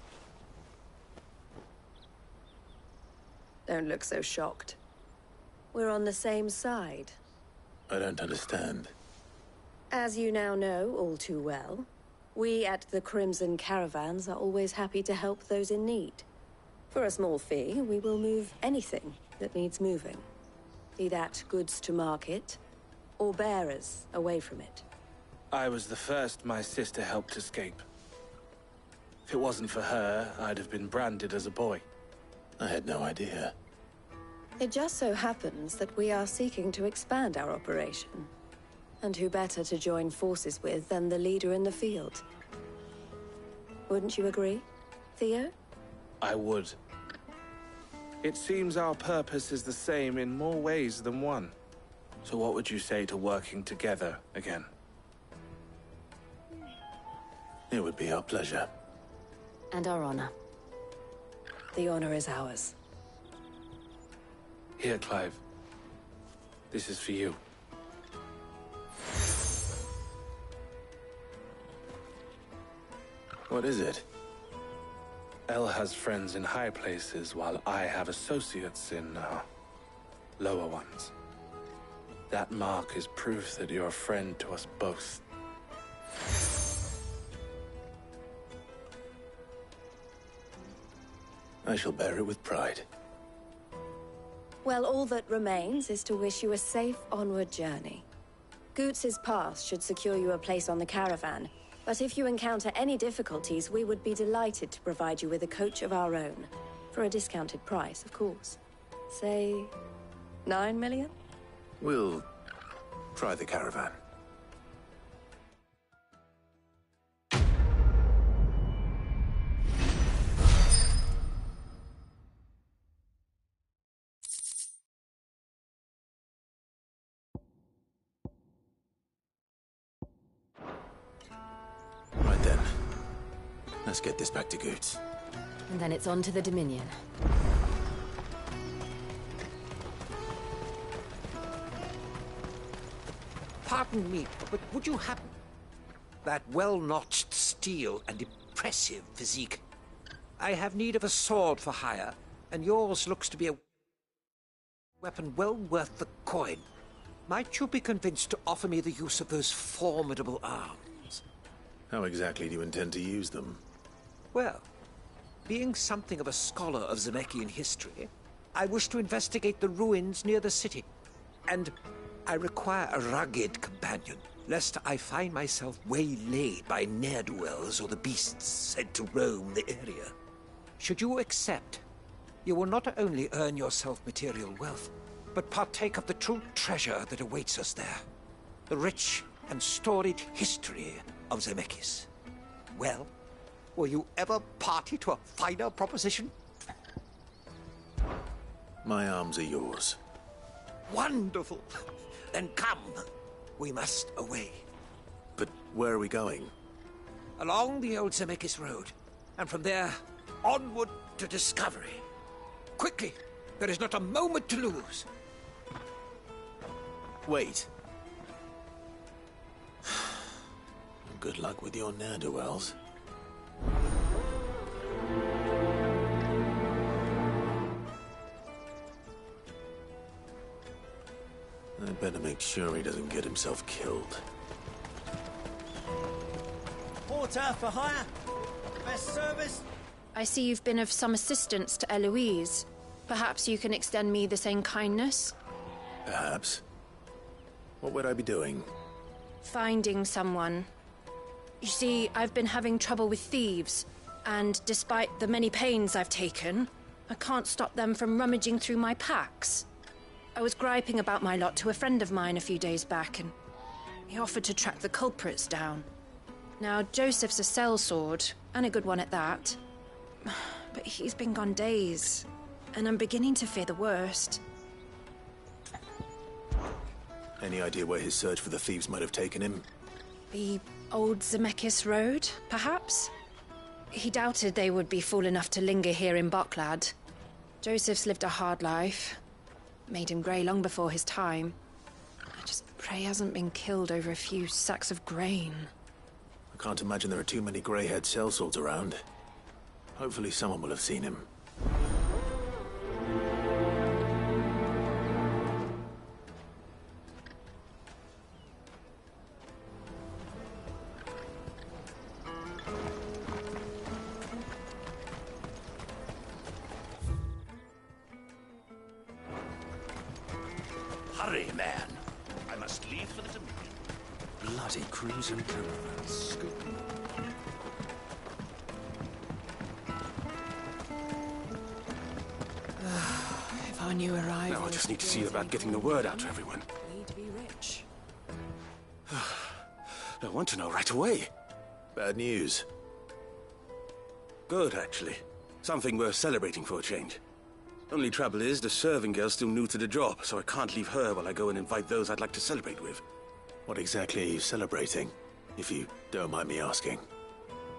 Don't look so shocked. We're on the same side. I don't understand. As you now know all too well, we at the Crimson Caravans are always happy to help those in need. For a small fee, we will move anything that needs moving. Be that goods to market, or bearers away from it. I was the first my sister helped escape. If it wasn't for her, I'd have been branded as a boy. I had no idea. It just so happens that we are seeking to expand our operation. And who better to join forces with than the leader in the field? Wouldn't you agree, Theo? I would. It seems our purpose is the same in more ways than one. So what would you say to working together again? It would be our pleasure. And our honor. The honor is ours. Here, Clive. This is for you. What is it? El has friends in high places, while I have associates in, lower ones. That mark is proof that you're a friend to us both. I shall bear it with pride. Well, all that remains is to wish you a safe onward journey. Goots's pass should secure you a place on the caravan, but if you encounter any difficulties, we would be delighted to provide you with a coach of our own. For a discounted price, of course. Say, 9 million? We'll try the caravan. Right there. Let's get this back to Goots. And then it's on to the Dominion. Pardon me, but would you happen... That well-notched steel and impressive physique. I have need of a sword for hire, and yours looks to be a weapon well worth the coin. Might you be convinced to offer me the use of those formidable arms? How exactly do you intend to use them? Well, being something of a scholar of Zemeckis history, I wish to investigate the ruins near the city. And I require a rugged companion, lest I find myself waylaid by ne'er-do-wells or the beasts said to roam the area. Should you accept, you will not only earn yourself material wealth, but partake of the true treasure that awaits us there. The rich and storied history of Zemeckis. Well, will you ever party to a finer proposition? My arms are yours. Wonderful! Then come. We must away. But where are we going? Along the old Zemeckis Road, and from there, onward to discovery. Quickly! There is not a moment to lose. Wait. Good luck with your ne'er-do-wells. I better make sure he doesn't get himself killed. Porter for hire. Best service. I see you've been of some assistance to Eloise. Perhaps you can extend me the same kindness? Perhaps. What would I be doing? Finding someone. You see, I've been having trouble with thieves, and despite the many pains I've taken, I can't stop them from rummaging through my packs. I was griping about my lot to a friend of mine a few days back, and he offered to track the culprits down. Now, Joseph's a sellsword, and a good one at that. But he's been gone days, and I'm beginning to fear the worst. Any idea where his search for the thieves might have taken him? The old Zemeckis Road, perhaps? He doubted they would be fool enough to linger here in Boklad. Joseph's lived a hard life. Made him grey long before his time. I just pray he hasn't been killed over a few sacks of grain. I can't imagine there are too many grey-haired sellswords around. Hopefully someone will have seen him. Hurry, man. I must leave for the Dominion. Bloody cruising caravan. Scooting. If I knew arrival... Now I just need to see about getting the word out to everyone. Need to be rich. I want to know right away. Bad news. Good, actually. Something worth celebrating for a change. Only trouble is, the serving girl's still new to the job, so I can't leave her while I go and invite those I'd like to celebrate with. What exactly are you celebrating, if you don't mind me asking?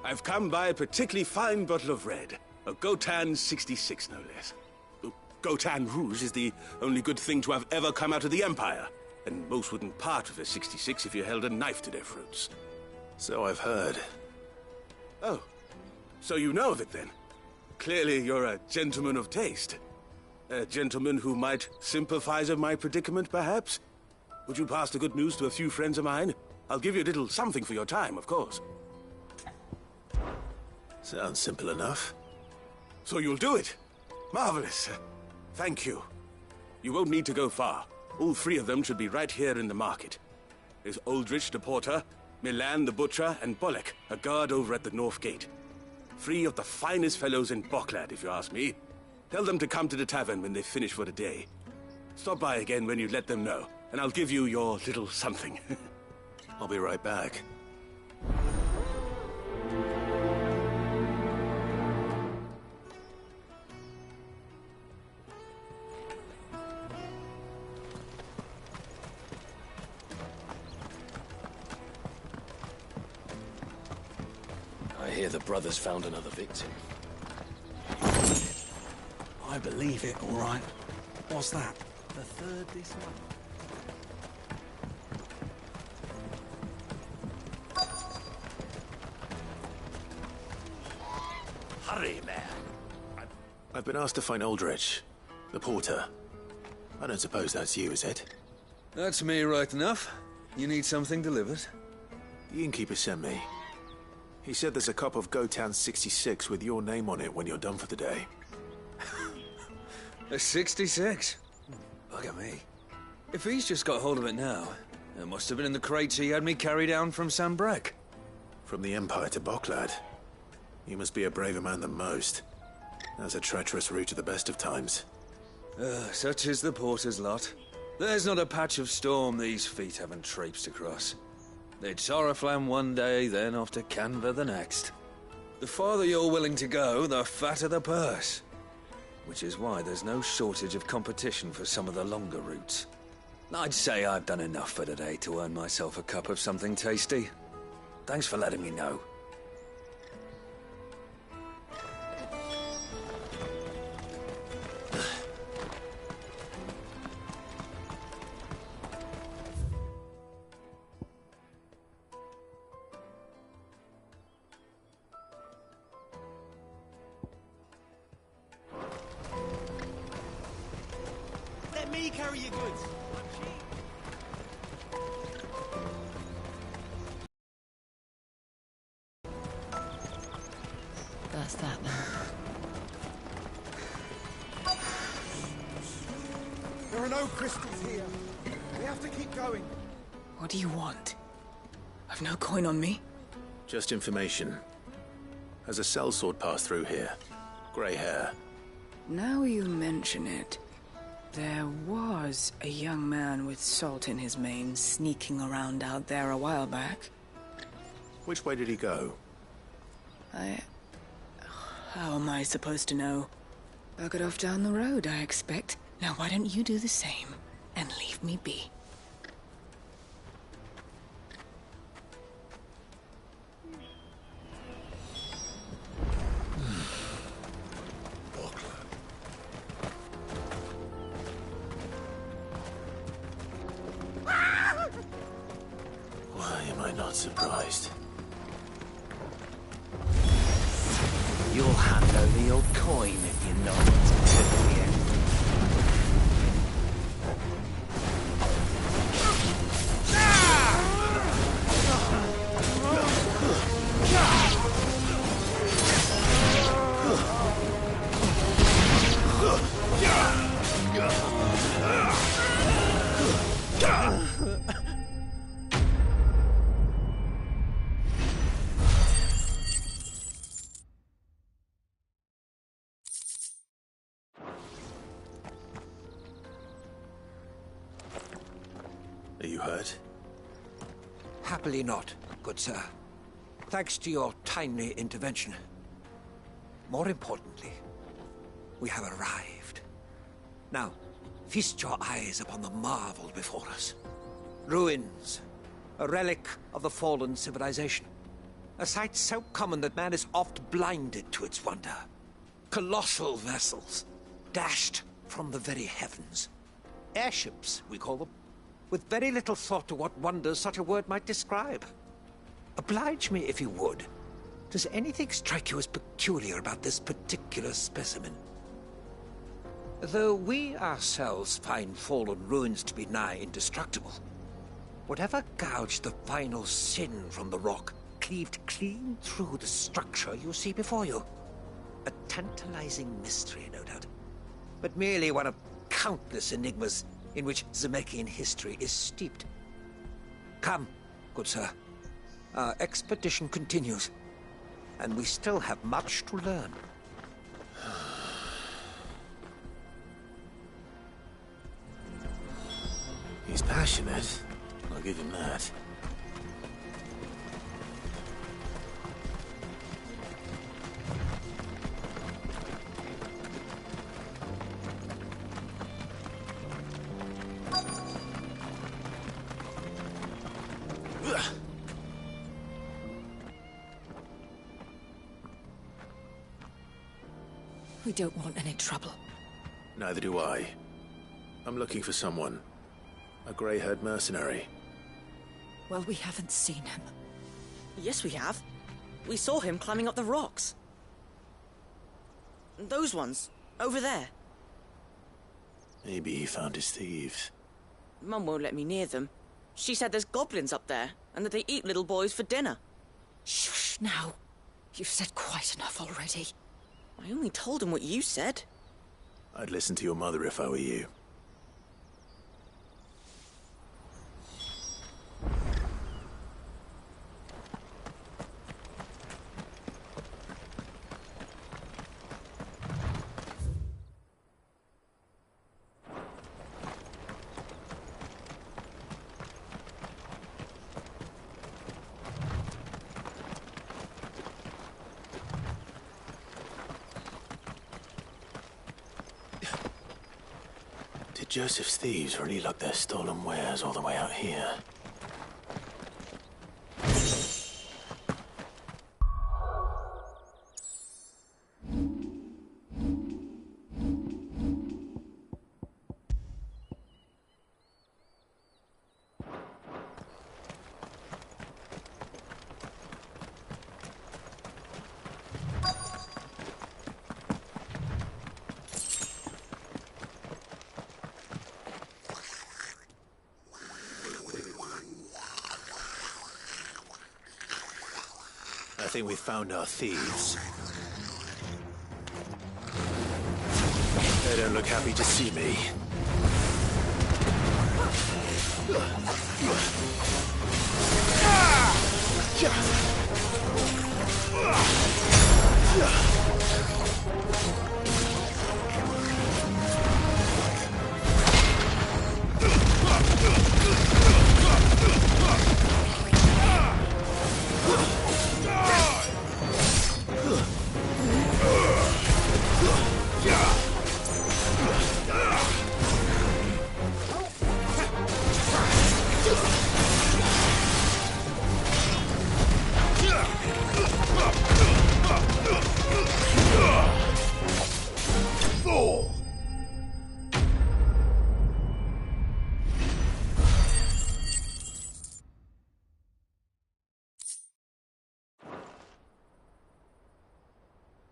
I've come by a particularly fine bottle of red. A Gotan 66, no less. Gotan Rouge is the only good thing to have ever come out of the Empire, and most wouldn't part with a 66 if you held a knife to their throats. So I've heard. Oh, so you know of it then? Clearly you're a gentleman of taste. A gentleman who might sympathize with my predicament, perhaps? Would you pass the good news to a few friends of mine? I'll give you a little something for your time, of course. Sounds simple enough. So you'll do it? Marvelous. Thank you. You won't need to go far. All three of them should be right here in the market. There's Aldrich the porter, Milan the butcher, and Bolek, a guard over at the north gate. Three of the finest fellows in Boklad, if you ask me. Tell them to come to the tavern when they finish for the day. Stop by again when you let them know, and I'll give you your little something. I'll be right back. I hear hear the brothers found another victim. I believe it, all right. What's that? The third this month. Hurry, man. I've been asked to find Aldrich, the porter. I don't suppose that's you, is it? That's me right enough. You need something delivered? The innkeeper sent me. He said there's a cup of Gotan 66 with your name on it when you're done for the day. A 66? Bugger me. If he's just got hold of it now, it must have been in the crates he had me carry down from Sanbreque. From the Empire to Boklad. You must be a braver man than most. That's a treacherous route at the best of times. Such is the porter's lot. There's not a patch of storm these feet haven't traipsed across. It's Oriflamme one day, then off to Canva the next. The farther you're willing to go, the fatter the purse. Which is why there's no shortage of competition for some of the longer routes. I'd say I've done enough for today to earn myself a cup of something tasty. Thanks for letting me know. Let me carry your goods. That's that then. There are no crystals here. We have to keep going. What do you want? I've no coin on me. Just information. Has a sellsword passed through here? Grey hair. Now you mention it. There was a young man with salt in his mane sneaking around out there a while back. Which way did he go? How am I supposed to know? Buggered off down the road, I expect. Now why don't you do the same and leave me be? Why am I not surprised? You'll hand over your coin if you're not to the end. Are you hurt? Happily not, good sir. Thanks to your timely intervention. More importantly, we have arrived. Now, feast your eyes upon the marvel before us. Ruins, a relic of the fallen civilization. A sight so common that man is oft blinded to its wonder. Colossal vessels, dashed from the very heavens. Airships, we call them, with very little thought to what wonders such a word might describe. Oblige me, if you would. Does anything strike you as peculiar about this particular specimen? Though we ourselves find fallen ruins to be nigh indestructible, whatever gouged the final sin from the rock cleaved clean through the structure you see before you. A tantalizing mystery, no doubt, but merely one of countless enigmas in which Zemeckis history is steeped. Come, good sir. Our expedition continues, and we still have much to learn. He's passionate. I'll give him that. We don't want any trouble. Neither do I. I'm looking for someone. A grey-haired mercenary. Well, we haven't seen him. Yes, we have. We saw him climbing up the rocks. Those ones, over there. Maybe he found his thieves. Mum won't let me near them. She said there's goblins up there, and that they eat little boys for dinner. Shush, now. You've said quite enough already. I only told him what you said. I'd listen to your mother if I were you. Did Joseph's thieves really lug their stolen wares all the way out here? I think we found our thieves. They don't look happy to see me.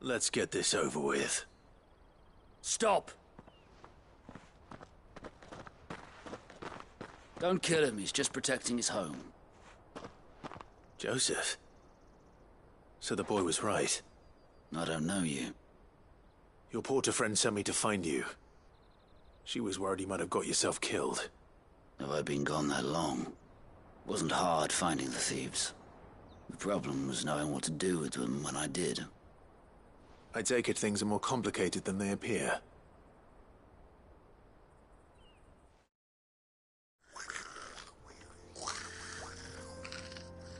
Let's get this over with. Stop! Don't kill him, he's just protecting his home. Joseph? So the boy was right. I don't know you. Your porter friend sent me to find you. She was worried you might have got yourself killed. Have I been gone that long? Wasn't hard finding the thieves. The problem was knowing what to do with them when I did. I take it things are more complicated than they appear.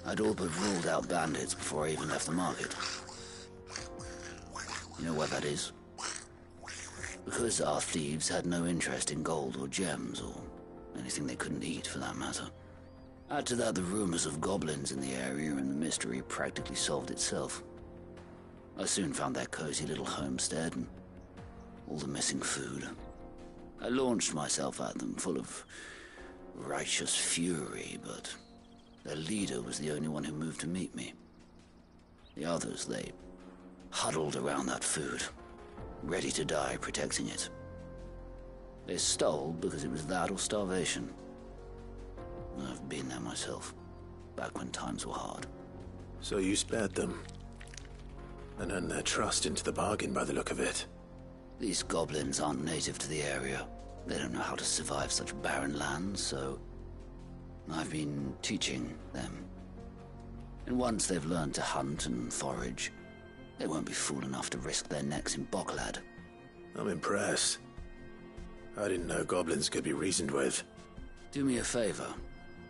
I'd all but ruled out bandits before I even left the market. You know why that is? Because our thieves had no interest in gold or gems, or anything they couldn't eat for that matter. Add to that the rumors of goblins in the area, and the mystery practically solved itself. I soon found their cozy little homestead and all the missing food. I launched myself at them, full of righteous fury, but their leader was the only one who moved to meet me. The others, they huddled around that food, ready to die protecting it. They stole because it was that or starvation. I've been there myself, back when times were hard. So you spared them? And earned their trust into the bargain by the look of it. These goblins aren't native to the area. They don't know how to survive such barren lands, so I've been teaching them. And once they've learned to hunt and forage, they won't be fool enough to risk their necks in Boklad. I'm impressed. I didn't know goblins could be reasoned with. Do me a favor.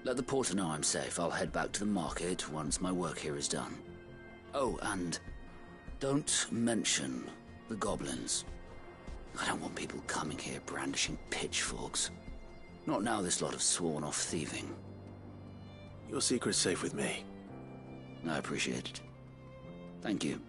Let the porter know I'm safe. I'll head back to the market once my work here is done. Oh, and don't mention the goblins. I don't want people coming here brandishing pitchforks. Not now this lot have sworn off thieving. Your secret's safe with me. I appreciate it. Thank you.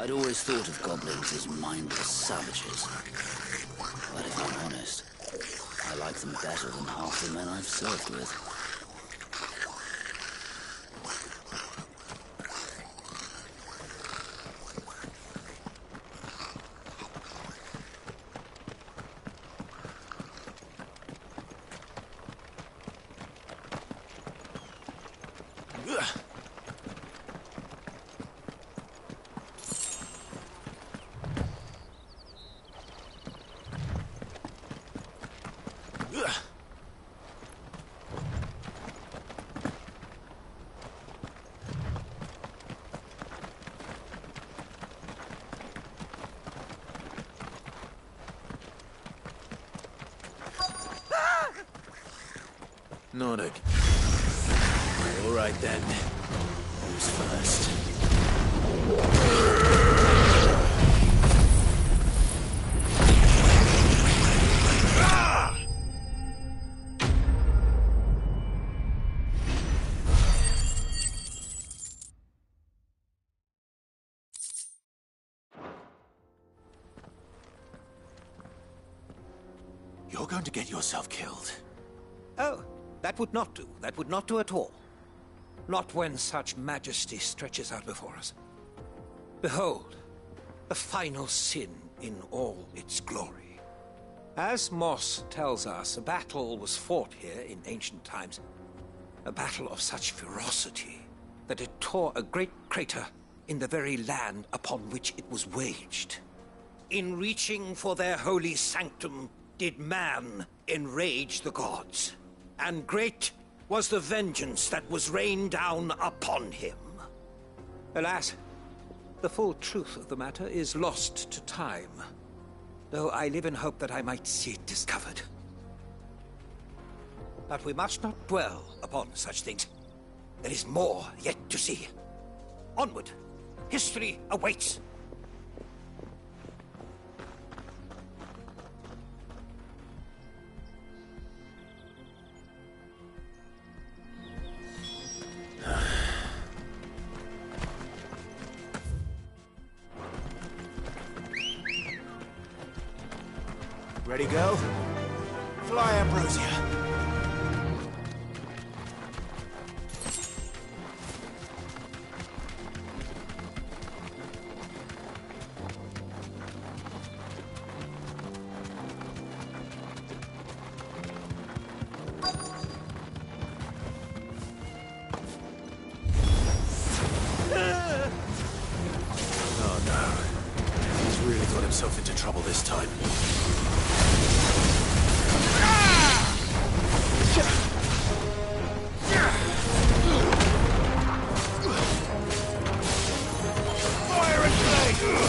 I'd always thought of goblins as mindless savages. But if I'm honest, I like them better than half the men I've served with. Nordic. All right then. Who's first? You're going to get yourself killed. Oh, that would not do. That would not do at all. Not when such majesty stretches out before us. Behold, the final sin in all its glory. As Moss tells us, a battle was fought here in ancient times. A battle of such ferocity that it tore a great crater in the very land upon which it was waged. In reaching for their holy sanctum, did man enrage the gods. And great was the vengeance that was rained down upon him. Alas, the full truth of the matter is lost to time, though I live in hope that I might see it discovered. But we must not dwell upon such things. There is more yet to see. Onward! History awaits! Ready, go? Fly, Ambrosia. Oh no. He's really got himself into trouble this time. Fire and flame!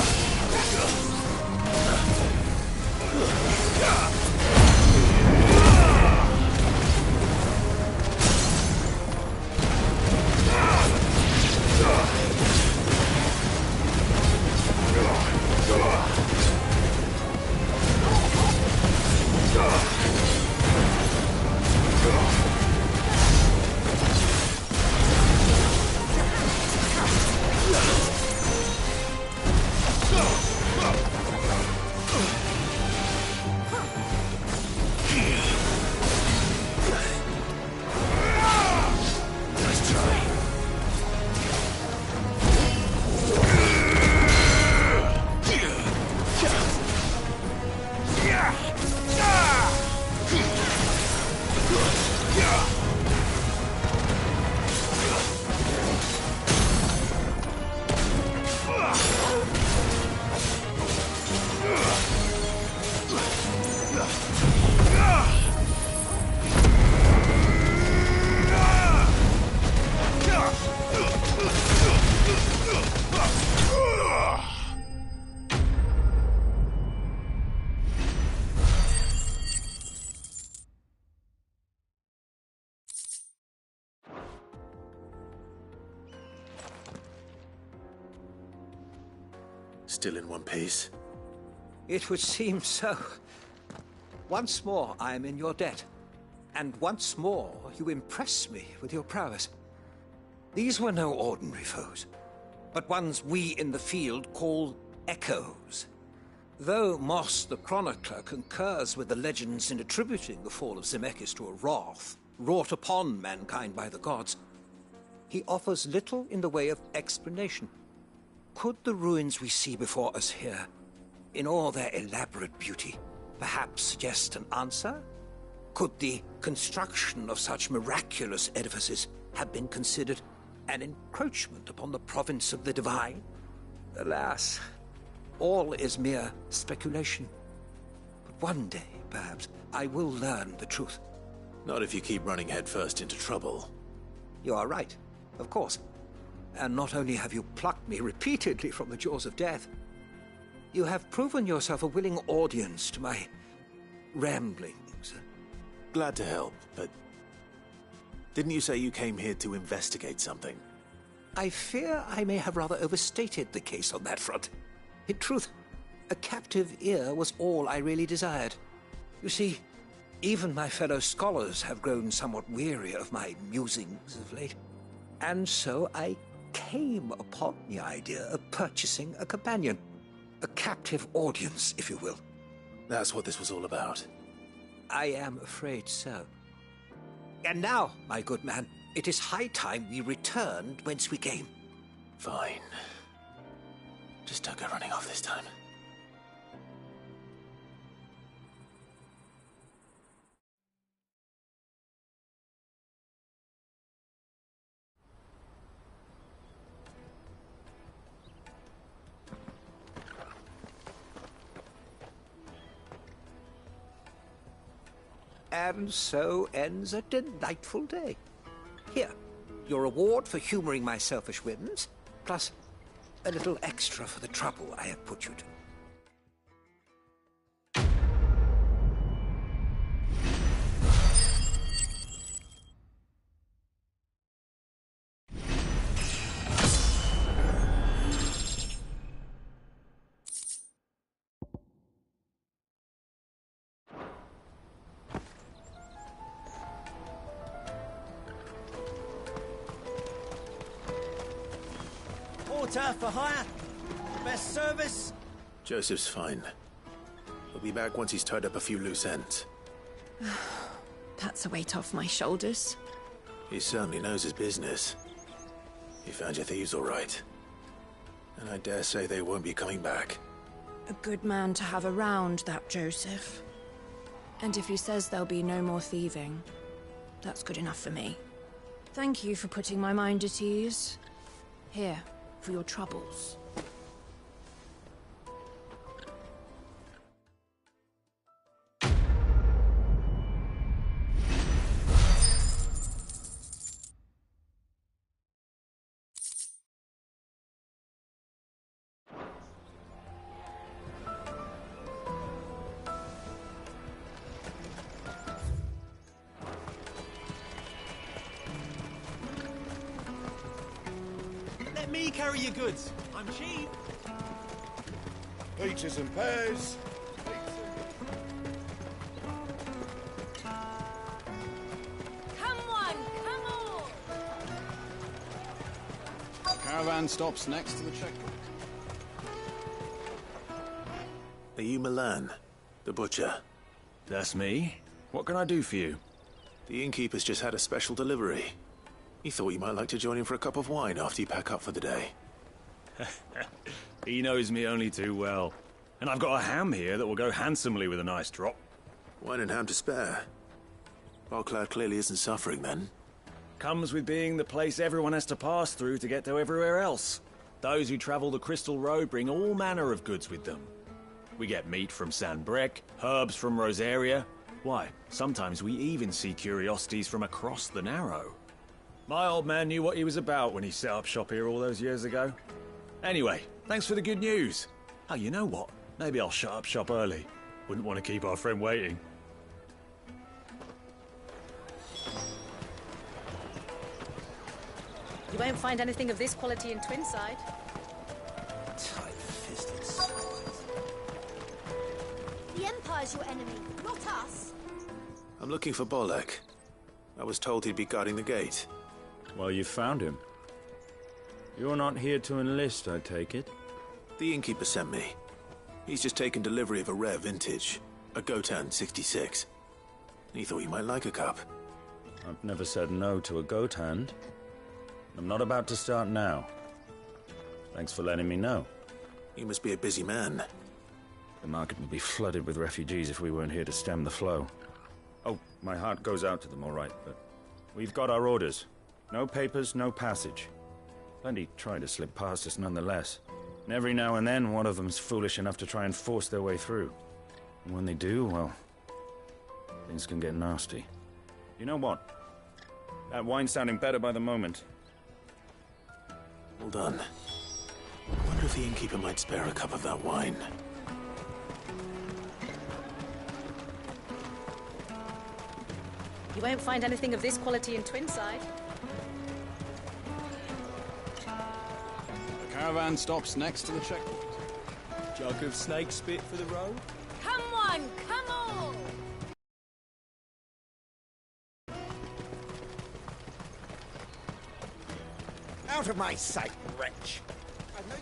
Still in one piece? It would seem so. Once more I am in your debt. And once more you impress me with your prowess. These were no ordinary foes. but ones we in the field call echoes. Though Moss the Chronicler concurs with the legends in attributing the fall of Zemeckis to a wrath wrought upon mankind by the gods, he offers little in the way of explanation. Could the ruins we see before us here, in all their elaborate beauty, perhaps suggest an answer? Could the construction of such miraculous edifices have been considered an encroachment upon the province of the divine? Alas, all is mere speculation. But one day, perhaps, I will learn the truth. Not if you keep running headfirst into trouble. You are right, of course. And not only have you plucked me repeatedly from the jaws of death, you have proven yourself a willing audience to my ramblings. Glad to help, but didn't you say you came here to investigate something? I fear I may have rather overstated the case on that front. In truth, a captive ear was all I really desired. You see, even my fellow scholars have grown somewhat weary of my musings of late. And so I came upon the idea of purchasing a companion. A captive audience, if you will. That's what this was all about. I am afraid so. And now, my good man, it is high time we returned whence we came. Fine. Just don't go running off this time. And so ends a delightful day. Here, your reward for humoring my selfish whims, plus a little extra for the trouble I have put you to. Porter for hire. Best service. Joseph's fine. He'll be back once he's tied up a few loose ends. That's a weight off my shoulders. He certainly knows his business. He found your thieves all right. And I dare say they won't be coming back. A good man to have around, that Joseph. And if he says there'll be no more thieving, that's good enough for me. Thank you for putting my mind at ease. Here, for your troubles. Let me carry your goods. I'm cheap. Peaches and pears. Come on, come on! Caravan stops next to the checkpoint. Are you Milan, the butcher? That's me. What can I do for you? The innkeeper's just had a special delivery. He thought you might like to join him for a cup of wine after you pack up for the day. He knows me only too well. And I've got a ham here that will go handsomely with a nice drop. Wine and ham to spare. Boclad clearly isn't suffering then. Comes with being the place everyone has to pass through to get to everywhere else. Those who travel the Crystal Road bring all manner of goods with them. We get meat from San Brec, herbs from Rosaria. Why, sometimes we even see curiosities from across the Narrow. My old man knew what he was about when he set up shop here all those years ago. Anyway, thanks for the good news. Oh, you know what? Maybe I'll shut up shop early. Wouldn't want to keep our friend waiting. You won't find anything of this quality in Twinside. Tight-fisted. The Empire's your enemy, not us. I'm looking for Bolek. I was told he'd be guarding the gate. Well, you found him. You're not here to enlist, I take it? The innkeeper sent me. He's just taken delivery of a rare vintage, a Gotan 66. He thought you might like a cup. I've never said no to a goat hand. I'm not about to start now. Thanks for letting me know. You must be a busy man. The market would be flooded with refugees if we weren't here to stem the flow. Oh, my heart goes out to them, all right, but we've got our orders. No papers, no passage. Plenty try to slip past us nonetheless. And every now and then, one of them's foolish enough to try and force their way through. And when they do, well, things can get nasty. You know what? That wine's sounding better by the moment. Hold on. I wonder if the innkeeper might spare a cup of that wine. You won't find anything of this quality in Twinside. The caravan stops next to the checkpoint. Jug of snake spit for the road? Come on, come on! Out of my sight, wretch! I know you...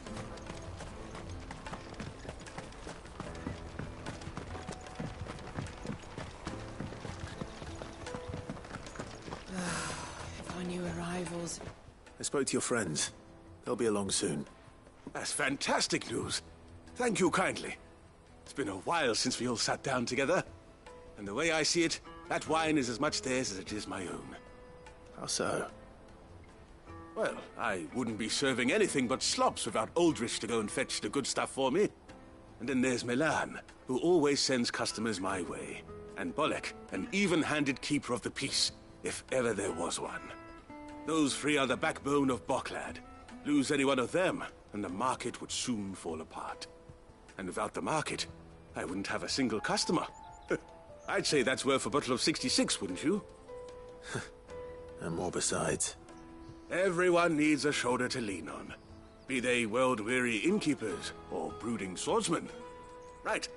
If our new arrivals... I spoke to your friends. They'll be along soon. That's fantastic news. Thank you kindly. It's been a while since we all sat down together. And the way I see it, that wine is as much theirs as it is my own. How so? Well, I wouldn't be serving anything but slops without Aldrich to go and fetch the good stuff for me. And then there's Milan, who always sends customers my way. And Bolek, an even-handed keeper of the peace, if ever there was one. Those three are the backbone of Boklad. Lose any one of them, and the market would soon fall apart. And without the market, I wouldn't have a single customer. I'd say that's worth a bottle of 66, wouldn't you? And more besides. Everyone needs a shoulder to lean on. Be they world-weary innkeepers or brooding swordsmen. Right,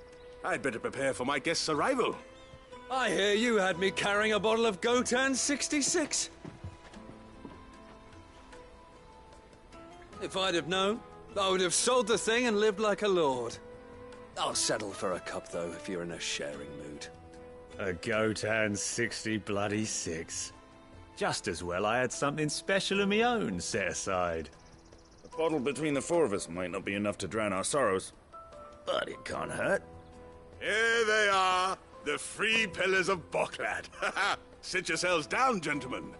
I'd better prepare for my guest's arrival. I hear you had me carrying a bottle of Gotan 66. If I'd have known, I would have sold the thing and lived like a lord. I'll settle for a cup, though, if you're in a sharing mood. A Gotan 66. Just as well I had something special of my own set aside. A bottle between the four of us might not be enough to drown our sorrows, but it can't hurt. Here they are, the three pillars of Boklad. Sit yourselves down, gentlemen.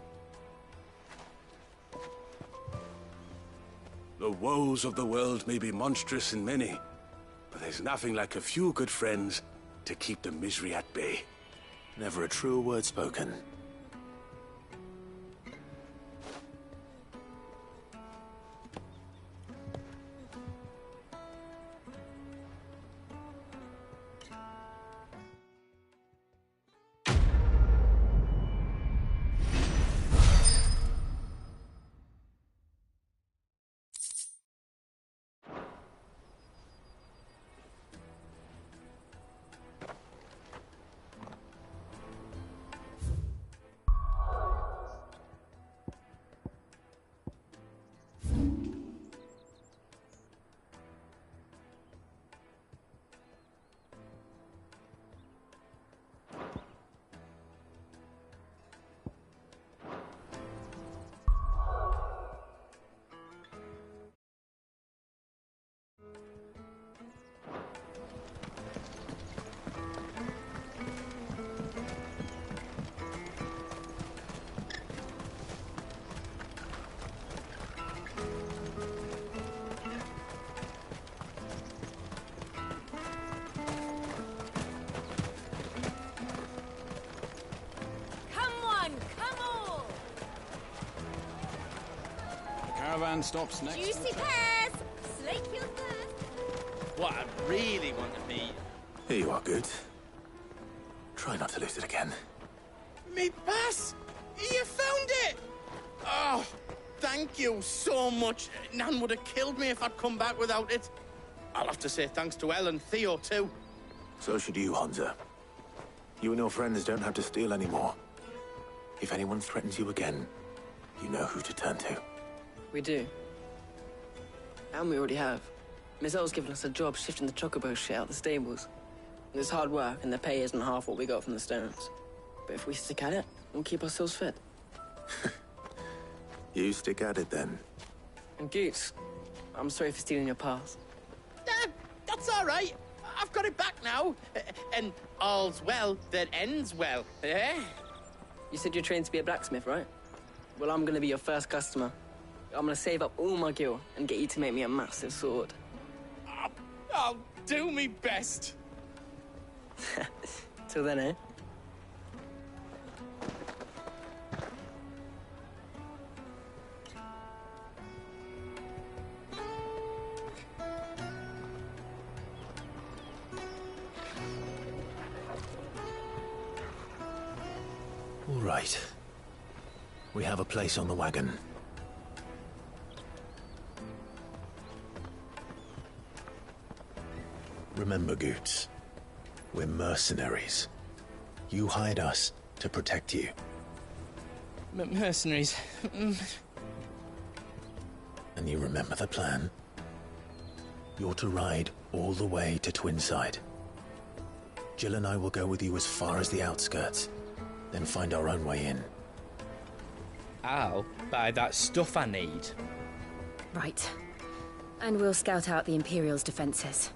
The woes of the world may be monstrous in many, but there's nothing like a few good friends to keep the misery at bay. Never a truer word spoken. Caravan stops next. Juicy pears! Slake your thirst! What I really want to be... Here you are, Goods. Try not to lose it again. Me pass! You found it! Oh, thank you so much. Nan would have killed me if I'd come back without it. I'll have to say thanks to Elle and Theo, too. So should you, Hansa. You and your friends don't have to steal anymore. If anyone threatens you again, you know who to turn to. We do. And we already have. Mizelle's given us a job shifting the chocobo shit out the stables. It's hard work, and the pay isn't half what we got from the stones. But if we stick at it, we'll keep ourselves fit. You stick at it then. And Goots, I'm sorry for stealing your pass. That's all right. I've got it back now. And all's well that ends well, eh? You said you're trained to be a blacksmith, right? Well, I'm gonna be your first customer. I'm gonna save up all my gil and get you to make me a massive sword. I'll do me best. Till then, eh? All right. We have a place on the wagon. Remember, Goots, we're mercenaries. You hired us to protect you. Mercenaries. And you remember the plan? You're to ride all the way to Twinside. Jill and I will go with you as far as the outskirts, then find our own way in. I'll buy that stuff I need. Right. And we'll scout out the Imperial's defenses.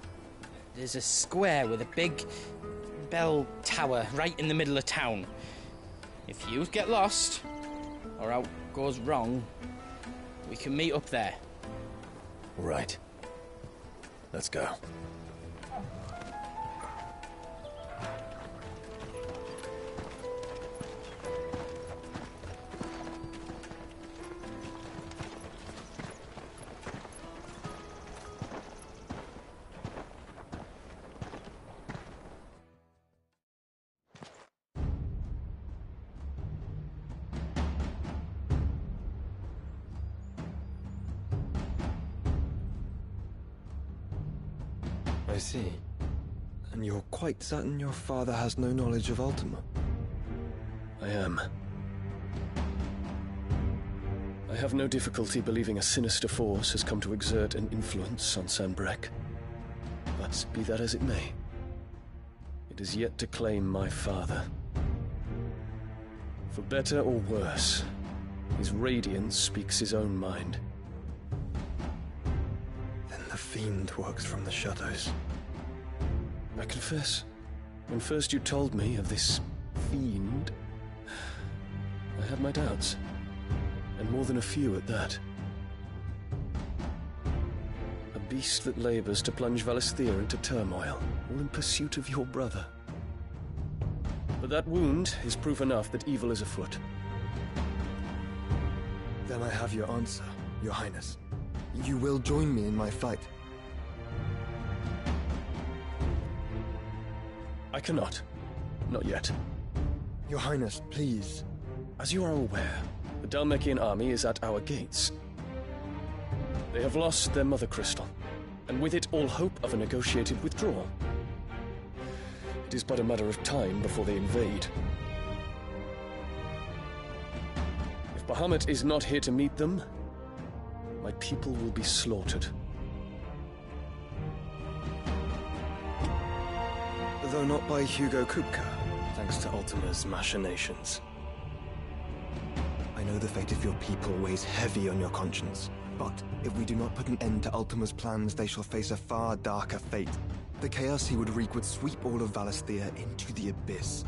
There's a square with a big bell tower right in the middle of town. If you get lost, or out goes wrong, we can meet up there. Right. Let's go. I see. And you're quite certain your father has no knowledge of Ultima? I am. I have no difficulty believing a sinister force has come to exert an influence on Sanbreque. But be that as it may, it is yet to claim my father. For better or worse, his radiance speaks his own mind. Then the fiend works from the shadows. I confess, when first you told me of this fiend, I had my doubts, and more than a few at that. A beast that labors to plunge Valisthea into turmoil, all in pursuit of your brother. But that wound is proof enough that evil is afoot. Then I have your answer, Your Highness. You will join me in my fight. I cannot. Not yet. Your Highness, please. As you are aware, the Dhalmekian army is at our gates. They have lost their mother crystal, and with it all hope of a negotiated withdrawal. It is but a matter of time before they invade. If Bahamut is not here to meet them, my people will be slaughtered. Though not by Hugo Kupka, thanks to Ultima's machinations. I know the fate of your people weighs heavy on your conscience, but if we do not put an end to Ultima's plans, they shall face a far darker fate. The chaos he would wreak would sweep all of Valisthea into the abyss.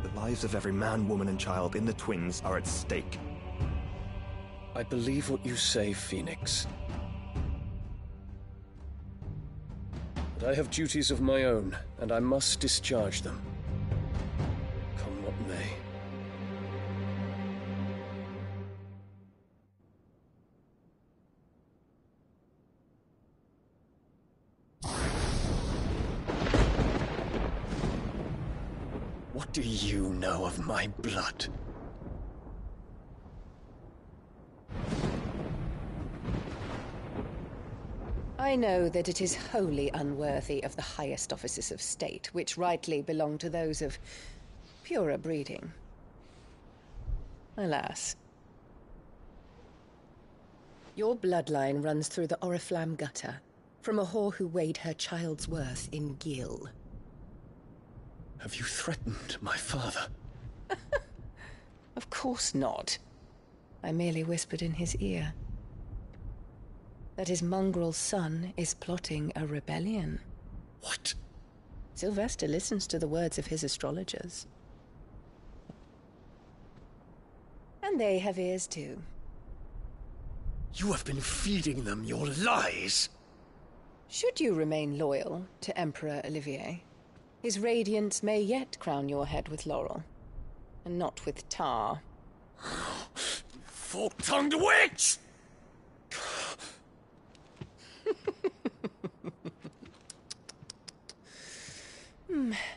The lives of every man, woman, and child in the Twins are at stake. I believe what you say, Phoenix. But I have duties of my own, and I must discharge them. Come what may. What do you know of my blood? I know that it is wholly unworthy of the highest offices of state, which rightly belong to those of purer breeding. Alas. Your bloodline runs through the Oriflamme gutter, from a whore who weighed her child's worth in gil. Have you threatened my father? Of course not. I merely whispered in his ear that his mongrel son is plotting a rebellion. What? Sylvester listens to the words of his astrologers. And they have ears too. You have been feeding them your lies! Should you remain loyal to Emperor Olivier, his radiance may yet crown your head with laurel, and not with tar. Fork-tongued witch!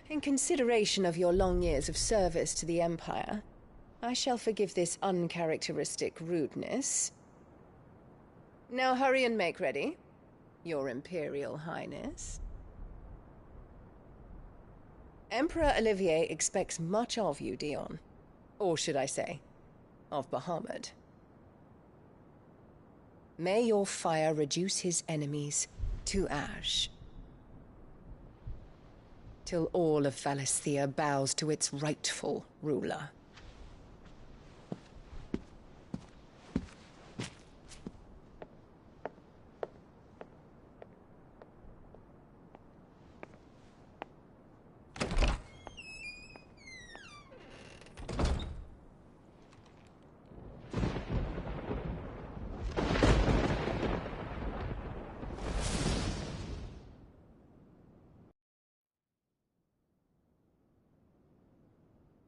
In consideration of your long years of service to the Empire, I shall forgive this uncharacteristic rudeness. Now hurry and make ready, Your Imperial Highness. Emperor Olivier expects much of you, Dion. Or should I say, of Bahamut. May your fire reduce his enemies to ash, till all of Valisthea bows to its rightful ruler.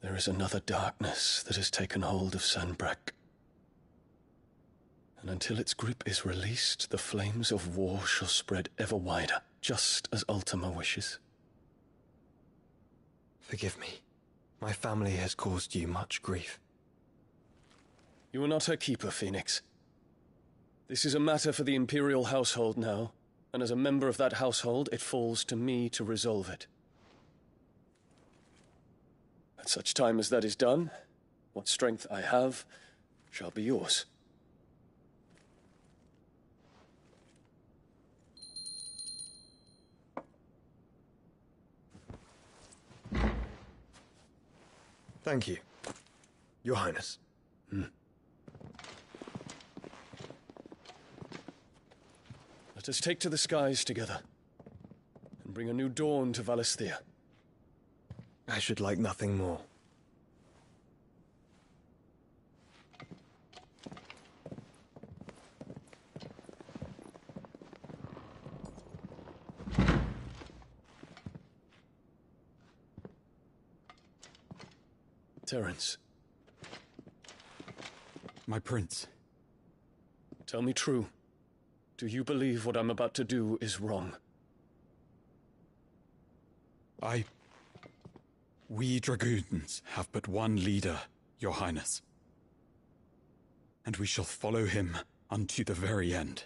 There is another darkness that has taken hold of Sanbreque. And until its grip is released, the flames of war shall spread ever wider, just as Ultima wishes. Forgive me. My family has caused you much grief. You are not her keeper, Phoenix. This is a matter for the Imperial household now, and as a member of that household, it falls to me to resolve it. At such time as that is done, what strength I have shall be yours. Thank you, Your Highness. Let us take to the skies together, and bring a new dawn to Valisthea. I should like nothing more. Terence. My prince. Tell me true. Do you believe what I'm about to do is wrong? We dragoons have but one leader, Your Highness. And we shall follow him unto the very end.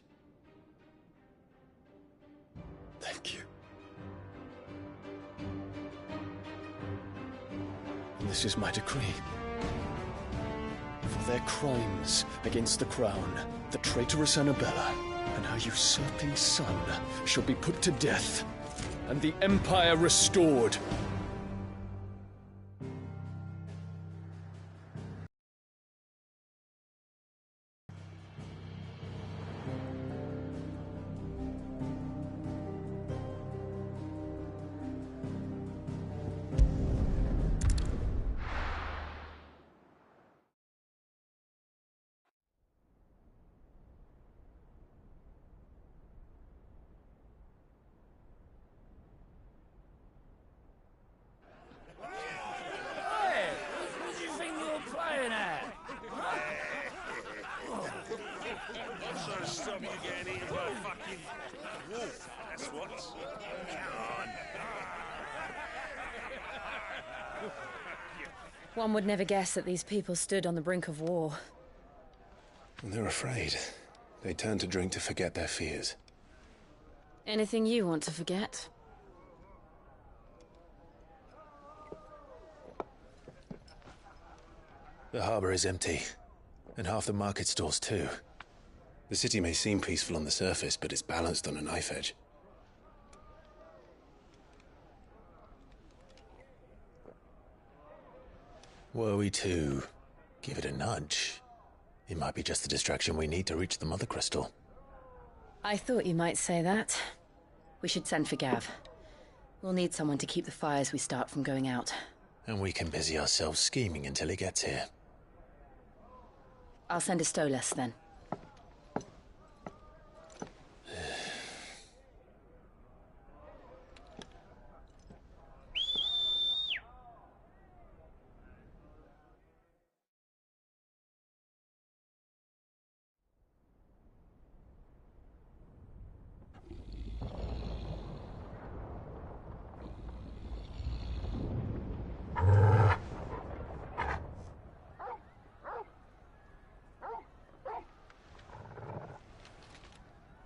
Thank you. And this is my decree. For their crimes against the crown, the traitorous Annabella and her usurping son shall be put to death, and the Empire restored. One would never guess that these people stood on the brink of war. They're afraid. They turn to drink to forget their fears. Anything you want to forget? The harbor is empty, and half the market stalls too. The city may seem peaceful on the surface, but it's balanced on a knife edge. Were we to give it a nudge, it might be just the distraction we need to reach the Mother Crystal. I thought you might say that. We should send for Gav. We'll need someone to keep the fires we start from going out. And we can busy ourselves scheming until he gets here. I'll send a Stolas then.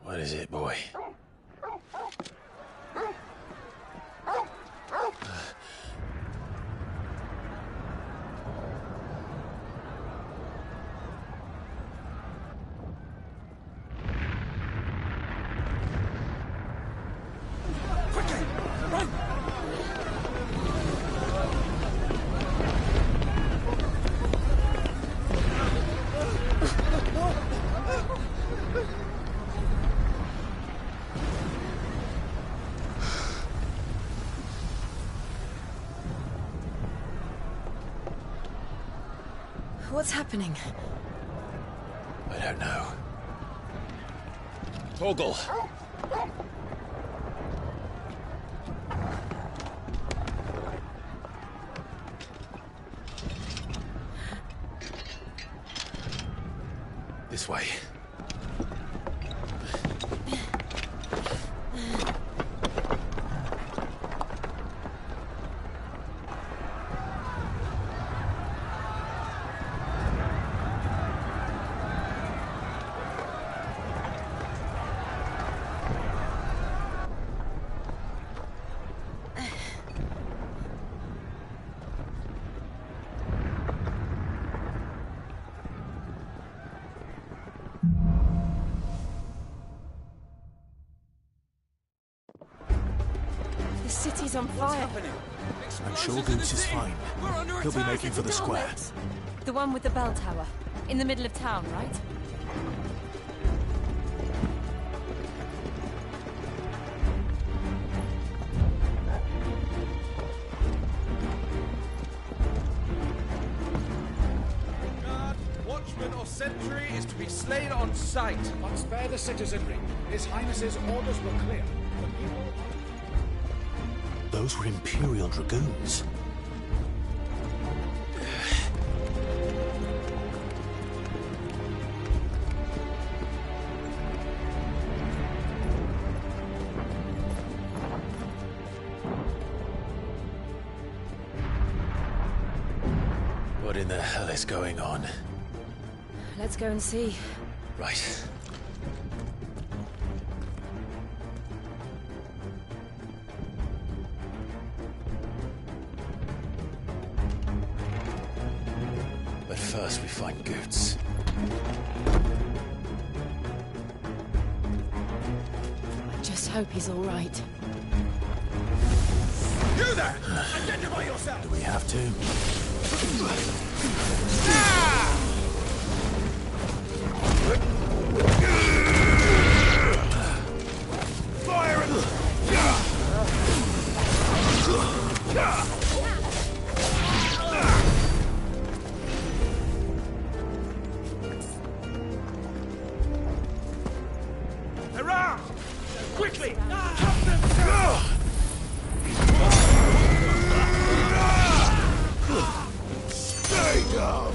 What is it, boy? Quickly! Run! What's happening? I don't know. Torgal! This way. The city's on fire. I'm sure Goose is fine. He'll be making for the square. The one with the bell tower. In the middle of town, right? Guard, watchman or sentry is to be slain on sight. But spare the citizenry. His Highness's orders were clear. The people... Those were Imperial Dragoons. What in the hell is going on? Let's go and see. Right. But first we find Goots. I just hope he's all right. You there! Identify yourself! Do we have to? Fire at Hurrah! Quickly! Help them! Stay down!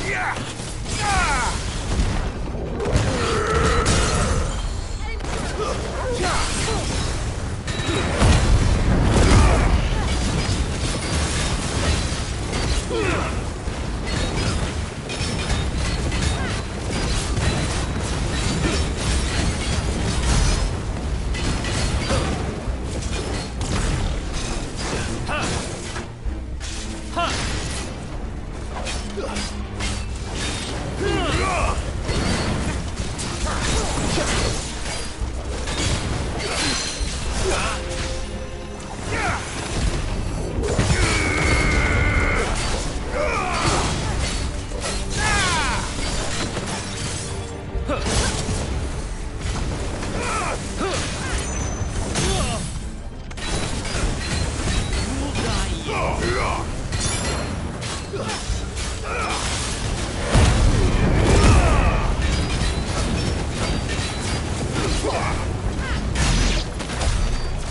Yeah!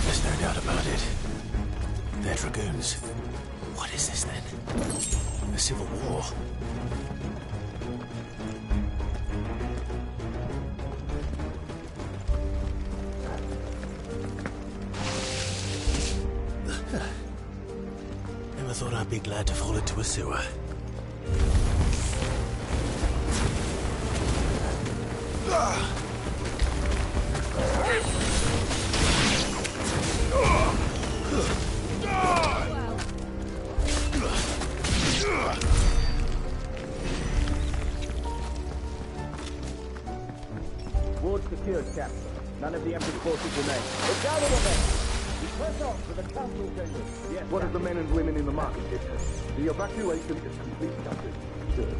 There's no doubt about it. They're dragoons. What is this then? A civil war? Never thought I'd be glad to fall into a sewer. Ward secured, Captain. None of the Emperor's forces remain. But gather the men! We press on to the council chambers. Yes, what of the men and women in the market district? The evacuation is complete, Captain. Good.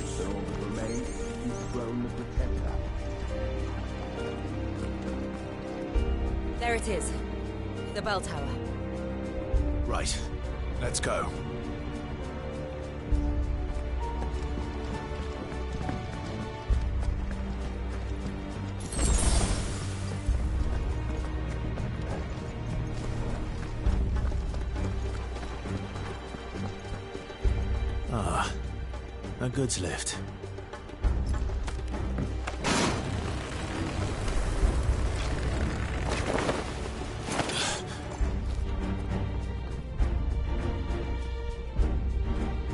So all that remains is the throne of the Templar. There it is. The bell tower. Right. Let's go. Ah, a goods lift.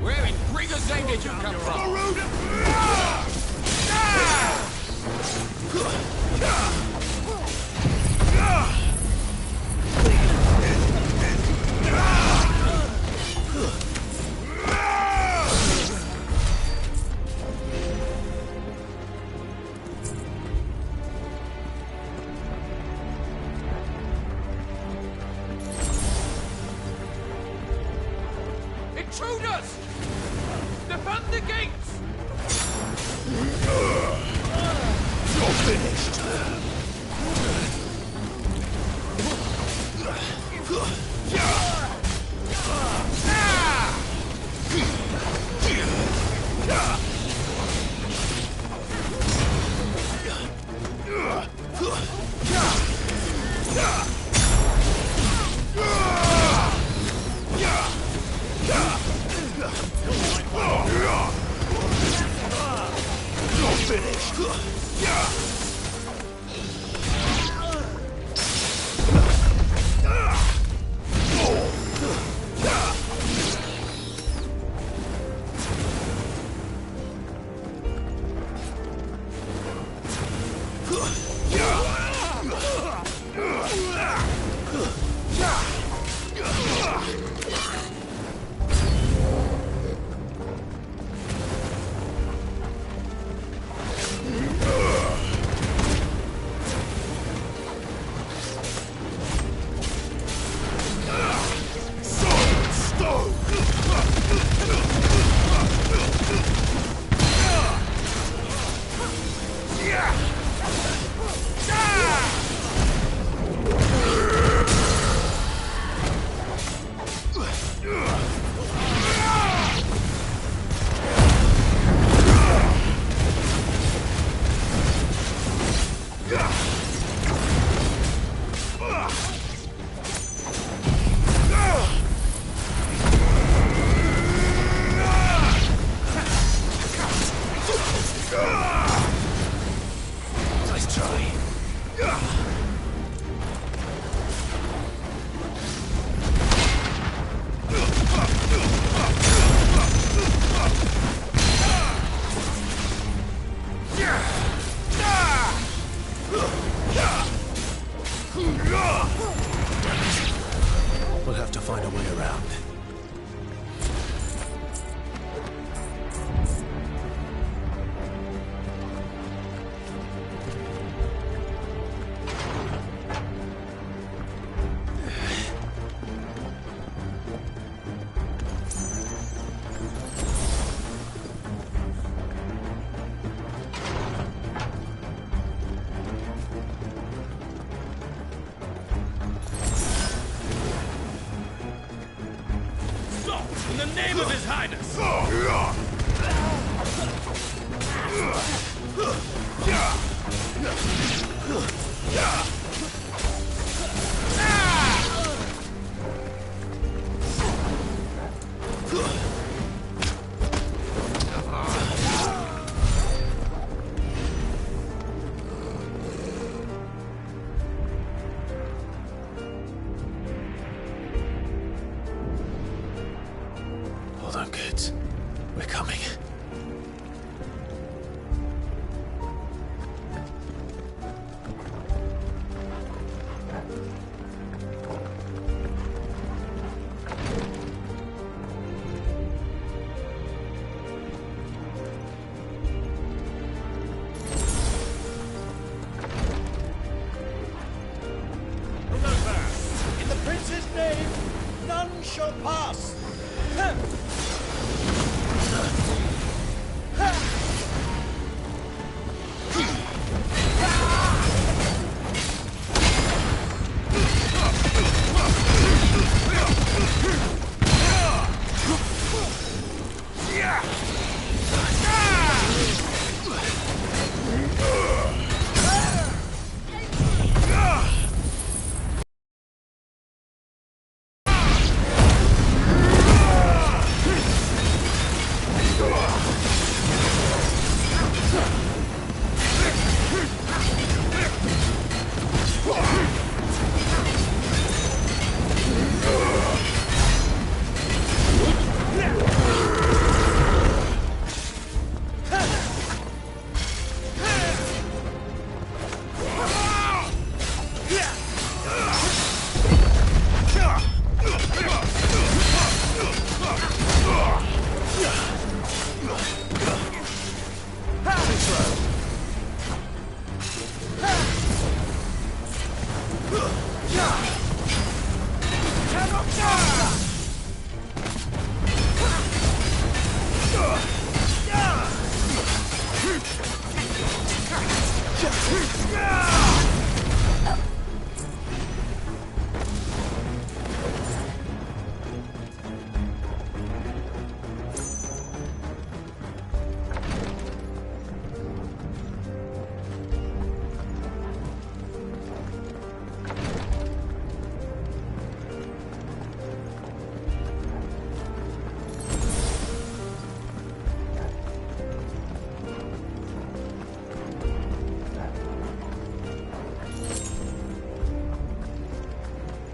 Where in Gregor's name did you come from? Intruders! Defend the gates! You're finished. You're finished. His Highness! Hold on, kids. We're coming. In the prince's name, none shall pass.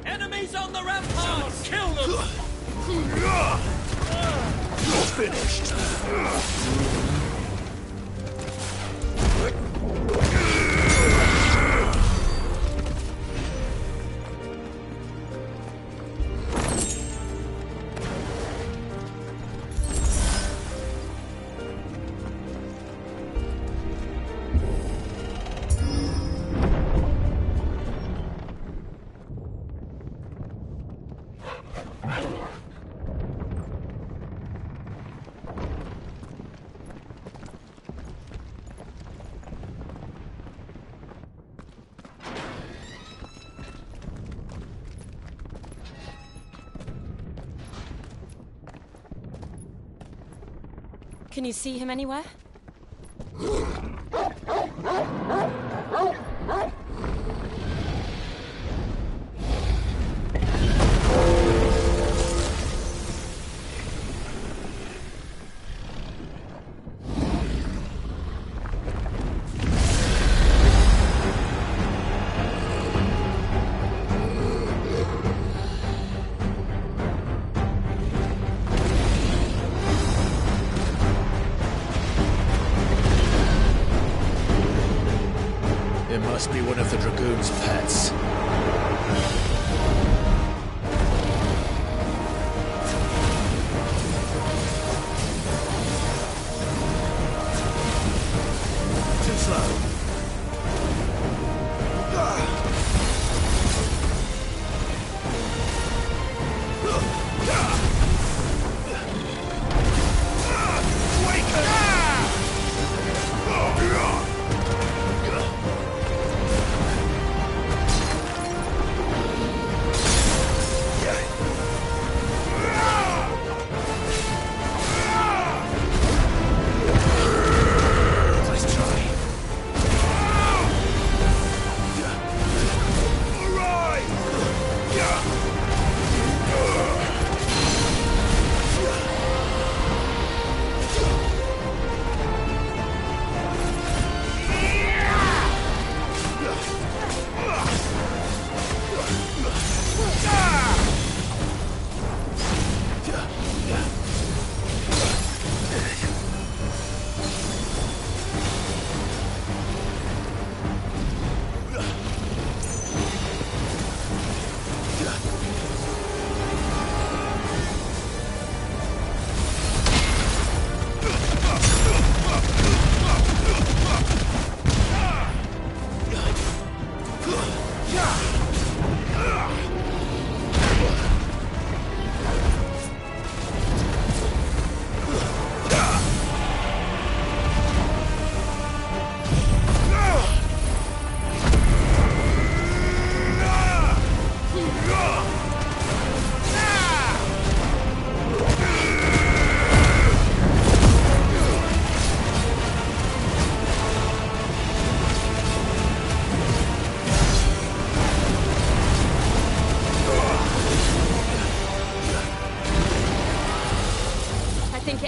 Enemies on the ramparts! Kill them! You're finished. Can you see him anywhere? It must be one of the Dragoon's pets. Too slow.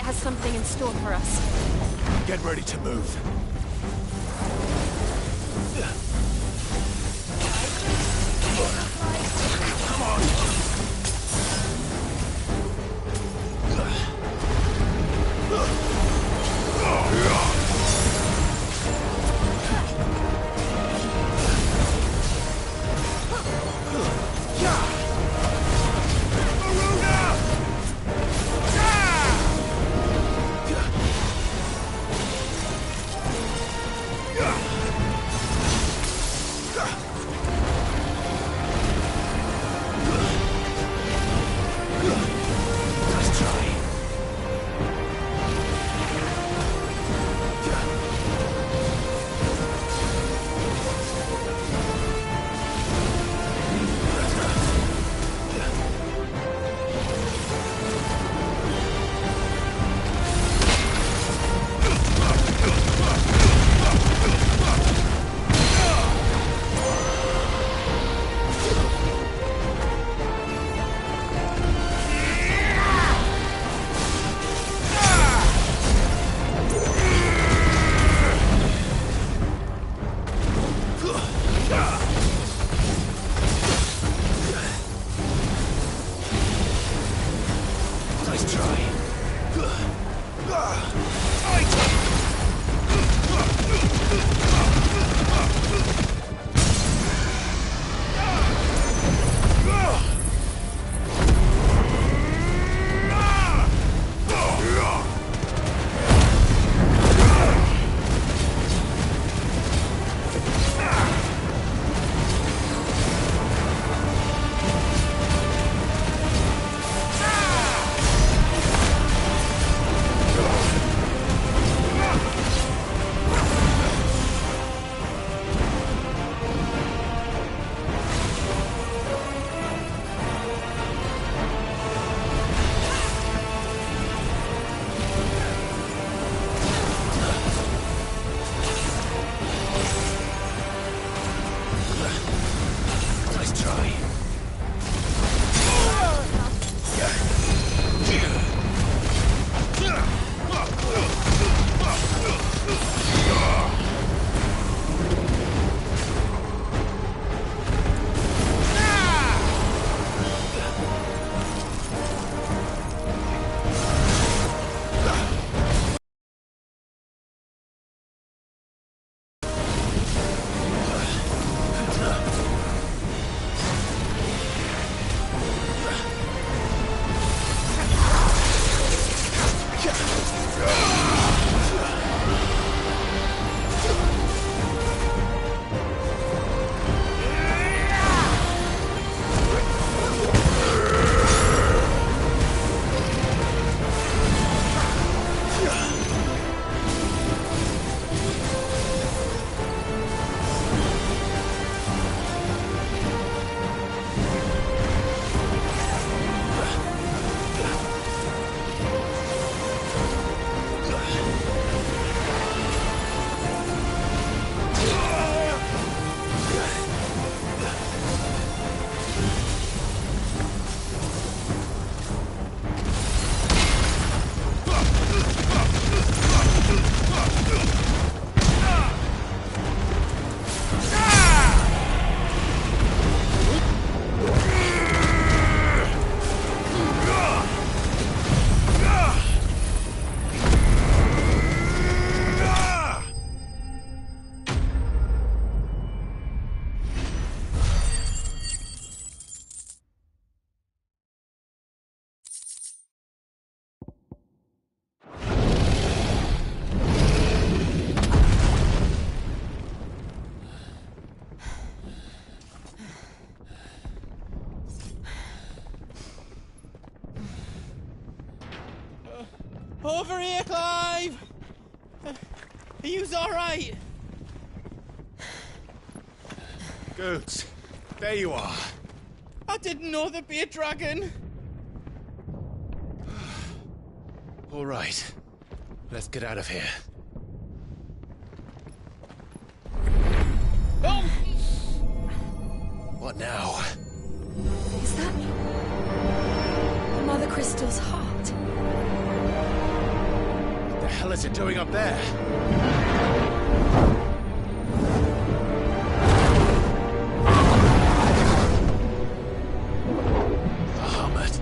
it has something in store for us. Get ready to move. Come on! Over here, Clive! Are yous alright? Goods, there you are. I didn't know there'd be a dragon. All right, let's get out of here. Oh! What now? Is that Mother Crystal's heart? hell is it doing up there? Bahamut.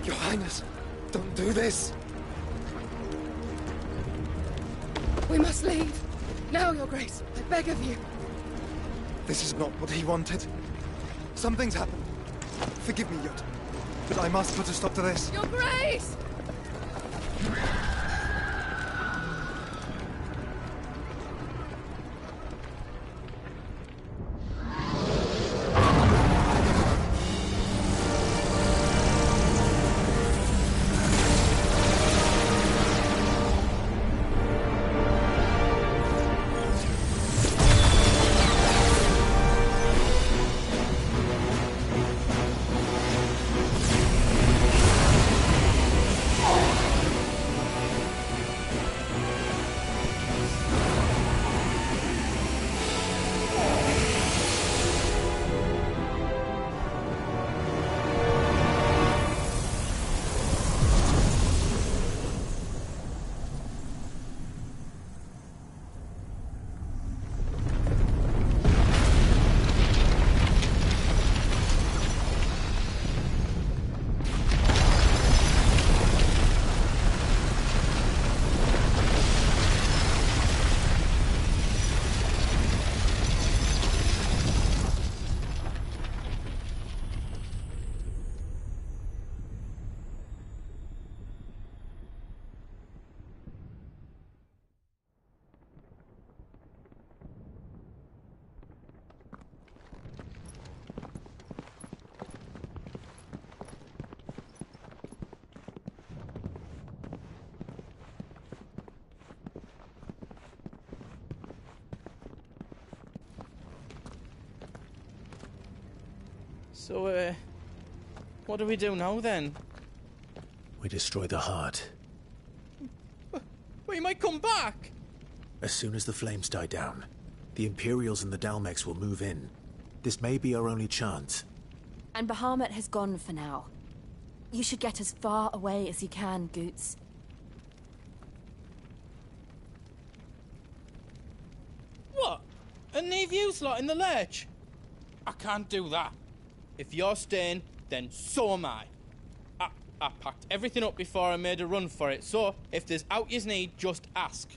Your Highness, don't do this! We must leave. Now, Your Grace. I beg of you. This is not what he wanted. Something's happened. Forgive me, Yut, but I must put a stop to this. Your Grace! So, what do we do now, then? We destroy the heart. Well, you might come back! As soon as the flames die down, the Imperials and the Dalmex will move in. This may be our only chance. And Bahamut has gone for now. You should get as far away as you can, Goots. What? And leave you lot in the lurch? I can't do that. If you're staying, then so am I. I packed everything up before I made a run for it, so if there's out yous need, just ask.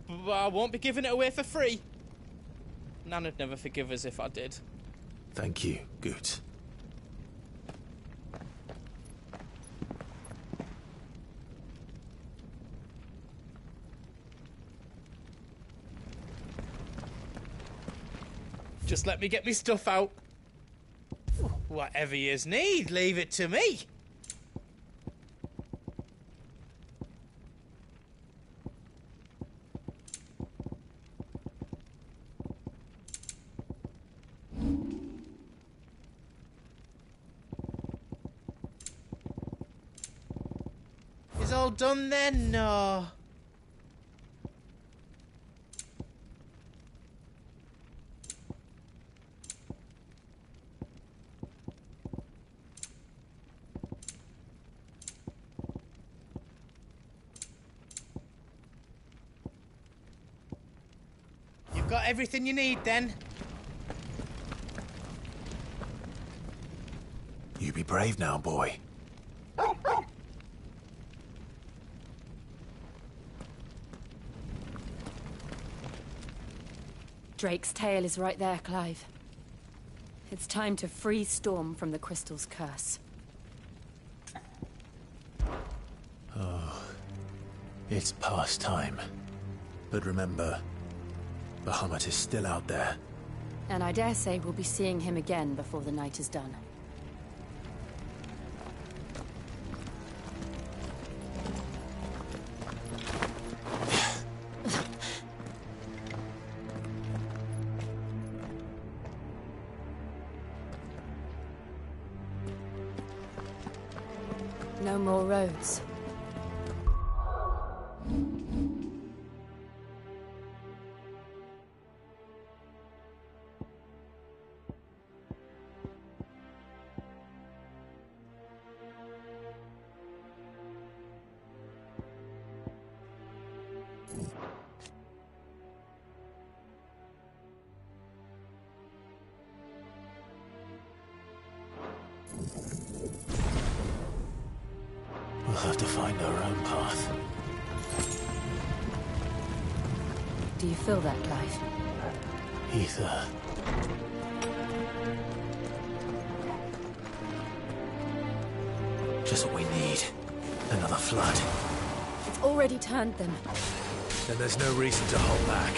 But I won't be giving it away for free. Nan'd never forgive us if I did. Thank you, Goots. Just let me get me stuff out. Whatever yous need, leave it to me. Is all done then? No. You've got everything you need then? You be brave now, boy. Drake's tail is right there, Clive. It's time to free Storm from the Crystal's curse. Oh, it's past time. But remember, Bahamut is still out there. And I dare say we'll be seeing him again before the night is done. No more roads. We'll have to find our own path. Do you feel that, Clive? Ether. Just what we need. Another flood. It's already turned them. Then there's no reason to hold back.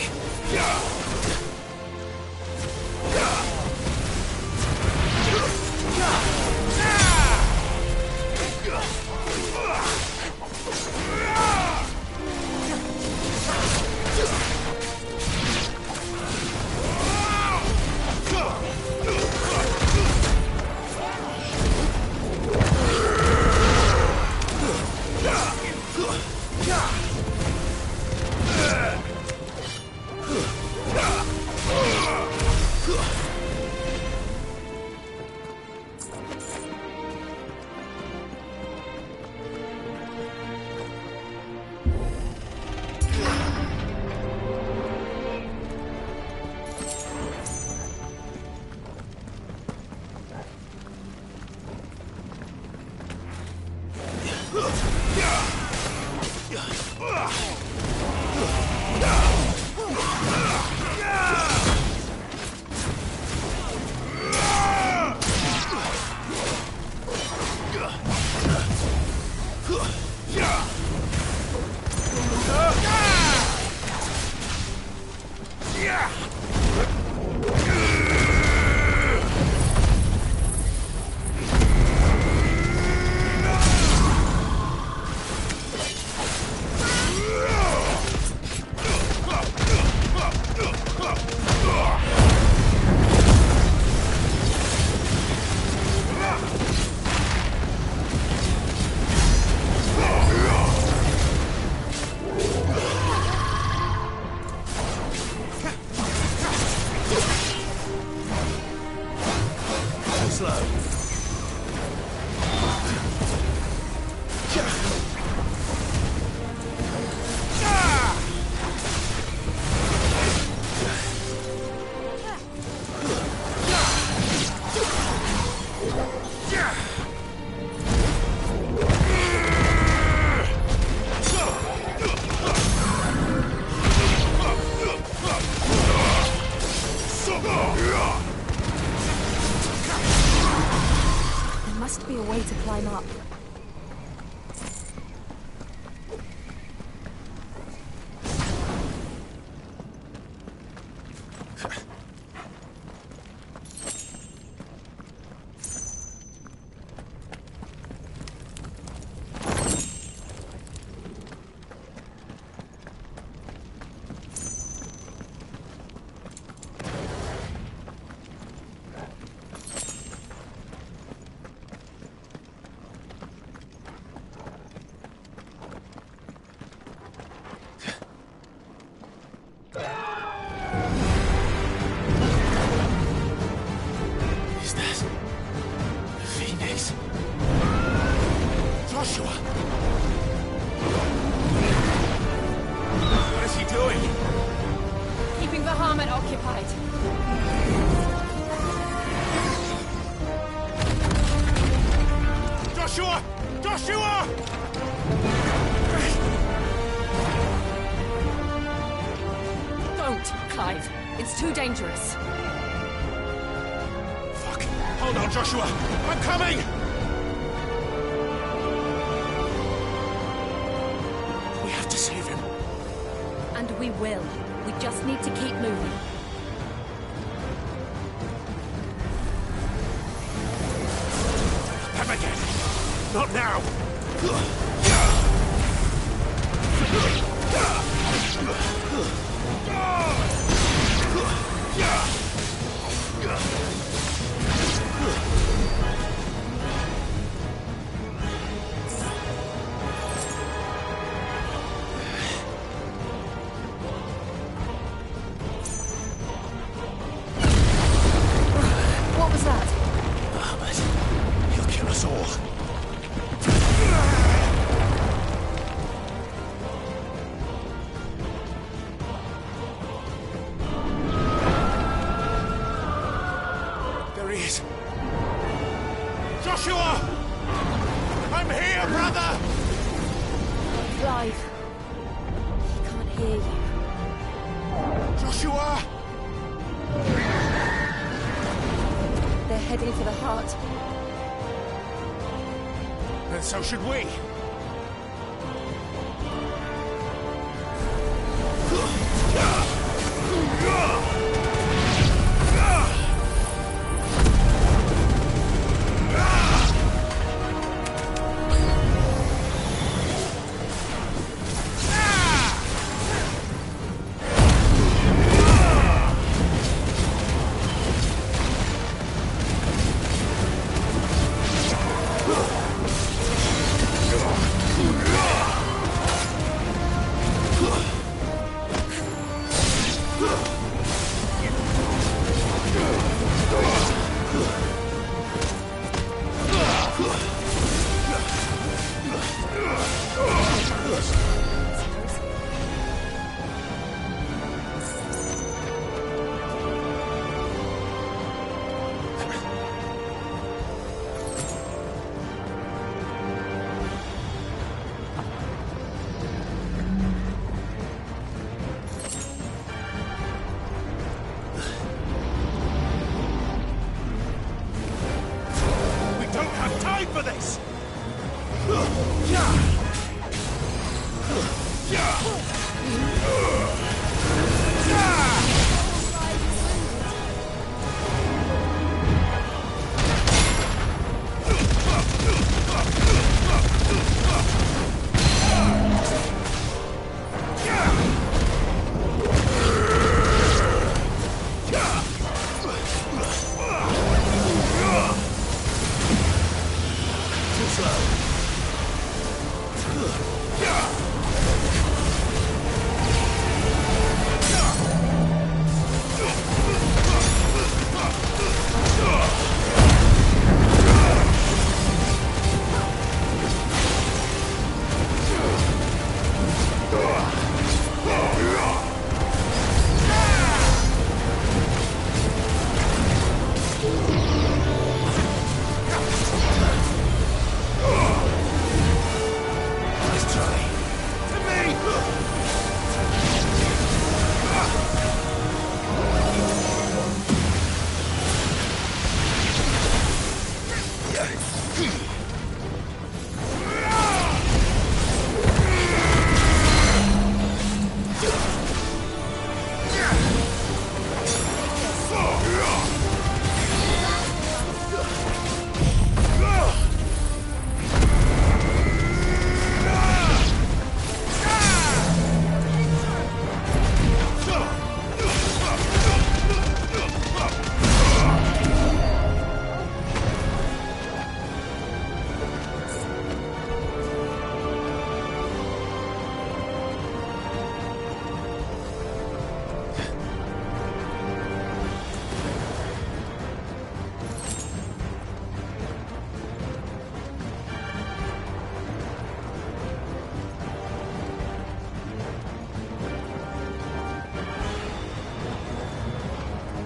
Be a way to climb up. It's too dangerous. Fuck! Hold on, Joshua! I'm coming! We have to save him. And we will. We just need to keep moving. Them again! Not now! What was that? Ahmed, he'll kill us all. There he is. Joshua! I'm here, brother! Clive. He can't hear you. Joshua! They're heading for the heart. Then so should we. For this!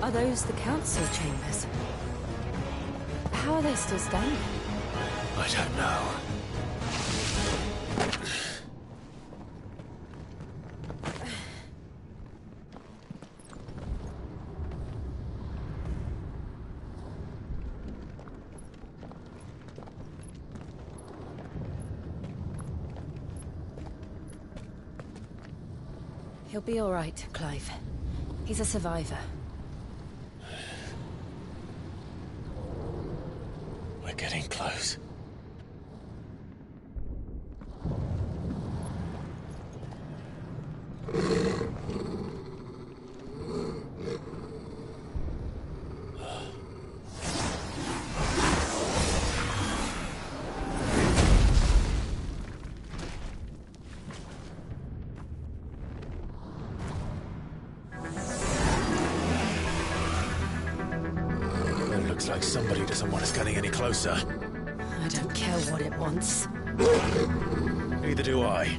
Are those the council chambers? How are they still standing? I don't know. He'll be all right, Clive. He's a survivor. We're getting close. It looks like somebody doesn't want us getting any closer. I don't care what it wants. Neither do I.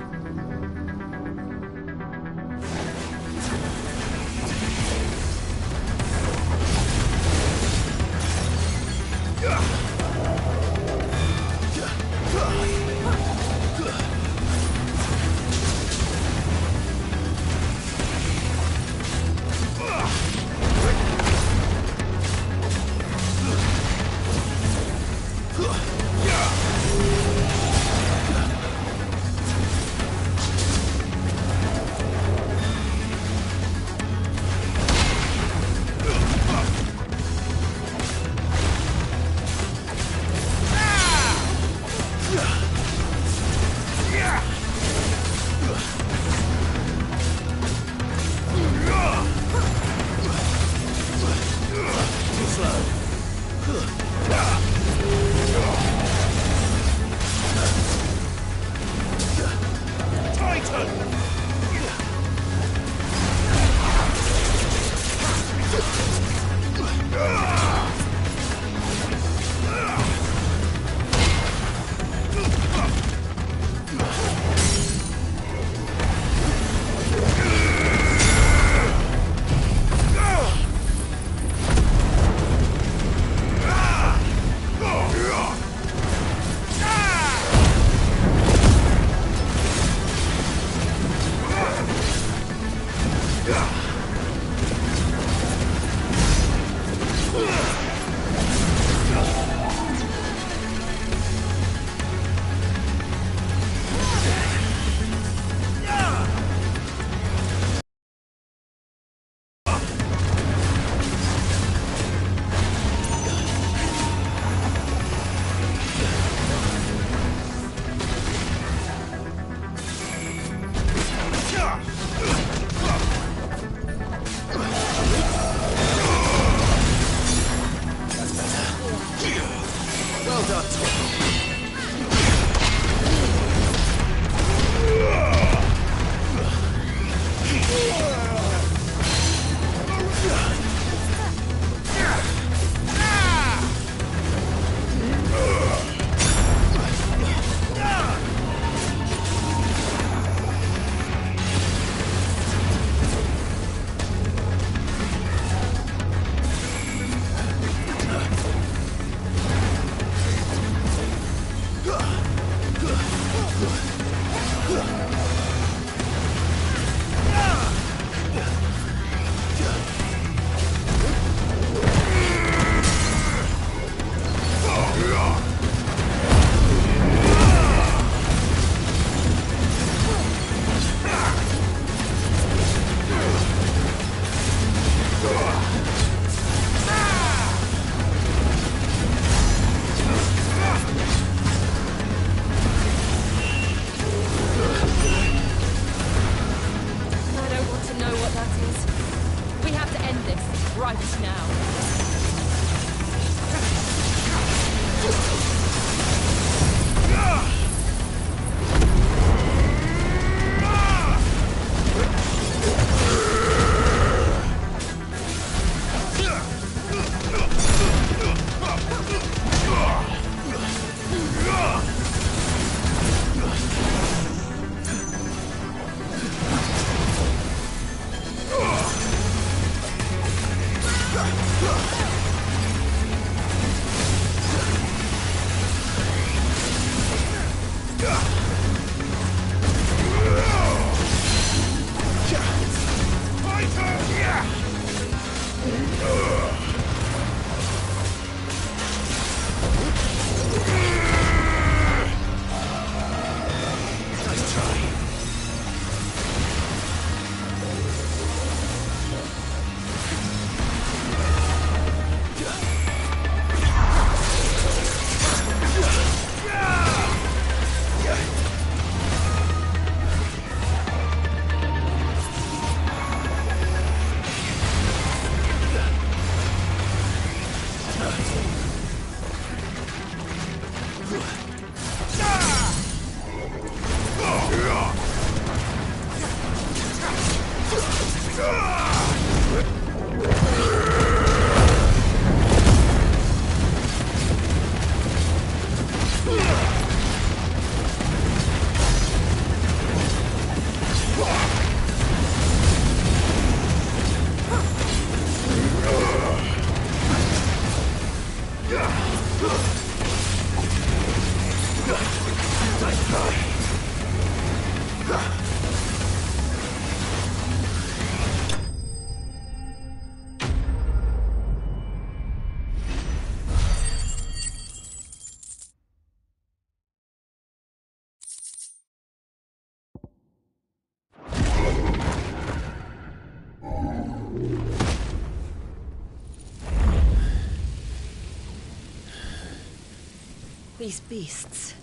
These beasts...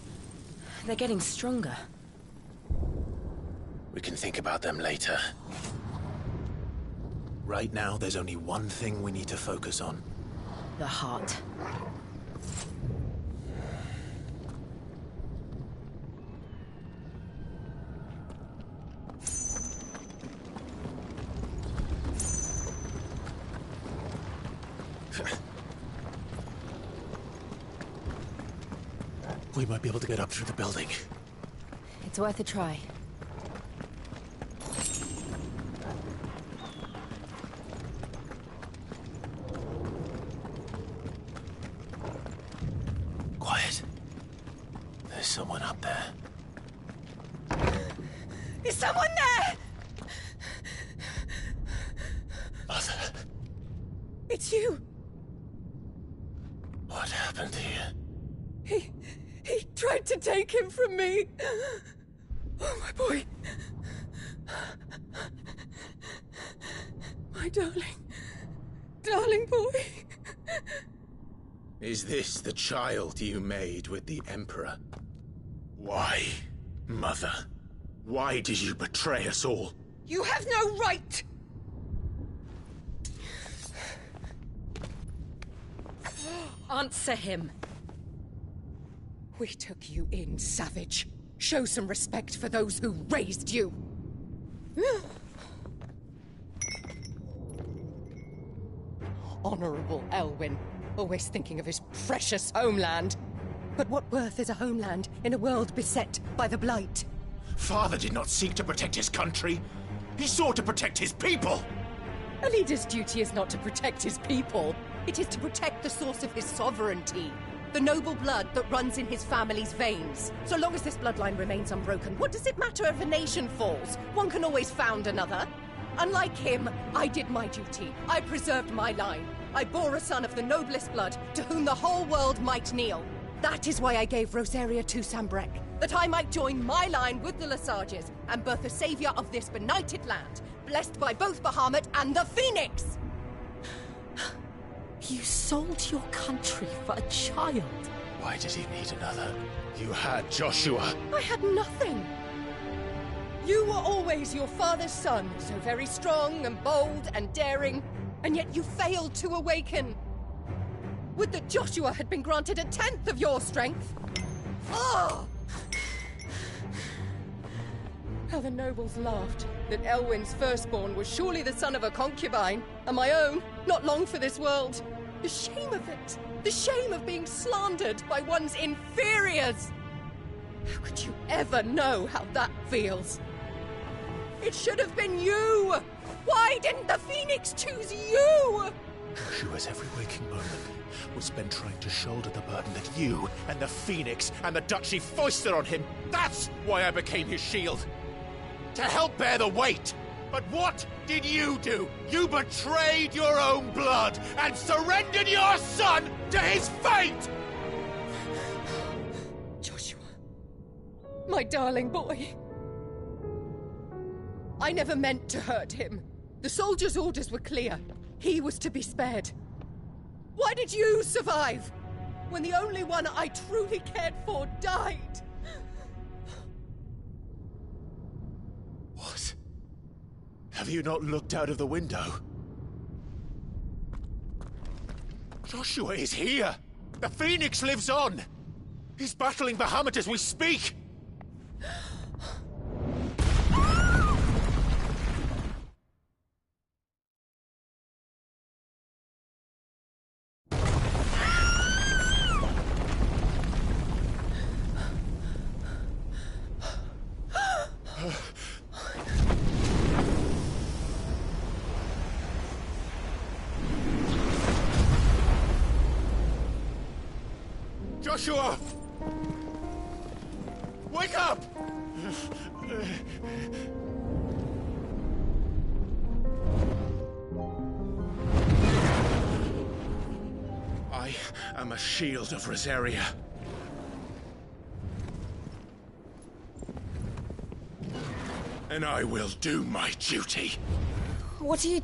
they're getting stronger. We can think about them later. Right now, there's only one thing we need to focus on. The heart. We might be able to get up through the building. It's worth a try. Quiet. There's someone up there. Is someone there? Mother. It's you. What happened here? He tried to take him from me. Oh, my boy. My darling boy. Is this the child you made with the Emperor? Why, Mother? Why did you betray us all? You have no right! Answer him. We took you in, savage. Show some respect for those who raised you. Honorable Elwyn, always thinking of his precious homeland. But what worth is a homeland in a world beset by the Blight? Father did not seek to protect his country. He sought to protect his people. A leader's duty is not to protect his people. It is to protect the source of his sovereignty. The noble blood that runs in his family's veins. So long as this bloodline remains unbroken, what does it matter if a nation falls? One can always found another. Unlike him, I did my duty. I preserved my line. I bore a son of the noblest blood, to whom the whole world might kneel. That is why I gave Rosaria to Sanbreque, that I might join my line with the Lesages and birth a savior of this benighted land, blessed by both Bahamut and the Phoenix! You sold your country for a child. Why did he need another? You had Joshua. I had nothing. You were always your father's son, so very strong and bold and daring, and yet you failed to awaken. Would that Joshua had been granted 1/10 of your strength. Oh! How the nobles laughed that Elwyn's firstborn was surely the son of a concubine, and my own, not long for this world. The shame of it! The shame of being slandered by one's inferiors! How could you ever know how that feels? It should have been you! Why didn't the Phoenix choose you? Joshua's every waking moment was spent trying to shoulder the burden that you and the Phoenix and the Duchy foisted on him. That's why I became his shield. To help bear the weight. But what did you do? You betrayed your own blood and surrendered your son to his fate! Joshua. My darling boy. I never meant to hurt him. The soldiers' orders were clear. He was to be spared. Why did you survive? When the only one I truly cared for died? What? Have you not looked out of the window? Joshua is here! The Phoenix lives on! He's battling Bahamut as we speak! Joshua! Wake up! I am a shield of Rosaria. And I will do my duty. What are you...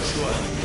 Joshua.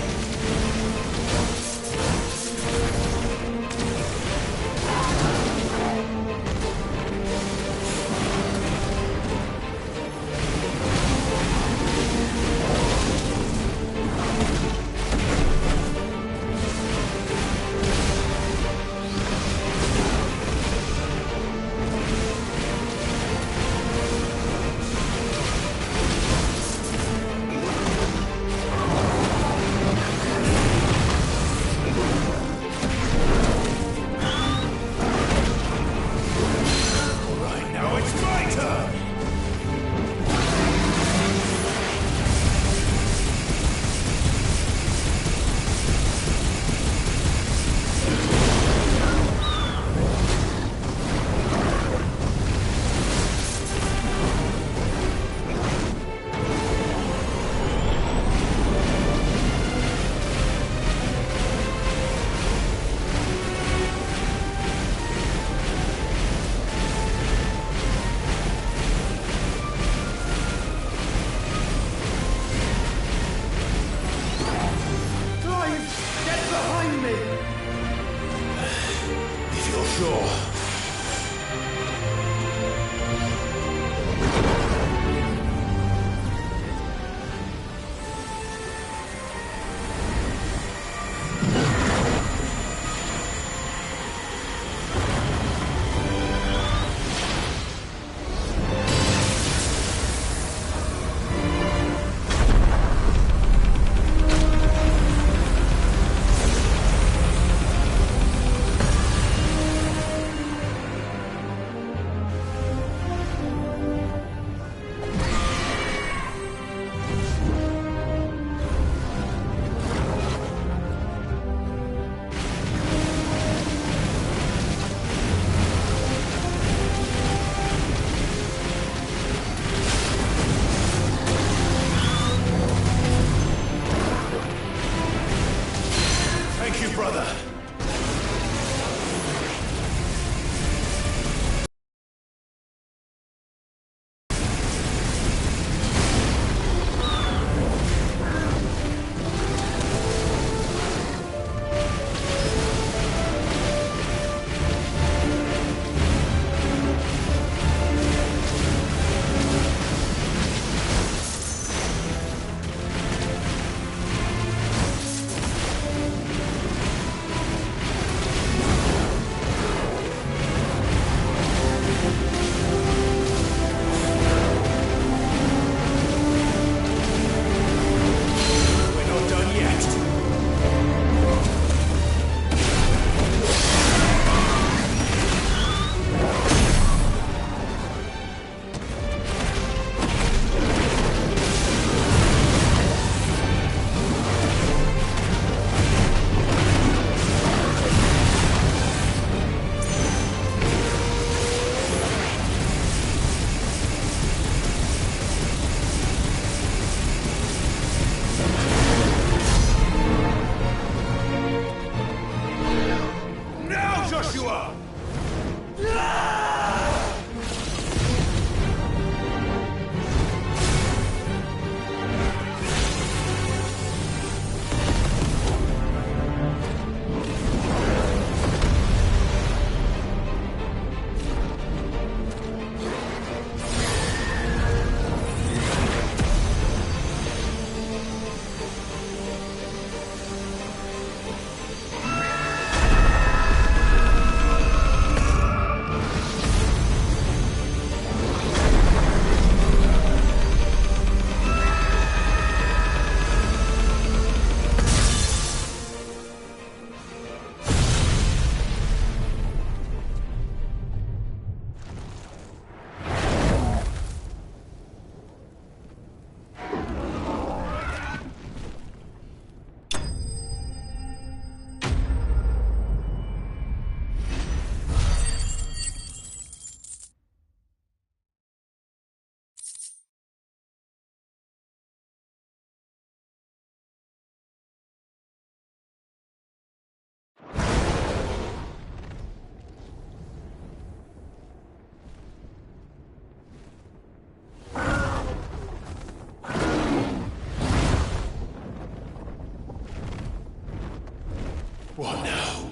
What now?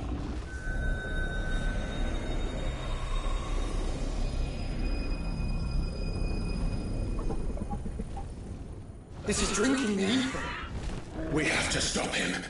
This is drinking the ether. We have to stop him.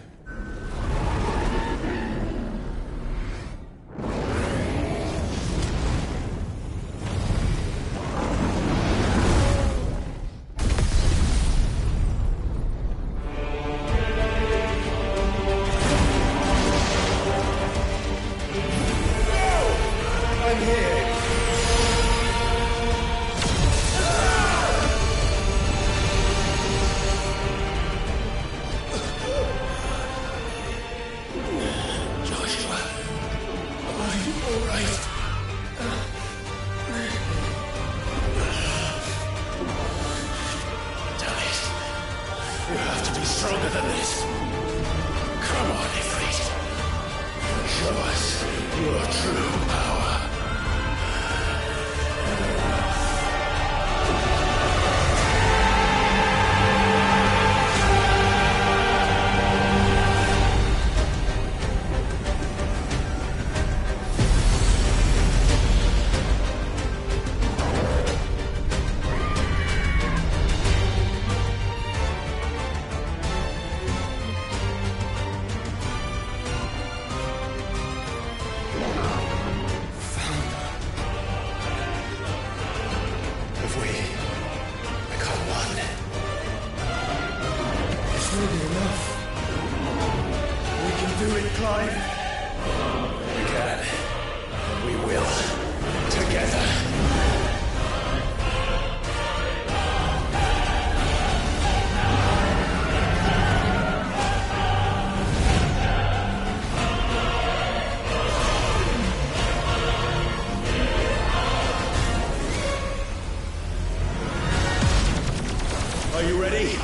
Are you ready?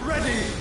Ready!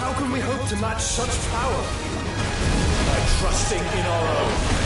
How can we hope to match such power? By trusting in our own.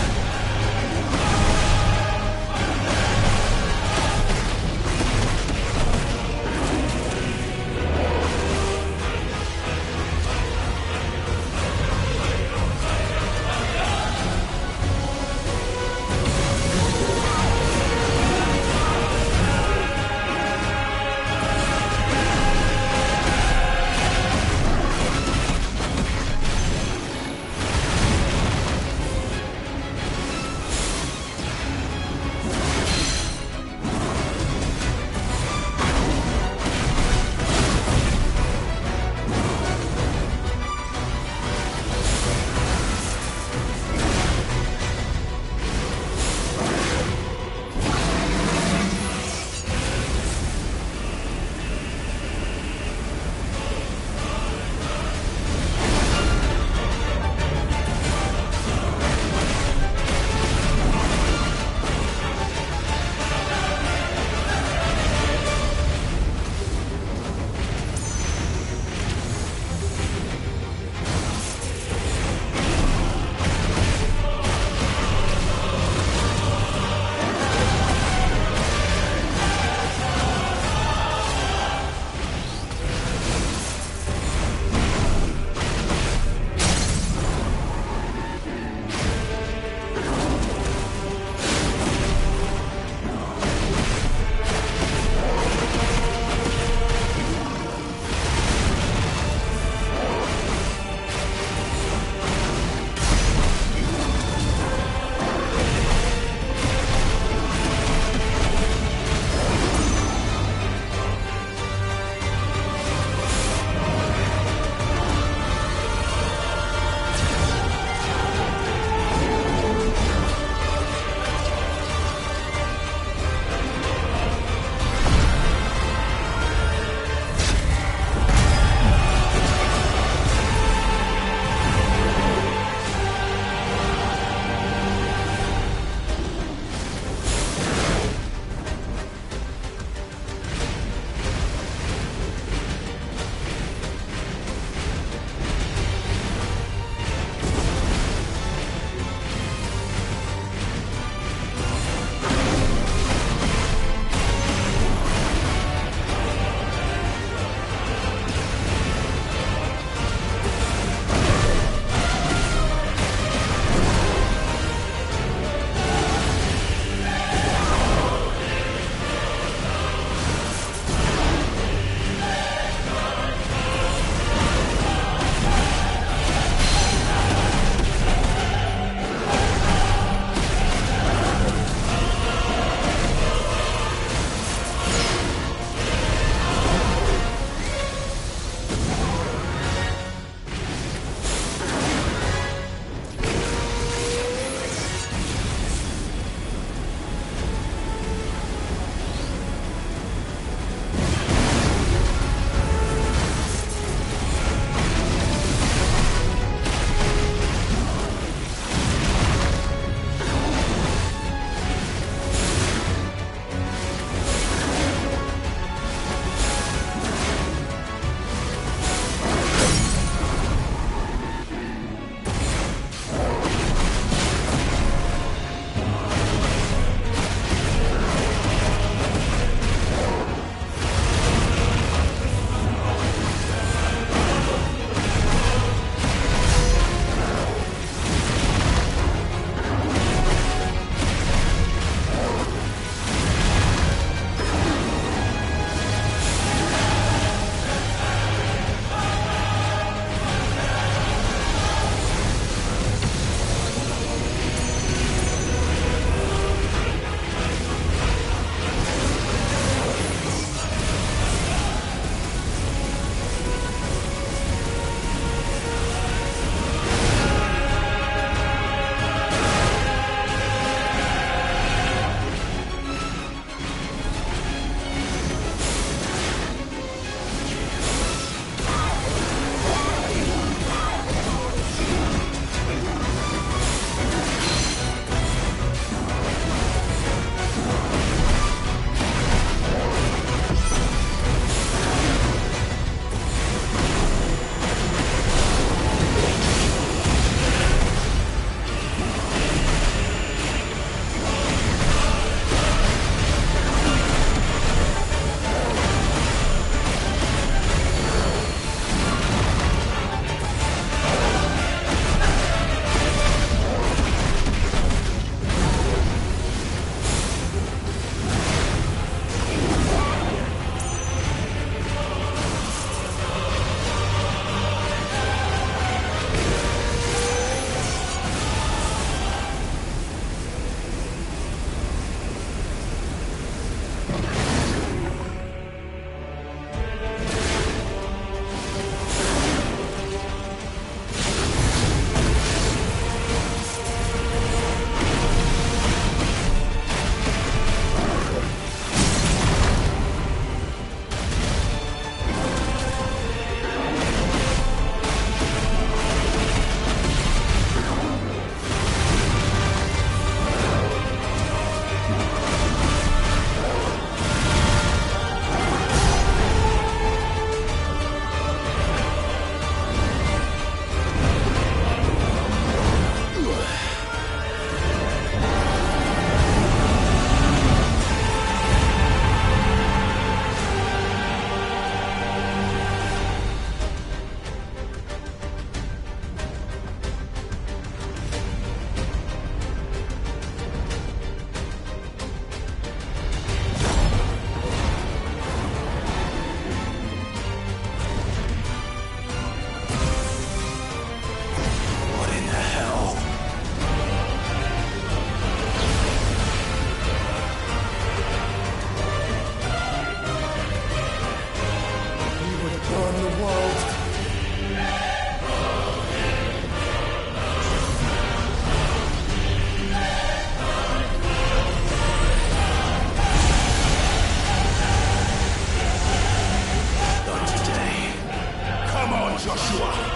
Joshua!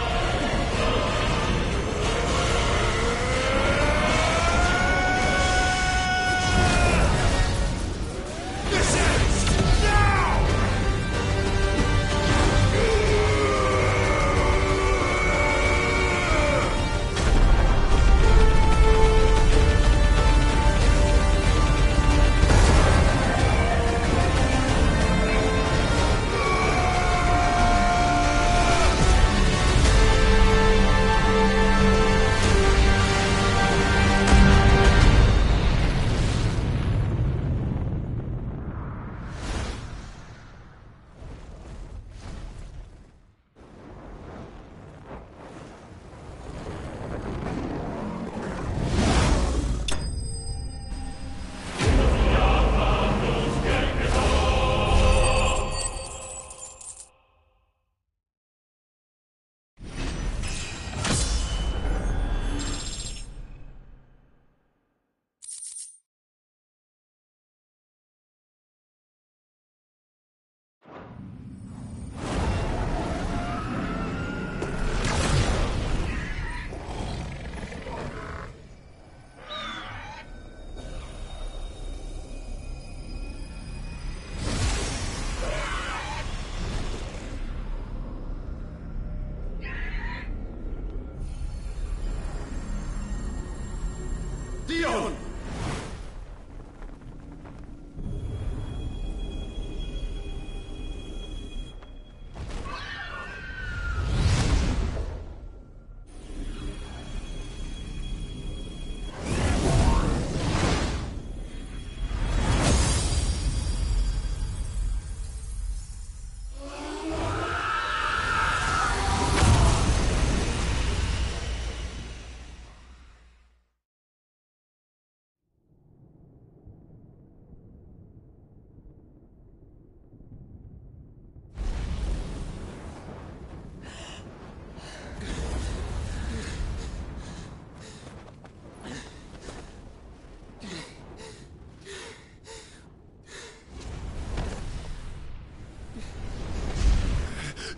Dion!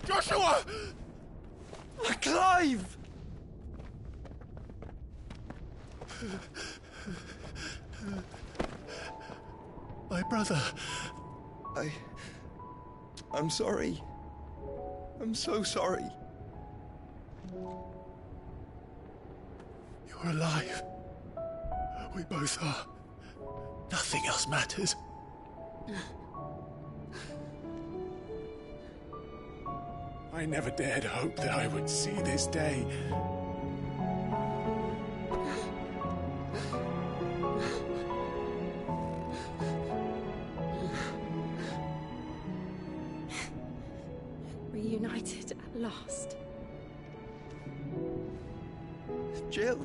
Joshua! Clive! My brother. I'm sorry. I'm so sorry. You're alive. We both are. Nothing else matters. I never dared hope that I would see this day. Reunited at last. Jill.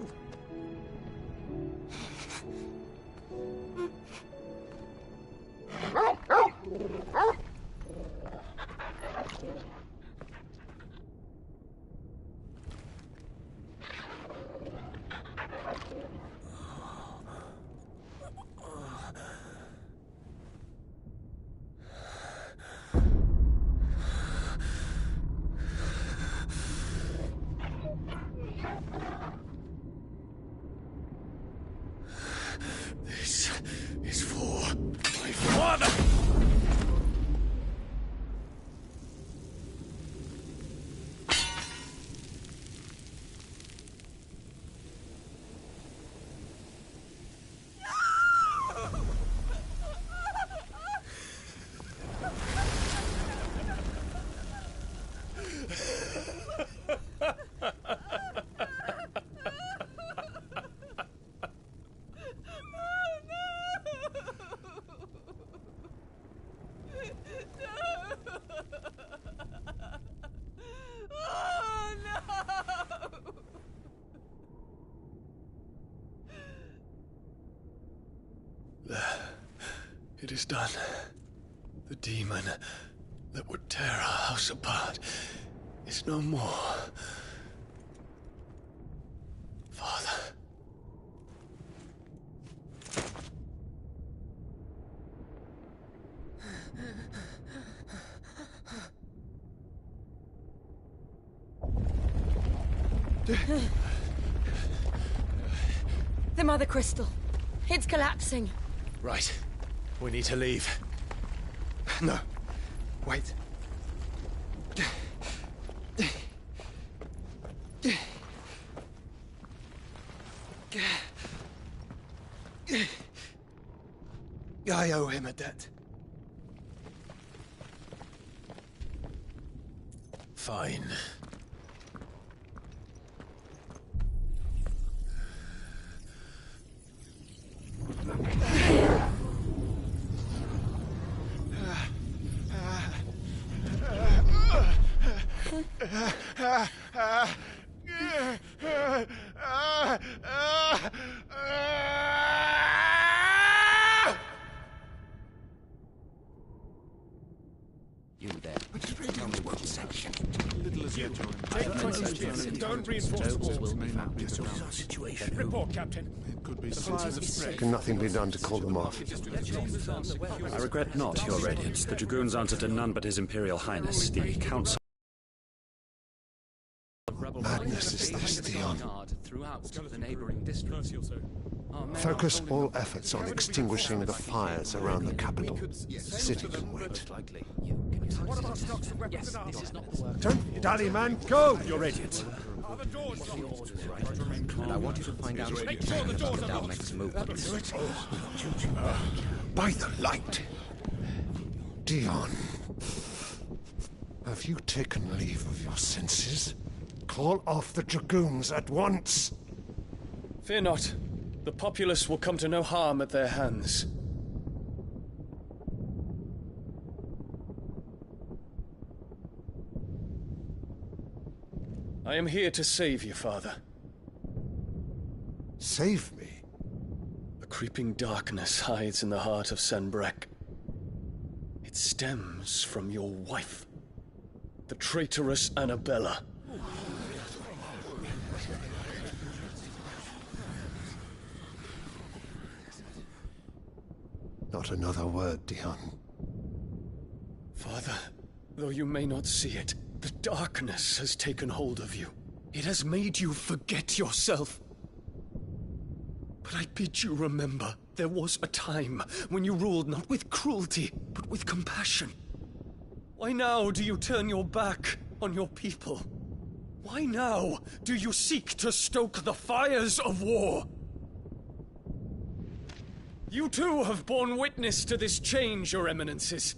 This is for my father! It is done. The demon that would tear our house apart is no more. Father. The Mother Crystal. It's collapsing. Right. We need to leave. No. Wait. I owe him a debt. Fine. You there. Tell me what section. Little as yet, don't reinforce the walls. May not be the situation. Report, Captain. It could be fires have spread. Can nothing be done to call them off? I regret not, Your Radiance. The Dragoons answer to none but His Imperial Highness, the Council. Madness is this, Dion. Throughout the neighboring districts. Focus all efforts on extinguishing the fires around the capital. The city can wait. What about stocks of weapons and armor? Don't be dally, man. Go! Your Radiance. And I want you to find out Make sure the doors are locked. Dalmec's movements. By the light. Dion. Have you taken leave of your senses? Call off the Dragoons at once. Fear not. The populace will come to no harm at their hands. I am here to save you, Father. Save me? A creeping darkness hides in the heart of Sanbreque. It stems from your wife, the traitorous Annabella. Not another word, Dion. Father, though you may not see it, the darkness has taken hold of you. It has made you forget yourself. But I bid you remember, there was a time when you ruled not with cruelty, but with compassion. Why now do you turn your back on your people? Why now do you seek to stoke the fires of war? You too have borne witness to this change, Your Eminences.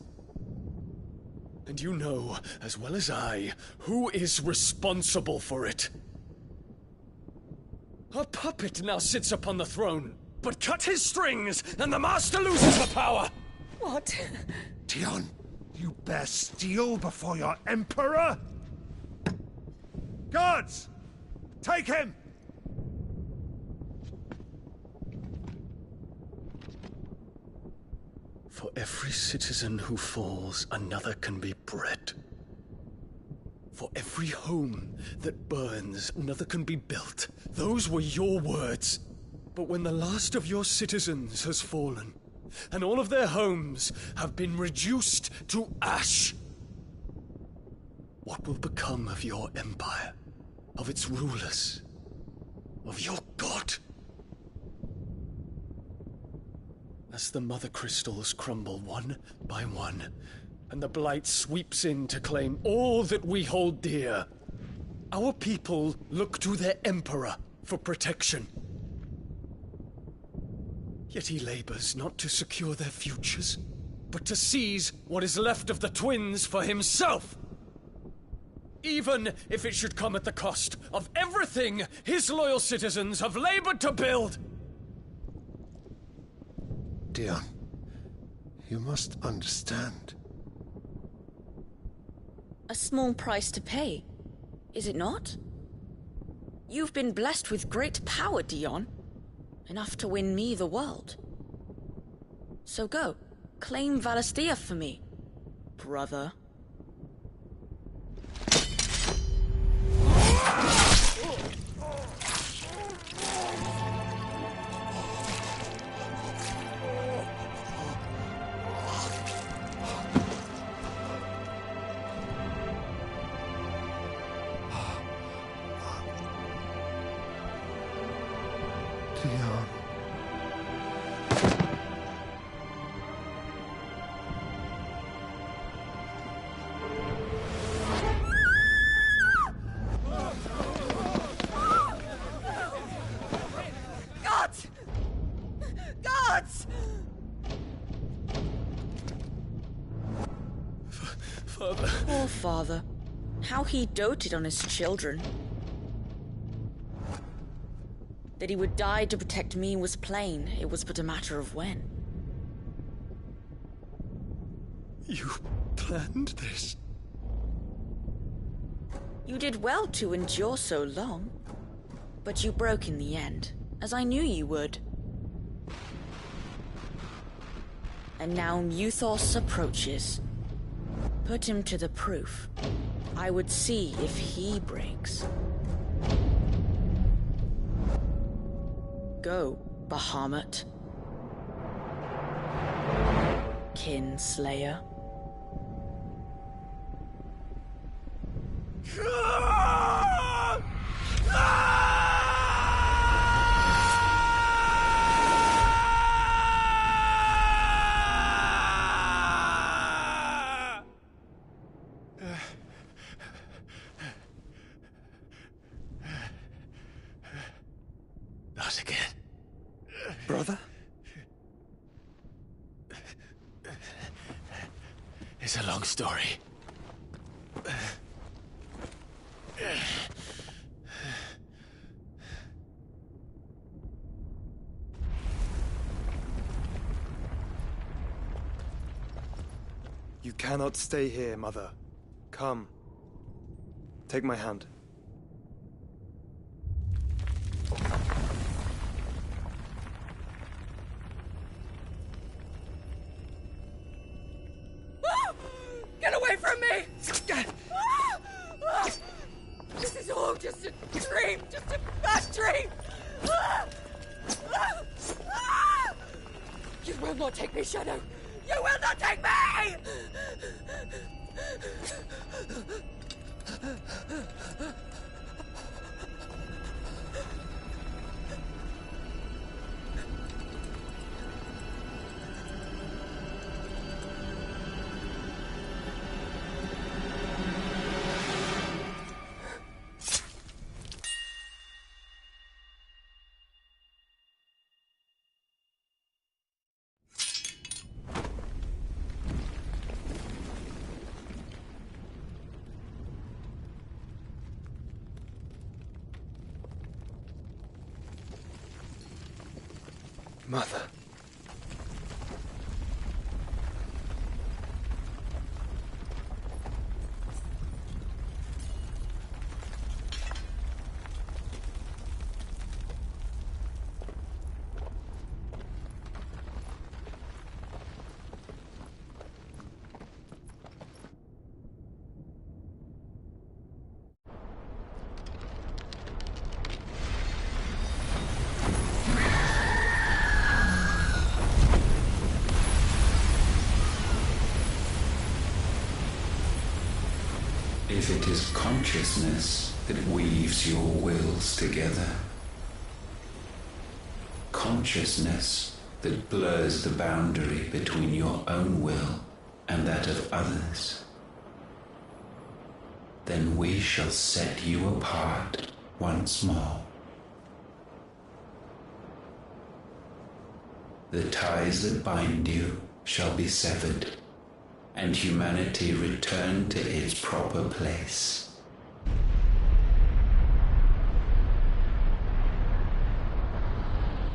And you know, as well as I, who is responsible for it. A puppet now sits upon the throne, but cut his strings, and the master loses the power! What? Dion, you bear steel before your Emperor? Guards! Take him! For every citizen who falls, another can be bred. For every home that burns, another can be built. Those were your words. But when the last of your citizens has fallen, and all of their homes have been reduced to ash, what will become of your empire, of its rulers, of your god? As the Mother Crystals crumble one by one, and the Blight sweeps in to claim all that we hold dear, our people look to their Emperor for protection. Yet he labors not to secure their futures, but to seize what is left of the twins for himself! Even if it should come at the cost of everything his loyal citizens have labored to build! Dion, you must understand. A small price to pay, is it not? You've been blessed with great power, Dion. Enough to win me the world. So go, claim Valisthea for me, brother. Dion. Gods! Gods! Father. Poor father. How he doted on his children. That he would die to protect me was plain. It was but a matter of when. You planned this? You did well to endure so long. But you broke in the end, as I knew you would. And now Muthos approaches. Put him to the proof. I would see if he breaks. Go, Bahamut. Kinslayer. Not again. Brother? It's a long story. You cannot stay here, Mother. Come. Take my hand. Get away from me! This is all just a dream, just a bad dream! You will not take me, Shadow! You will not take me! Mother. If it is consciousness that weaves your wills together, consciousness that blurs the boundary between your own will and that of others, then we shall set you apart once more. The ties that bind you shall be severed, and humanity return to its proper place.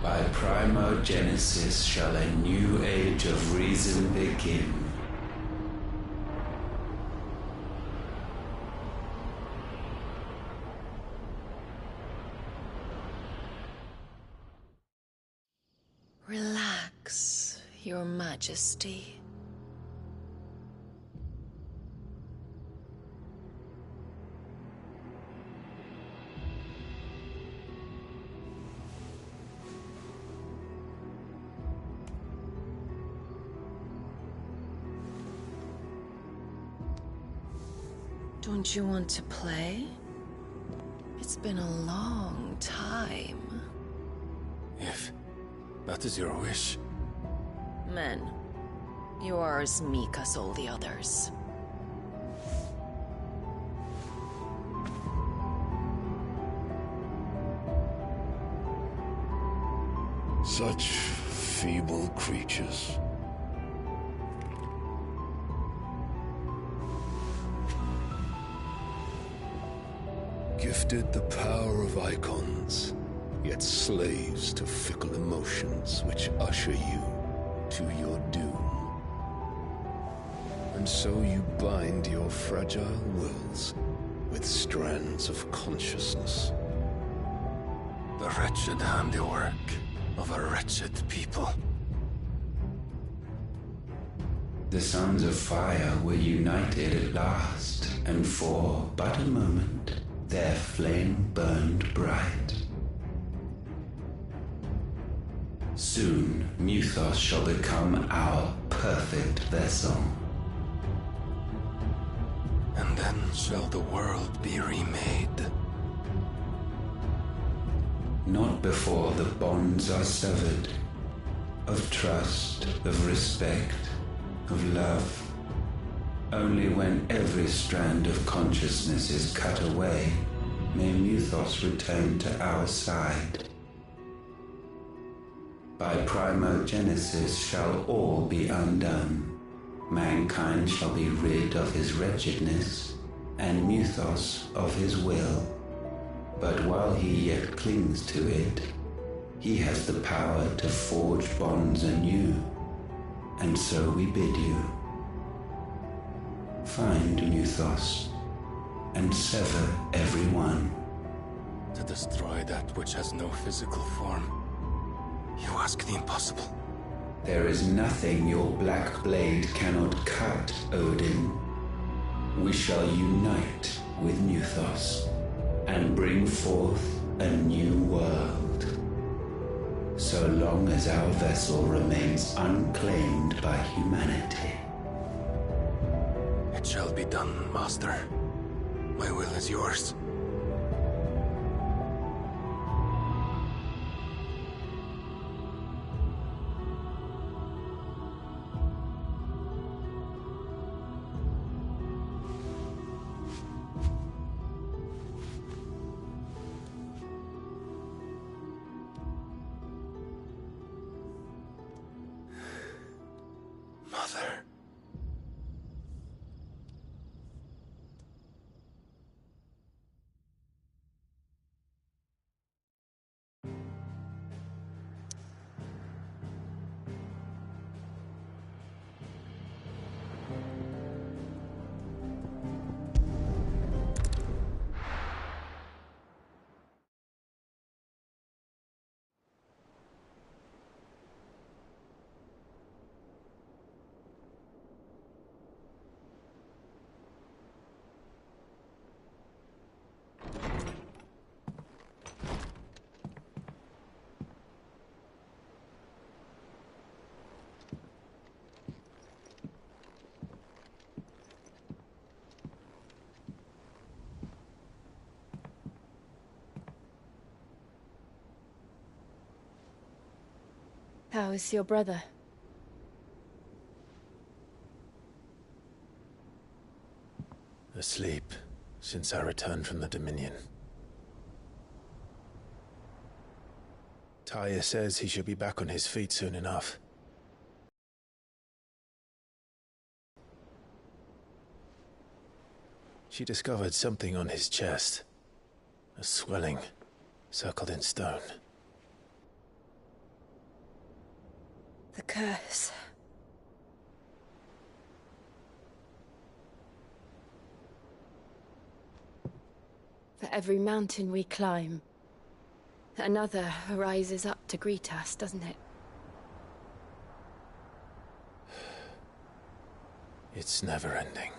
By primogenesis shall a new age of reason begin. Relax, Your Majesty. Don't you want to play? It's been a long time. If that is your wish. Men, you are as meek as all the others. Such feeble creatures. Gifted the power of icons, yet slaves to fickle emotions which usher you to your doom. And so you bind your fragile wills with strands of consciousness. The wretched handiwork of a wretched people. The Sons of Fire were united at last, and for but a moment, their flame burned bright. Soon, Mythos shall become our perfect vessel. And then shall the world be remade. Not before the bonds are severed, of trust, of respect, of love. Only when every strand of consciousness is cut away, may Mythos return to our side. By primogenesis shall all be undone. Mankind shall be rid of his wretchedness, and Mythos of his will. But while he yet clings to it, he has the power to forge bonds anew, and so we bid you. Find Mythos, and sever every one. To destroy that which has no physical form. You ask the impossible. There is nothing your black blade cannot cut, Odin. We shall unite with Mythos, and bring forth a new world. So long as our vessel remains unclaimed by humanity. It shall be done, Master. My will is yours. Mother. How is your brother? Asleep, since I returned from the Dominion. Tyr says he should be back on his feet soon enough. She discovered something on his chest. A swelling, circled in stone. The curse. For every mountain we climb, another rises up to greet us, doesn't it? It's never ending.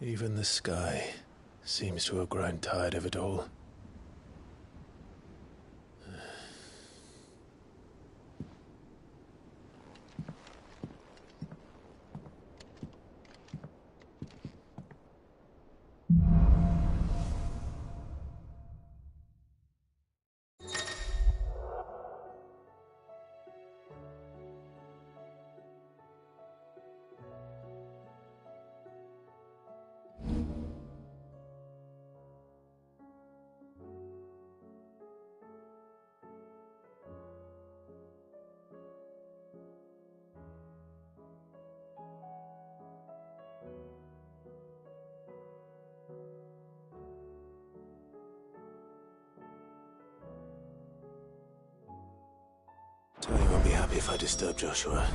Even the sky seems to have grown tired of it all. happy if I disturb Joshua.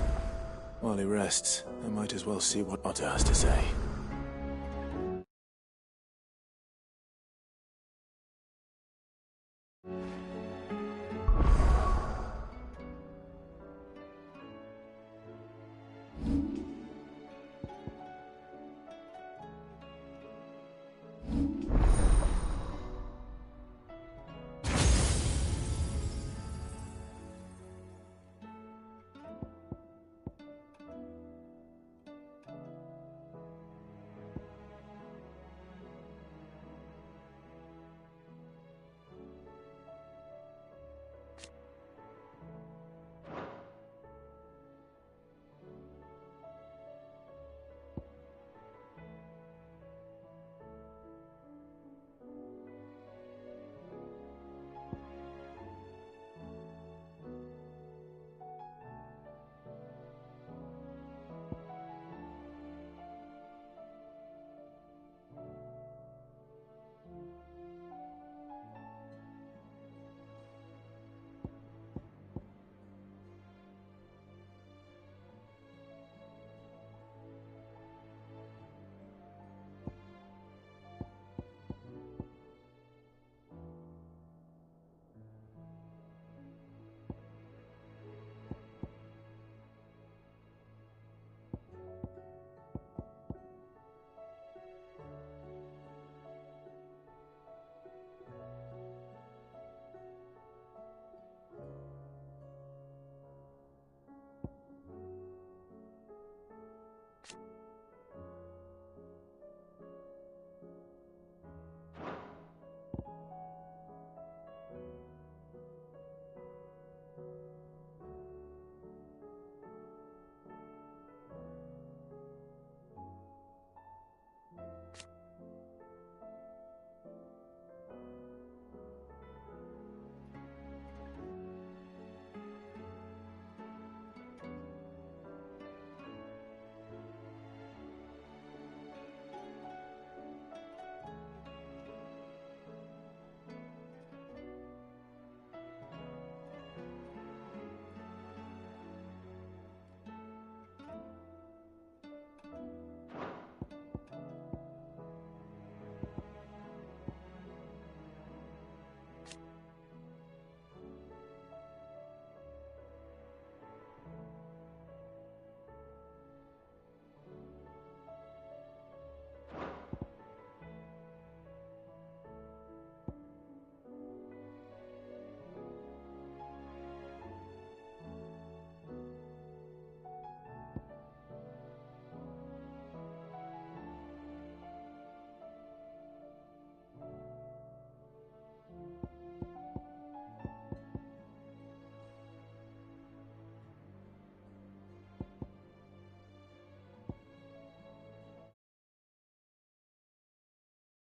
While he rests, I might as well see what Otter has to say.